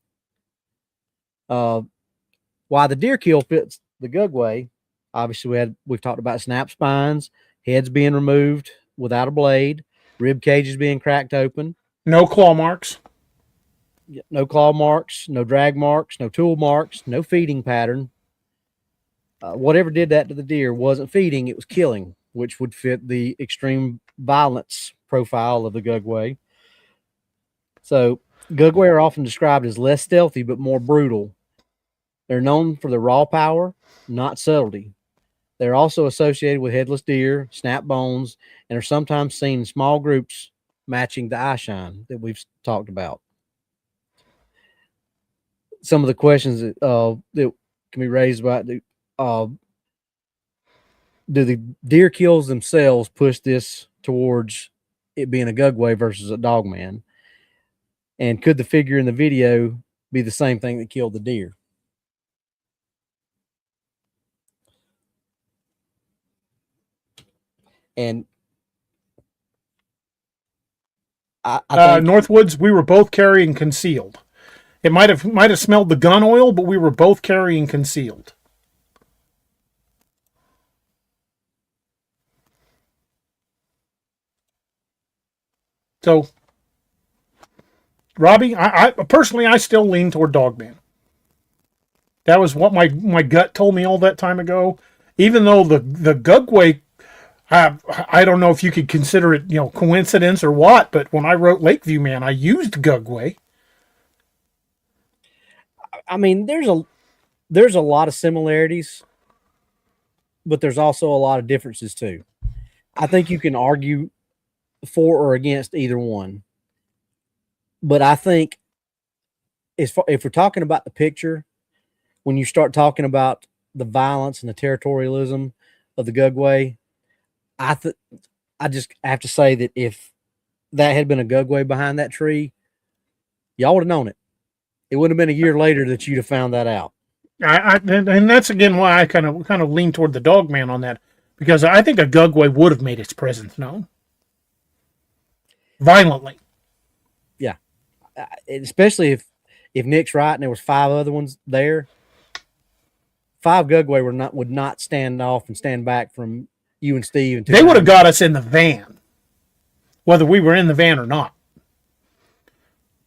Why the deer kill fits the Gugway, obviously we've talked about snap spines, heads being removed without a blade, rib cages being cracked open. No claw marks. No claw marks, no drag marks, no tool marks, no feeding pattern. Whatever did that to the deer wasn't feeding, it was killing, which would fit the extreme violence profile of the Gugway. So Gugway are often described as less stealthy but more brutal. They're known for their raw power, not subtlety. They're also associated with headless deer, snap bones, and are sometimes seen in small groups matching the eye shine that we've talked about. Some of the questions that can be raised about do the deer kills themselves push this towards it being a Gugway versus a Dogman? And could the figure in the video be the same thing that killed the deer? And I think Northwoods, we were both carrying concealed. It might have smelled the gun oil, but we were both carrying concealed. So, Robbie, I personally, I still lean toward Dogman. That was what my gut told me all that time ago. Even though the Gugway, I don't know if you could consider it, coincidence or what, but when I wrote Lakeview Man, I used Gugway. I mean, there's a lot of similarities, but there's also a lot of differences too. I think you can argue for or against either one. But I think if we're talking about the picture, when you start talking about the violence and the territorialism of the Gugway, I just have to say that if that had been a Gugway behind that tree, y'all would have known it. It wouldn't have been a year later that you'd have found that out. And that's again why I kind of lean toward the Dogman on that, because I think a Gugway would have made its presence known violently. Yeah, especially if Nick's right and there was 5 other ones there. 5 Gugway would not stand off and stand back from you and Steve. They would have got us in the van, whether we were in the van or not.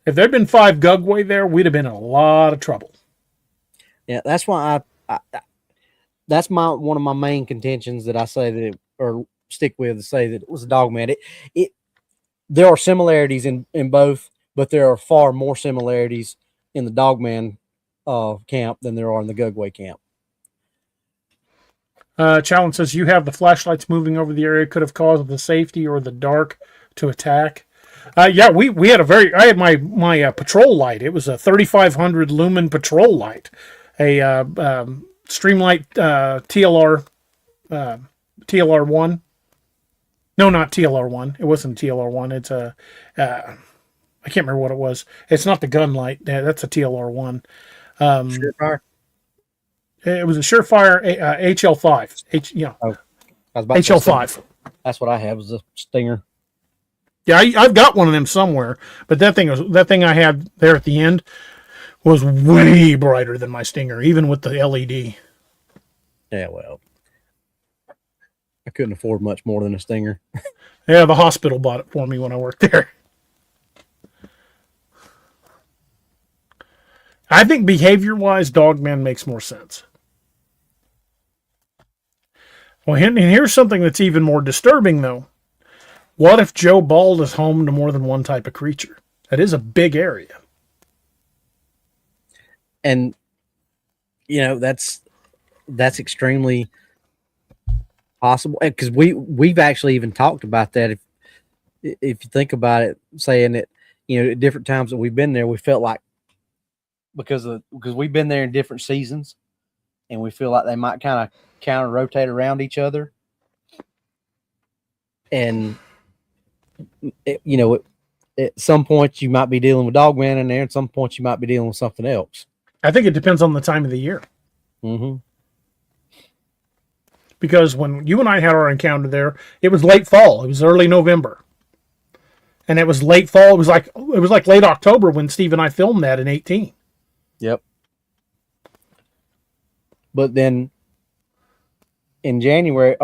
If there'd been 5 Gugway there, we'd have been in a lot of trouble. Yeah, that's why that's one of my main contentions that I say that or stick with to say that it was a Dogman. There are similarities in both, but there are far more similarities in the Dogman camp than there are in the Gugway camp. Challen says you have the flashlights moving over the area could have caused the safety or the dark to attack. Yeah, we had I had my patrol light. It was a 3500 lumen patrol light, a Streamlight TLR1. No, not TLR1. It wasn't TLR1. It's a I can't remember what it was. It's not the gun light. That's a TLR1. Surefire? It was a Surefire HL5. HL5. That's what I have, was a Stinger. Yeah, I've got one of them somewhere, but that thing I had there at the end was way brighter than my Stinger, even with the LED. Yeah, well, I couldn't afford much more than a Stinger. Yeah, the hospital bought it for me when I worked there. I think behavior-wise, Dogman makes more sense. Well, and here's something that's even more disturbing, though. What if Joe Bald is home to more than one type of creature? That is a big area. And, that's extremely possible. Because we've actually even talked about that. If you think about it, saying that, at different times that we've been there, we felt like, because we've been there in different seasons, and we feel like they might kind of counter rotate around each other. And at some points you might be dealing with Dogman in there, at some points you might be dealing with something else. I think it depends on the time of the year. Mm-hmm. Because when you and I had our encounter there, it was late fall. It was early November. And it was late fall. It was like late October when Steve and I filmed that in 2018. Yep. But then in July,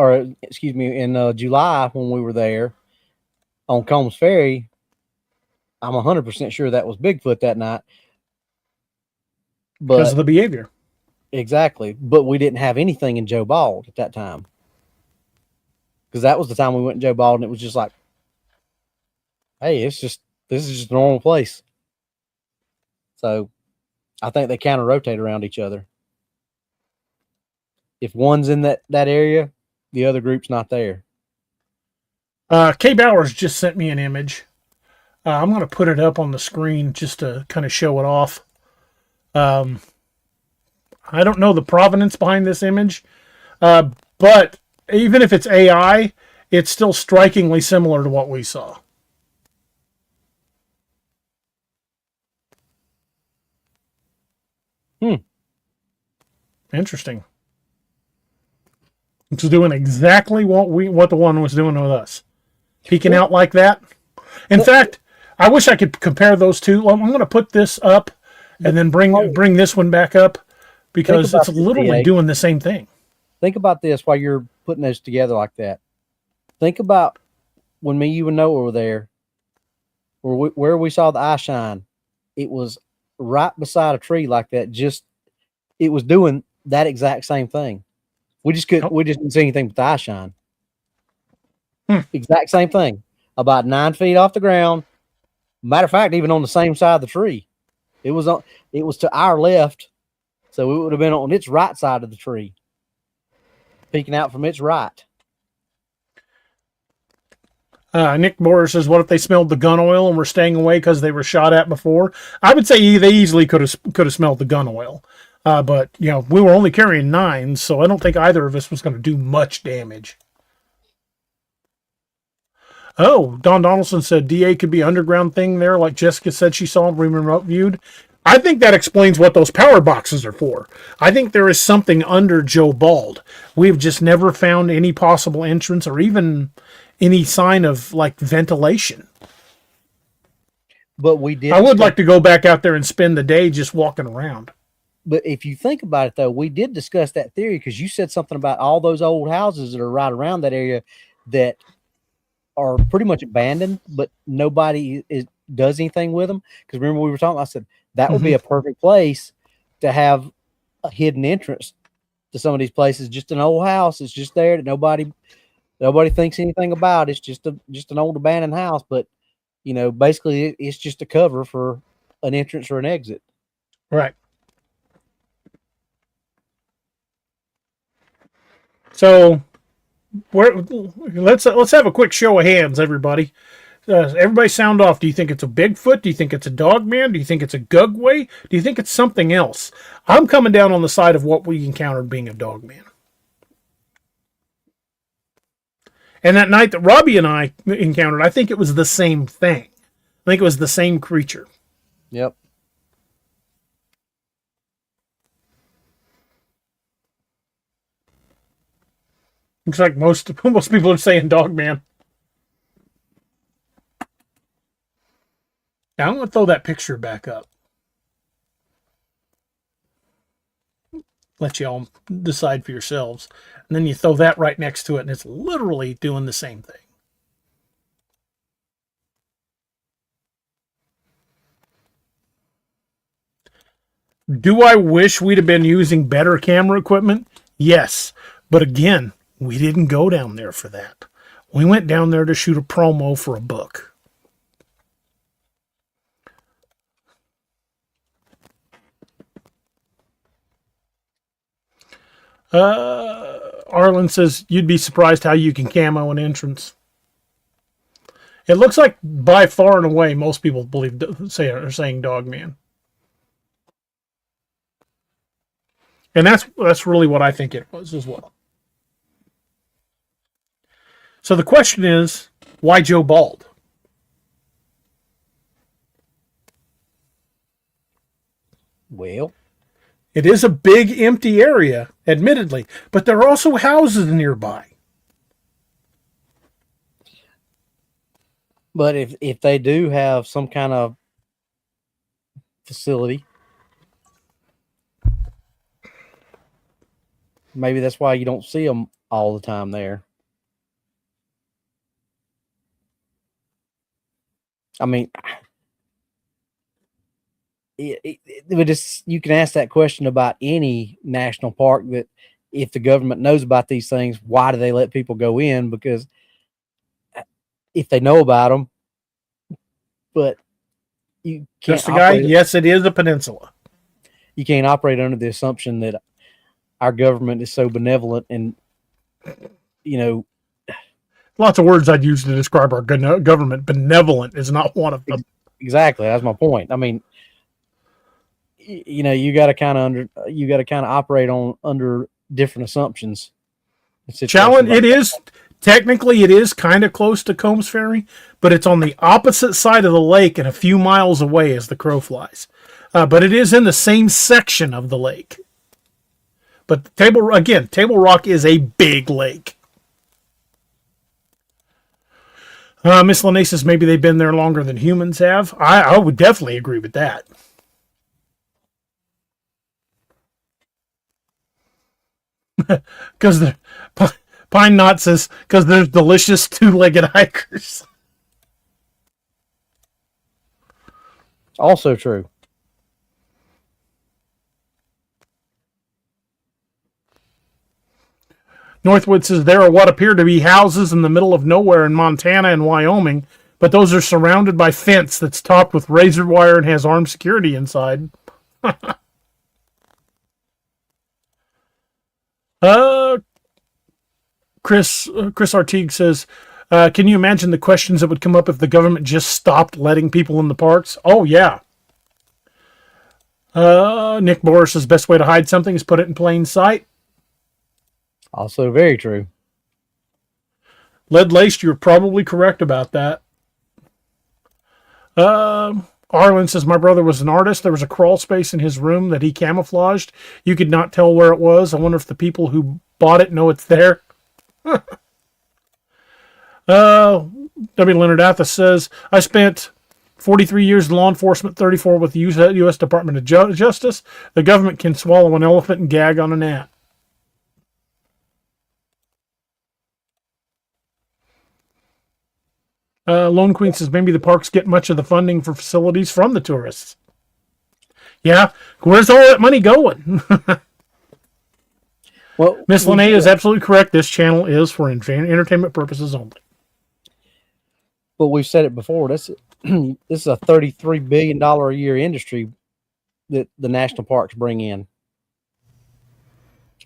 when we were there on Combs Ferry, I'm 100% sure that was Bigfoot that night. Because of the behavior. Exactly. But we didn't have anything in Joe Bald at that time. Because that was the time we went to Joe Bald, and it was just like, hey, this is just a normal place. So I think they kind of rotate around each other. If one's in that area, the other group's not there. Kay Bowers just sent me an image. I'm going to put it up on the screen just to kind of show it off. I don't know the provenance behind this image, but even if it's AI, it's still strikingly similar to what we saw. Interesting. It's doing exactly what the one was doing with us. Peeking out like that. In fact, I wish I could compare those two. I'm going to put this up and then bring this one back up, because it's literally doing the same thing. Think about this while you're putting those together like that. Think about when me, you, and Noah were there. where we saw the eye shine, it was right beside a tree like that. Just it was doing that exact same thing. We just couldn't. Oh. We just didn't see anything but the eye shine. Hmm. Exact same thing. About 9 feet off the ground. Matter of fact, even on the same side of the tree. It was on. It was to our left, so it would have been on its right side of the tree, peeking out from its right. Nick Borer says, "What if they smelled the gun oil and were staying away because they were shot at before?" I would say they easily could have smelled the gun oil, but we were only carrying 9, so I don't think either of us was going to do much damage. Oh, Don Donaldson said DA could be underground thing there, like Jessica said she saw when remote viewed. I think that explains what those power boxes are for. I think there is something under Joe Bald. We've just never found any possible entrance or even any sign of like ventilation. But we did. I would like to go back out there and spend the day just walking around. But if you think about it, though, we did discuss that theory because you said something about all those old houses that are right around that area that are pretty much abandoned, but nobody does anything with them. Because remember we were talking, I said that would be a perfect place to have a hidden entrance to some of these places. Just an old house. It's just there that nobody thinks anything about. It's just an old abandoned house, but basically it's just a cover for an entrance or an exit. Right. So let's have a quick show of hands, everybody. Everybody sound off. Do you think it's a Bigfoot? Do you think it's a Dogman? Do you think it's a Gugway? Do you think it's something else? I'm coming down on the side of what we encountered being a Dogman. And that night that Robbie and I encountered, I think it was the same thing. I think it was the same creature. Yep. Looks like most people are saying Dogman. Now, I'm going to throw that picture back up. Let you all decide for yourselves. And then you throw that right next to it, and it's literally doing the same thing. Do I wish we'd have been using better camera equipment? Yes. But again, we didn't go down there for that. We went down there to shoot a promo for a book. Arlen says, you'd be surprised how you can camo an entrance. It looks like by far and away most people are saying Dogman. And that's really what I think it was as well. So the question is, why Joe Bald? Well, it is a big empty area, admittedly, but there are also houses nearby. But if they do have some kind of facility, maybe that's why you don't see them all the time there. I mean, you can ask that question about any national park, that if the government knows about these things, why do they let people go in? Because if they know about them, but you can't. Just a guy? Yes, it is a peninsula. You can't operate under the assumption that our government is so benevolent and, lots of words I'd use to describe our government. Benevolent is not one of them. Exactly. That's my point. I mean, you got to kind of operate under different assumptions. Challenge. It is technically kind of close to Combs Ferry, but it's on the opposite side of the lake and a few miles away as the crow flies. But it is in the same section of the lake. But Table Rock is a big lake. Miss Lene says maybe they've been there longer than humans have. I would definitely agree with that. Because the Pine Knot says, because there's delicious two-legged hikers. Also true. Northwood says there are what appear to be houses in the middle of nowhere in Montana and Wyoming, but those are surrounded by fence that's topped with razor wire and has armed security inside. Chris Artigue says, can you imagine the questions that would come up if the government just stopped letting people in the parks? Oh, yeah. Nick Boris says, best way to hide something is put it in plain sight. Also very true. Lead-laced, you're probably correct about that. Arlen says, my brother was an artist. There was a crawl space in his room that he camouflaged. You could not tell where it was. I wonder if the people who bought it know it's there. W. Leonard Athas says, I spent 43 years in law enforcement, 34 with the U.S. Department of Justice. The government can swallow an elephant and gag on an ant. Lone Queen says, maybe the parks get much of the funding for facilities from the tourists. Yeah, where's all that money going? Well, Miss Lene is absolutely correct. This channel is for entertainment purposes only. But we've said it before. This is a $33 billion a year industry that the national parks bring in.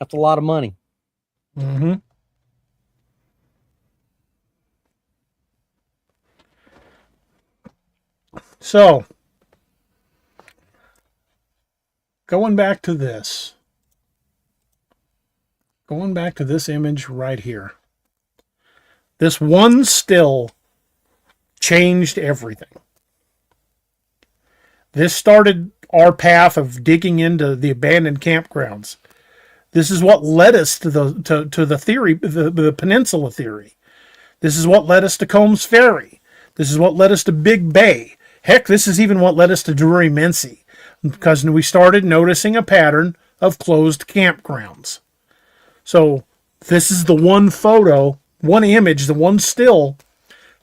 That's a lot of money. Mm-hmm. So, going back to this image right here. This one still changed everything. This started our path of digging into the abandoned campgrounds. This is what led us to the theory, the peninsula theory. This is what led us to Combs Ferry. This is what led us to Big Bay. Heck, this is even what led us to Drury-Mincy, because we started noticing a pattern of closed campgrounds. So this is the one photo, one image, the one still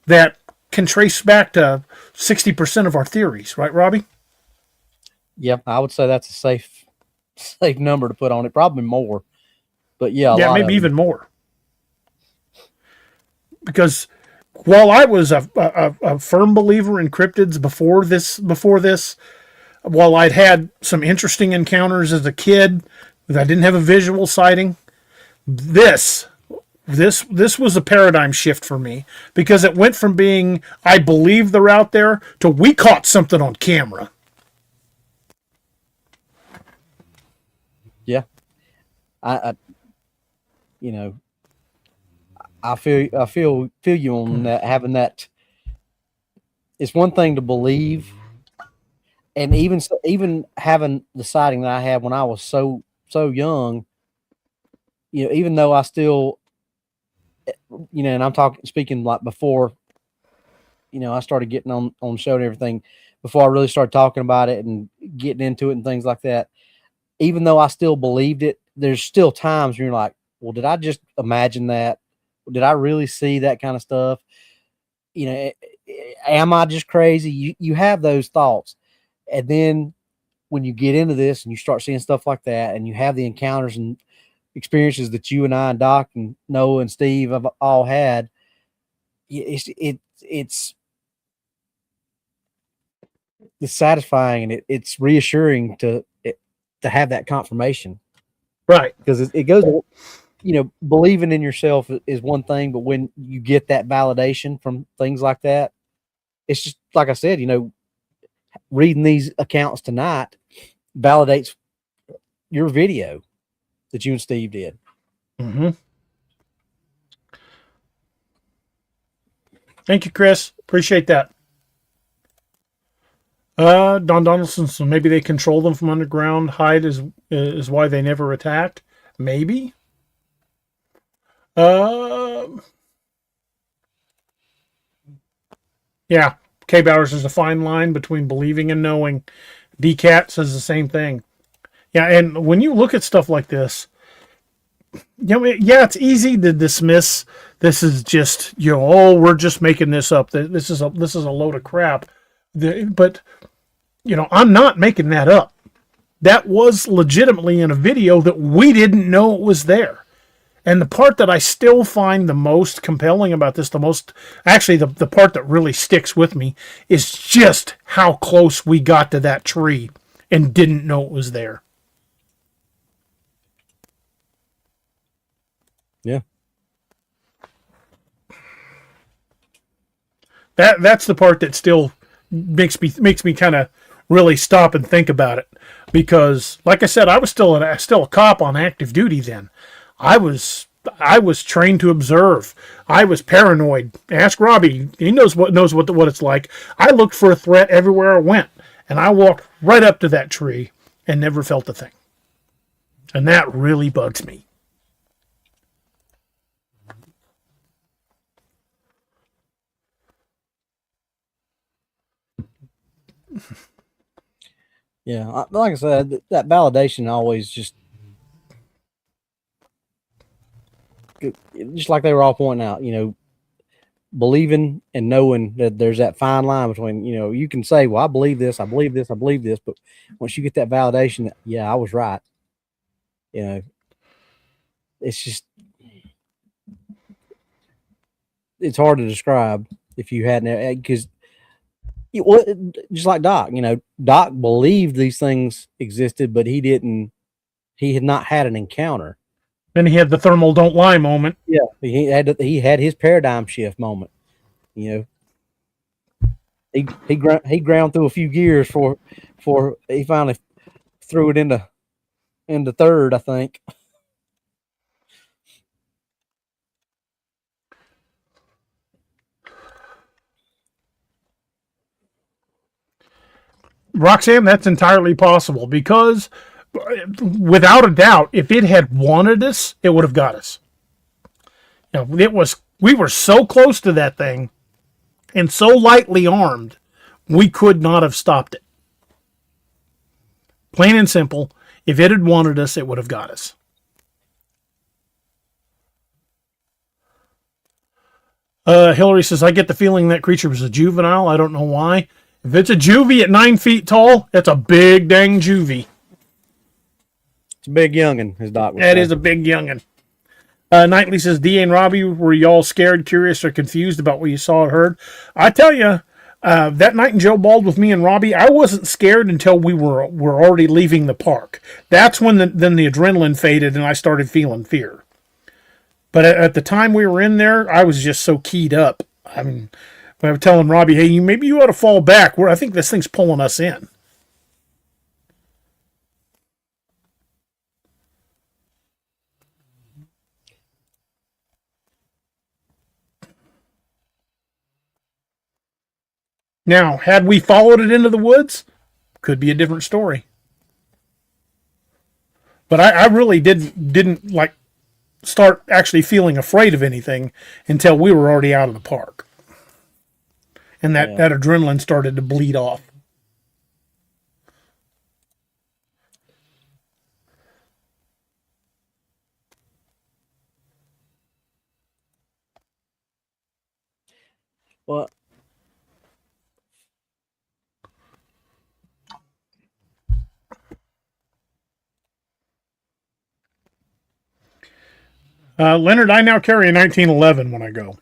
that can trace back to 60% of our theories, right, Robbie? Yep, I would say that's a safe number to put on it. Probably more, but yeah, maybe even more. Because while I was a firm believer in cryptids before this, while I'd had some interesting encounters as a kid, I didn't have a visual sighting. This was a paradigm shift for me, because it went from being I believe they're out there to we caught something on camera. Yeah, I feel you on that. Having that, it's one thing to believe, and even having the sighting that I had when I was so young. Even though I still, and I'm speaking like before, I started getting on the show and everything, before I really started talking about it and getting into it and things like that. Even though I still believed it, there's still times when you're like, well, did I just imagine that? Did I really see that kind of stuff? Am I just crazy? You have those thoughts. And then when you get into this and you start seeing stuff like that, and you have the encounters and experiences that you and I and Doc and Noah and Steve have all had, it's satisfying, and it's reassuring to have that confirmation, right? Because it goes, believing in yourself is one thing, but when you get that validation from things like that, it's just like I said, reading these accounts tonight validates your video that you and Steve did. Mm-hmm. Thank you, Chris. Appreciate that. Don Donaldson, so maybe they control them from underground. Hide is why they never attacked. Maybe. Yeah. K. Bowers, there's a fine line between believing and knowing. D-Cat says the same thing. Yeah, and when you look at stuff like this, it's easy to dismiss. This is just, we're just making this up. This is a load of crap. But I'm not making that up. That was legitimately in a video that we didn't know it was there. And the part that I still find the most compelling about this, the part that really sticks with me, is just how close we got to that tree and didn't know it was there. Yeah. That's the part that still makes me kind of really stop and think about it, because, like I said, I was still a cop on active duty then. I was trained to observe. I was paranoid. Ask Robbie; he knows what it's like. I looked for a threat everywhere I went, and I walked right up to that tree and never felt a thing. And that really bugs me. Yeah, like I said, that validation always just like they were all pointing out, believing and knowing that there's that fine line between, you can say, well, I believe this, I believe this, I believe this, but once you get that validation that, yeah, I was right, it's just, it's hard to describe if you hadn't, because just like Doc, Doc believed these things existed, but he had not had an encounter. Then he had the thermal don't lie moment. Yeah, he had his paradigm shift moment. He ground through a few gears for he finally threw it into third, I think. Roxanne, that's entirely possible, because without a doubt, if it had wanted us, it would have got us. We were so close to that thing and so lightly armed, we could not have stopped it. Plain and simple, if it had wanted us, it would have got us. Hillary says, I get the feeling that creature was a juvenile. I don't know why. If it's a juvie at 9 feet tall, that's a big dang juvie. It's a big youngin', as Doc would That say. is a big youngin'. Knightley says, D and Robbie, were y'all scared, curious, or confused about what you saw or heard? I tell you, that night in Joe Bald with me and Robbie, I wasn't scared until we were already leaving the park. That's when then the adrenaline faded and I started feeling fear. But at the time we were in there, I was just so keyed up. I mean, I was telling Robbie, hey, maybe you ought to fall back. I think this thing's pulling us in. Now, had we followed it into the woods, could be a different story. But I really didn't like start actually feeling afraid of anything until we were already out of the park. And that adrenaline started to bleed off. Well, Leonard, I now carry a 1911 when I go.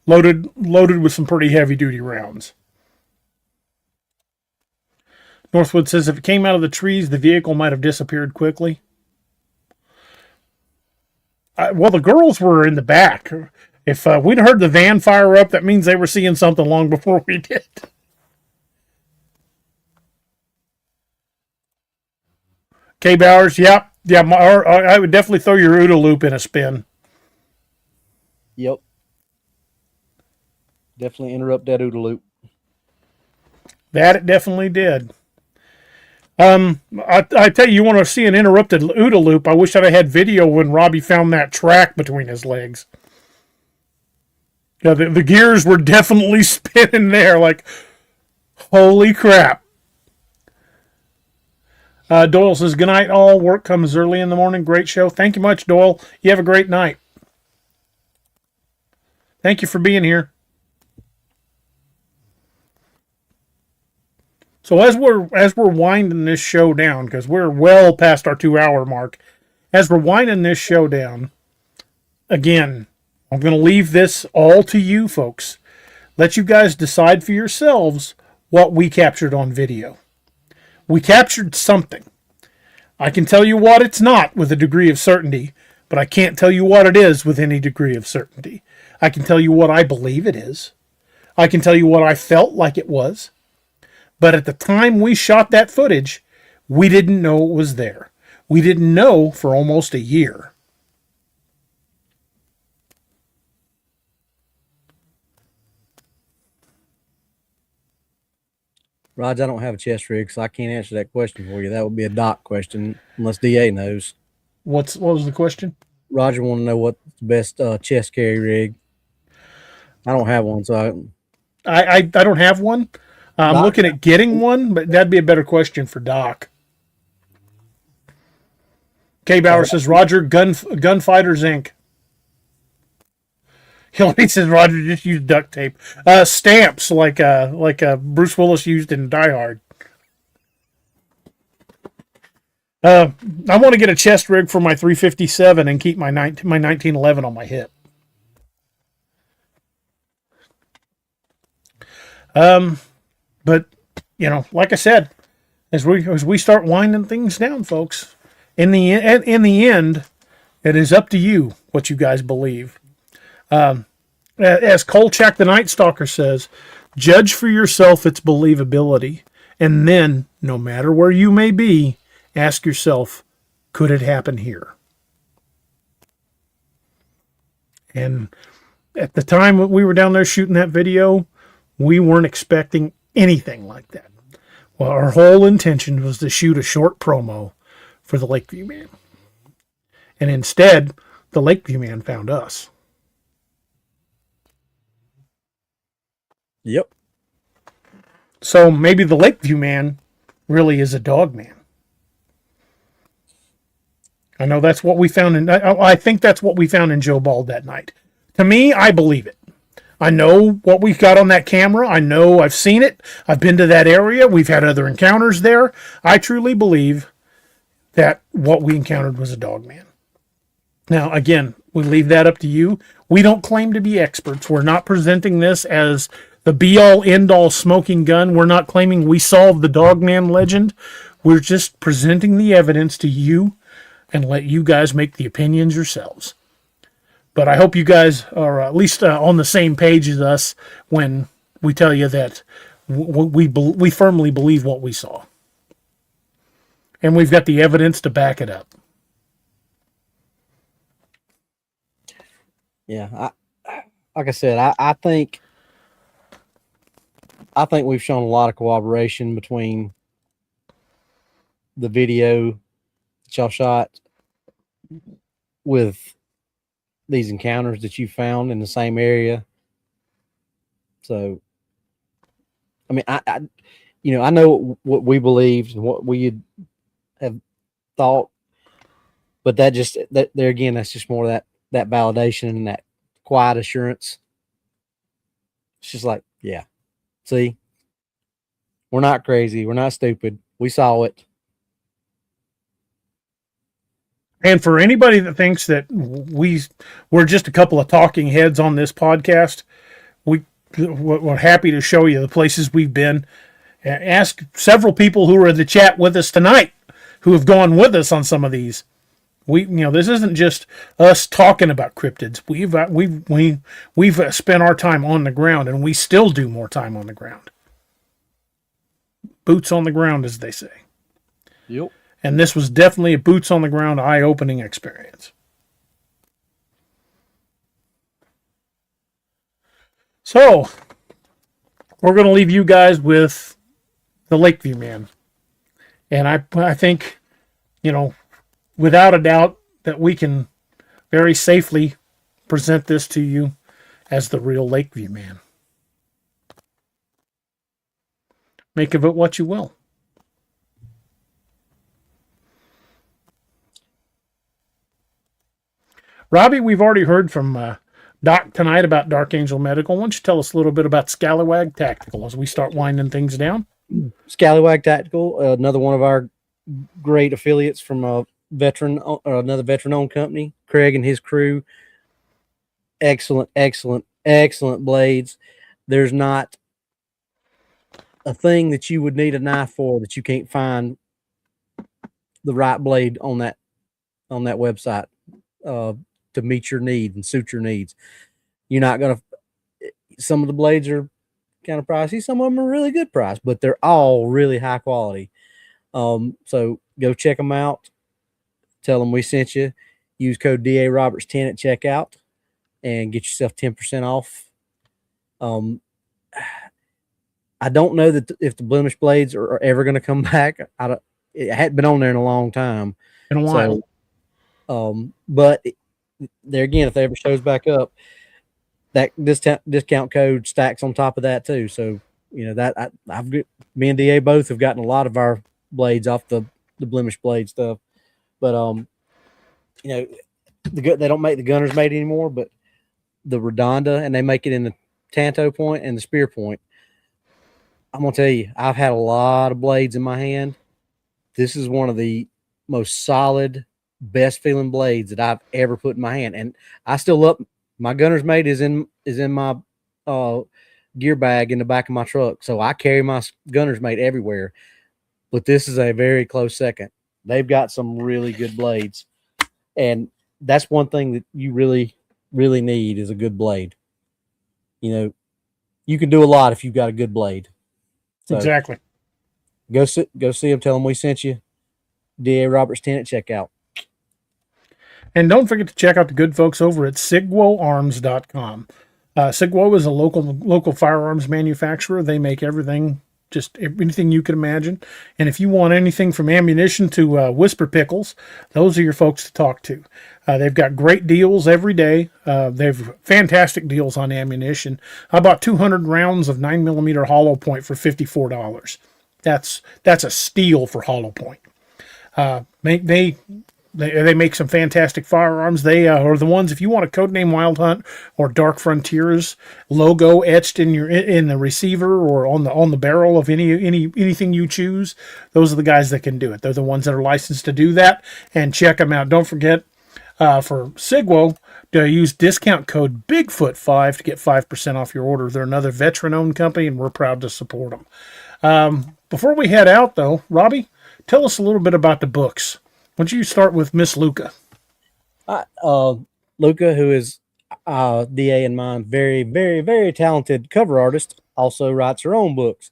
Loaded with some pretty heavy duty rounds. Northwood says if it came out of the trees, the vehicle might have disappeared quickly. Well, the girls were in the back. If we'd heard the van fire up, that means they were seeing something long before we did. K. Bowers, yeah. I would definitely throw your OODA loop in a spin. yep. Definitely interrupt that OODA loop. That it definitely did. I tell you want to see an interrupted OODA loop. I wish I'd had video when Robbie found that track between his legs. Yeah, the gears were definitely spinning there. Like, holy crap. Doyle says, good night all. Work comes early in the morning. Great show. Thank you much, Doyle. You have a great night. Thank you for being here. So as we're winding this show down, because we're well past our 2 hour mark, as we're winding this show down, again, I'm going to leave this all to you folks. Let you guys decide for yourselves what we captured on video. We captured something. I can tell you what it's not with a degree of certainty, but I can't tell you what it is with any degree of certainty. I can tell you what I believe it is. I can tell you what I felt like it was. But at the time we shot that footage, we didn't know it was there. We didn't know for almost a year. Raj, I don't have a chest rig, so I can't answer that question for you. That would be a Doc question, unless DA knows. What was the question? Roger want to know what's the best chest carry rig. I don't have one, so I don't have one. I'm Doc? looking at getting one, but that'd be a better question for Doc. K. Bauer says, Roger, Gunfighters Inc. He says, Roger, just use duct tape. Stamps, like Bruce Willis used in Die Hard. I want to get a chest rig for my 357 and keep my 1911 on my hip. But, like I said, as we start winding things down, folks, in the end, it is up to you what you guys believe. As Kolchak the Night Stalker says, judge for yourself its believability, and then, no matter where you may be, ask yourself, could it happen here? And at the time that we were down there shooting that video, we weren't expecting anything like that. Well, our whole intention was to shoot a short promo for the Lakeview Man. And instead, the Lakeview Man found us. Yep. So maybe the Lakeview Man really is a dog man. I know that's what we found I think that's what we found in Joe Bald that night. To me, I believe it. I know what we've got on that camera. I know I've seen it. I've been to that area. We've had other encounters there. I truly believe that what we encountered was a dog man. Now, again, we leave that up to you. We don't claim to be experts. We're not presenting this as the be-all, end-all smoking gun. We're not claiming we solved the Dogman legend. We're just presenting the evidence to you and let you guys make the opinions yourselves. But I hope you guys are at least on the same page as us when we tell you that we firmly believe what we saw. And we've got the evidence to back it up. Yeah, like I said, I think we've shown a lot of cooperation between the video that y'all shot with these encounters that you found in the same area. So, I mean, I know what we believed and what we have thought, but that there again, that's just more that validation and that quiet assurance. It's just like, yeah, see, we're not crazy. We're not stupid. We saw it. And for anybody that thinks that we're just a couple of talking heads on this podcast, we're happy to show you the places we've been. Ask several people who are in the chat with us tonight who have gone with us on some of these. This isn't just us talking about cryptids. We've spent our time on the ground, and we still do more time on the ground. Boots on the ground, as they say. Yep. And this was definitely a boots on the ground, eye-opening experience. So, we're going to leave you guys with the Lakeview Man. And I think, without a doubt, that we can very safely present this to you as the real Lakeview Man. Make of it what you will. Robbie, we've already heard from Doc tonight about Dark Angel Medical. Why don't you tell us a little bit about Scalawag Tactical as we start winding things down? Scallywag Tactical, another one of our great affiliates from a veteran, another veteran-owned company. Craig and his crew, excellent, excellent, excellent blades. There's not a thing that you would need a knife for that you can't find the right blade on that website to meet your need and suit your needs. You're not gonna. Some of the blades are kind of pricey. Some of them are really good price, but they're all really high quality. So go check them out. Tell them we sent you. Use code DA Roberts 10 at checkout and get yourself 10% off. I don't know that if the blemish blades are ever going to come back. It hadn't been on there in a long time. In a while. So, but there again, if they ever shows back up, that discount code stacks on top of that too. So that me and DA both have gotten a lot of our blades off the blemish blade stuff. But they don't make the gunner's mate anymore, but the Redonda, and they make it in the Tanto point and the spear point. I'm gonna tell you, I've had a lot of blades in my hand. This is one of the most solid, best feeling blades that I've ever put in my hand, and I still love my gunner's mate is in my gear bag in the back of my truck, so I carry my gunner's mate everywhere. But this is a very close second. They've got some really good blades, and that's one thing that you really, really need is a good blade. You can do a lot if you've got a good blade. So exactly. Go see them. Tell them we sent you. DA Roberts 10 at checkout. And don't forget to check out the good folks over at SigWoArms.com. Sigwo is a local firearms manufacturer. They make everything, just anything you can imagine. And if you want anything from ammunition to whisper pickles, those are your folks to talk to. They've got great deals every day. They've fantastic deals on ammunition. I bought 200 rounds of 9mm hollow point for $54. That's a steal for hollow point. They make some fantastic firearms. They are the ones, if you want a codename Wild Hunt or Dark Frontiers logo etched in the receiver or on the barrel of anything you choose, those are the guys that can do it. They're the ones that are licensed to do that. And check them out. Don't forget for Sigwo to use discount code Bigfoot5 to get 5% off your order. They're another veteran-owned company, and we're proud to support them. Before we head out, though, Robbie, tell us a little bit about the books. Why don't you start with Miss Luca? Luca, who is DA and mine, very, very, very talented cover artist, also writes her own books.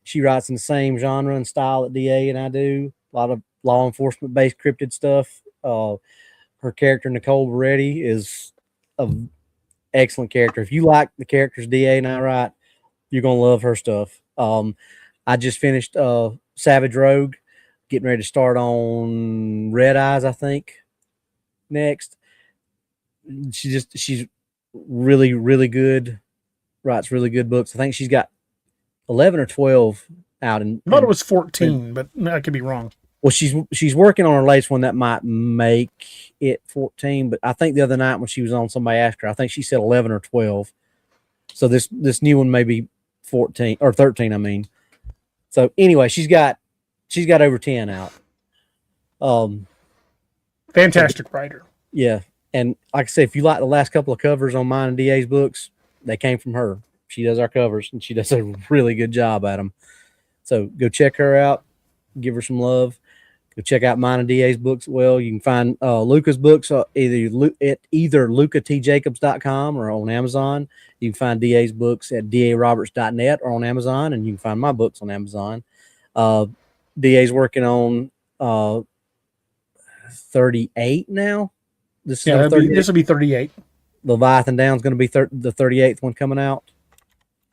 She writes in the same genre and style that DA and I do. A lot of law enforcement-based cryptid stuff. Her character, Nicole Beretti, is an excellent character. If you like the characters DA and I write, you're going to love her stuff. I just finished Savage Rogue. Getting ready to start on Red Eyes, I think, next. She's really, really good. Writes really good books. I think she's got 11 or 12 out. I thought it was 14, but I could be wrong. Well, she's working on her latest one that might make it 14, but I think the other night when she was on, somebody asked her, I think she said 11 or 12. So this new one may be 14 or 13, I mean. So anyway, she's got over 10 out. Fantastic writer. Yeah. And like I say, if you like the last couple of covers on mine and DA's books, they came from her. She does our covers, and she does a really good job at them. So go check her out. Give her some love. Go check out mine and DA's books. Well, you can find Luca's books either lucatjacobs.com or on Amazon. You can find DA's books at daroberts.net or on Amazon, and you can find my books on Amazon. DA's working on 38 now. This will be 38. Leviathan Down's going to be the 38th one coming out.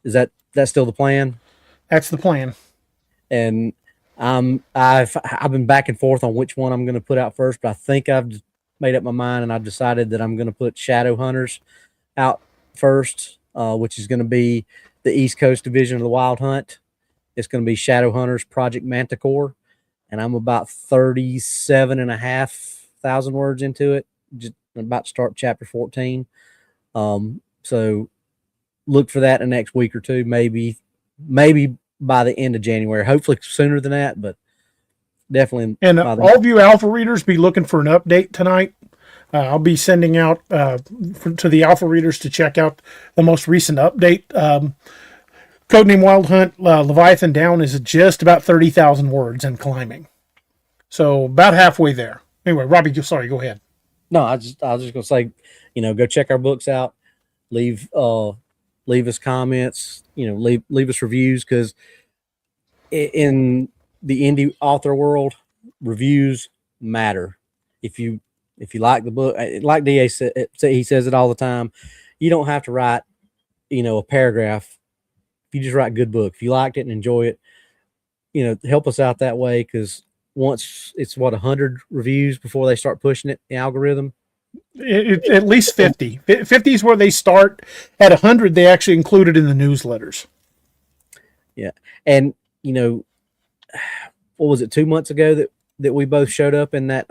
Is that still the plan? That's the plan. And I've been back and forth on which one I'm going to put out first, but I think I've made up my mind, and I've decided that I'm going to put Shadow Hunters out first, which is going to be the East Coast division of the Wild Hunt. It's going to be Shadow Hunters Project Manticore, and I'm about 37,500 words into it. Just about to start chapter 14. So look for that in the next week or two, maybe by the end of January. Hopefully sooner than that, but definitely. And by the all of you alpha readers, be looking for an update tonight. I'll be sending out to the alpha readers to check out the most recent update. Codename Wild Hunt Leviathan Down is just about 30,000 words and climbing. So about halfway there. Anyway, Robbie, sorry, go ahead. No, I was just gonna say, go check our books out. Leave us comments. Leave us reviews, because in the indie author world, reviews matter. If you like the book, like DA said, he says it all the time. You don't have to write, a paragraph. If you just write a good book, if you liked it and enjoy it, help us out that way, because once it's 100 reviews before they start pushing it, the algorithm. It's at least 50. 50 is where they start. At 100, they actually include it in the newsletters. Yeah. And, what was it, 2 months ago that we both showed up in that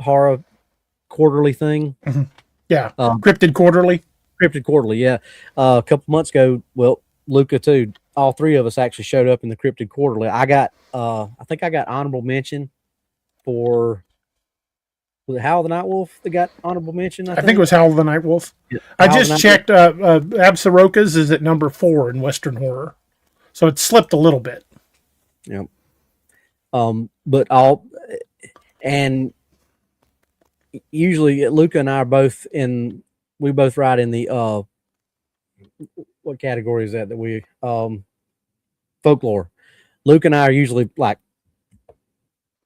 horror quarterly thing? Mm-hmm. Yeah. Cryptid Quarterly. Cryptid Quarterly, yeah. A couple months ago, well, Luca too, all three of us actually showed up in the Cryptid Quarterly. I think I got honorable mention for, was it Howl the Night Wolf that got honorable mention? I think it was Howl the Night Wolf. Yeah. I just checked. Absaroka's is at number 4 in Western horror, so it slipped a little bit. Yeah. But and usually Luca and I are both we both write in the what category is that we folklore. Luke and I are usually like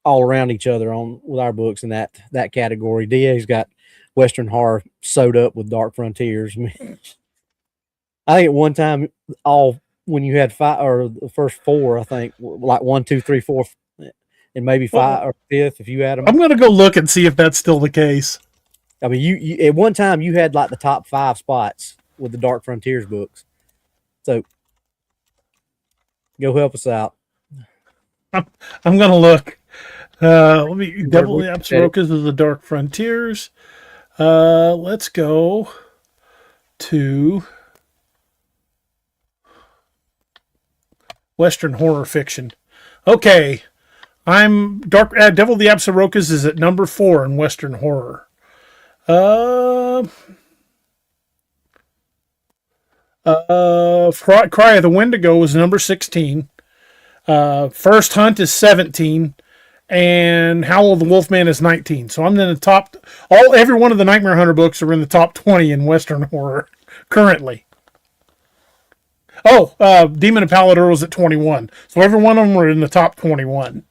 all around each other with our books in that category. DA's got Western horror sewed up with Dark Frontiers. I think at one time, when you had 5 or the first 4, I think, like 1, 2, 3, 4, and maybe 5 or 5th if you had them. I'm gonna go look and see if that's still the case. I mean, you at one time you had like the top 5 spots with the Dark Frontiers books. So go help us out. I'm gonna look. Let me Devil the Absarokas is the Dark Frontiers. Let's go to Western horror fiction. Okay, I'm Devil the Absarokas is at number 4 in Western horror. Cry of the Wendigo is number 16. First Hunt is 17. And Howl of the Wolfman is 19. So I'm in the top. Every one of the Nightmare Hunter books are in the top 20 in Western horror currently. Demon of Palador is at 21. So every one of them are in the top 21.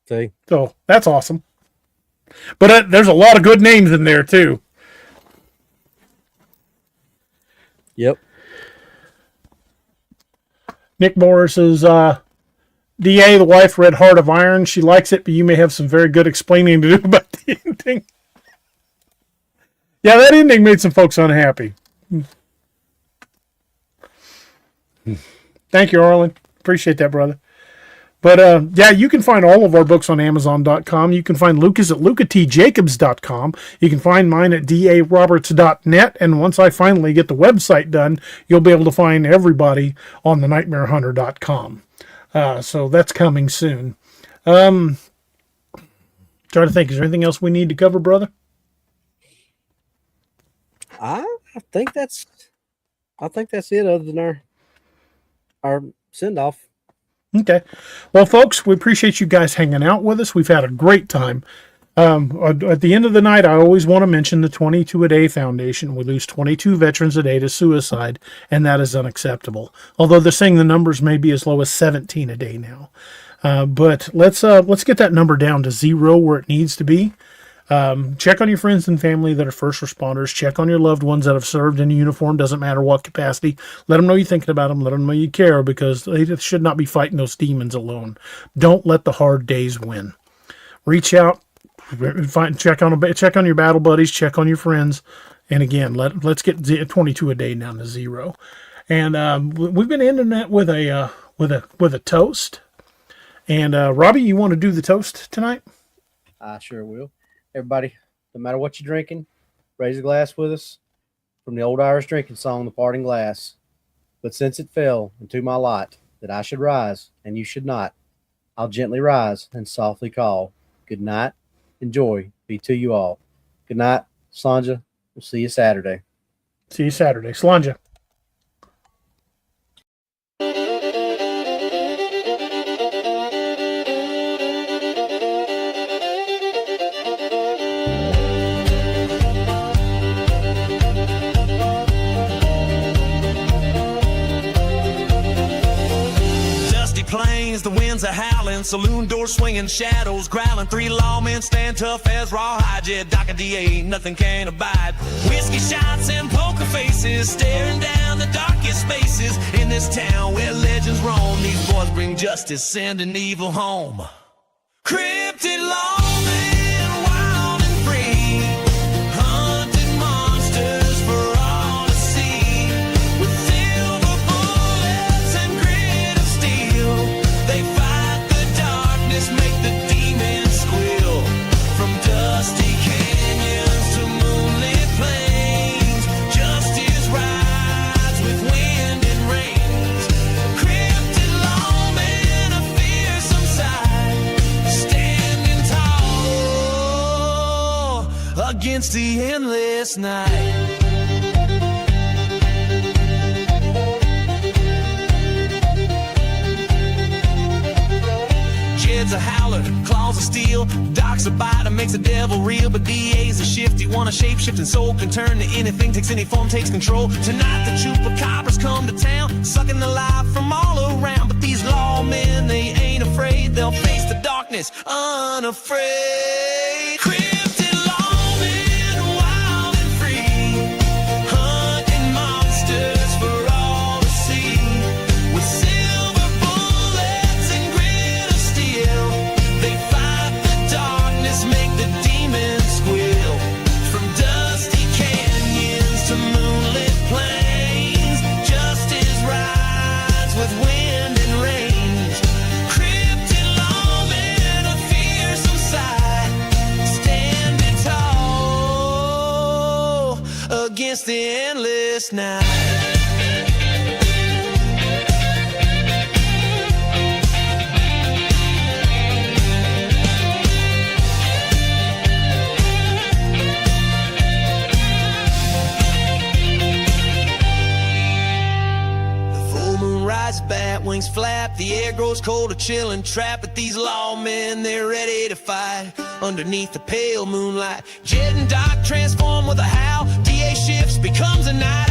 See? So that's awesome. But there's a lot of good names in there too. Yep. Nick Morris is DA, the wife read Heart of Iron. She likes it, but you may have some very good explaining to do about the ending. Yeah, that ending made some folks unhappy. Thank you, Arlen. Appreciate that, brother. But yeah, you can find all of our books on Amazon.com. You can find Lucas at lucatjacobs.com. You can find mine at daroberts.net. And once I finally get the website done, you'll be able to find everybody on the nightmarehunter.com. So that's coming soon. Trying to think, is there anything else we need to cover, brother? I think that's it, other than our send off. Okay. Well, folks, we appreciate you guys hanging out with us. We've had a great time. At the end of the night, I always want to mention the 22 a Day Foundation. We lose 22 veterans a day to suicide, and that is unacceptable. Although they're saying the numbers may be as low as 17 a day now. But let's get that number down to 0 where it needs to be. Check on your friends and family that are first responders. Check on your loved ones that have served in a uniform. Doesn't matter what capacity. Let them know you're thinking about them. Let them know you care, because they should not be fighting those demons alone. Don't let the hard days win. Reach out. Check on your battle buddies. Check on your friends. And again, let's get 22 a day down to 0. And we've been ending that with a toast. And Robbie, you want to do the toast tonight? I sure will. Everybody, no matter what you're drinking, raise a glass with us from the old Irish drinking song, The Parting Glass. But since it fell into my lot that I should rise, and you should not, I'll gently rise and softly call. Good night and joy be to you all. Good night, Sanja. We'll see you Saturday. See you Saturday. Slanja. Plains, the winds are howling, saloon doors swinging, shadows growling. 3 lawmen stand tough as rawhide. Yeah, Doc and DA, nothing can abide. Whiskey shots and poker faces, staring down the darkest spaces in this town where legends roam. These boys bring justice, sending evil home. Cryptid lawmen, wild and free, hunting monsters for all to see. With silver bullets and grit of steel, they fight the darkness, make the demons squeal. From dusty canyons to moonlit plains, justice rides with wind and rains. Cryptid lawmen, a fearsome sight, standing tall against the endless night. Jed's a howler, claws of steel. Doc's a biter, makes the devil real. But DA's a shifty one, a shape-shifting soul. Can turn to anything, takes any form, takes control. Tonight the chupacabras come to town, sucking the life from all around. But these lawmen, they ain't afraid. They'll face the darkness unafraid. Cryptid lawmen, wild and free, hunting monsters for all to see. With silver bullets and grit of steel, they fight the darkness, make the demons squeal. From dusty canyons to moonlit plains, justice rides with wind and rains. Cryptid lawmen, a fearsome sight, standing tall against the endless night. Full moon rises, bat wings flap, the air grows cold, a chill and trap. But these lawmen, they're ready to fight underneath the pale moonlight. Jed and Doc transform with a howl. DA shifts, becomes a night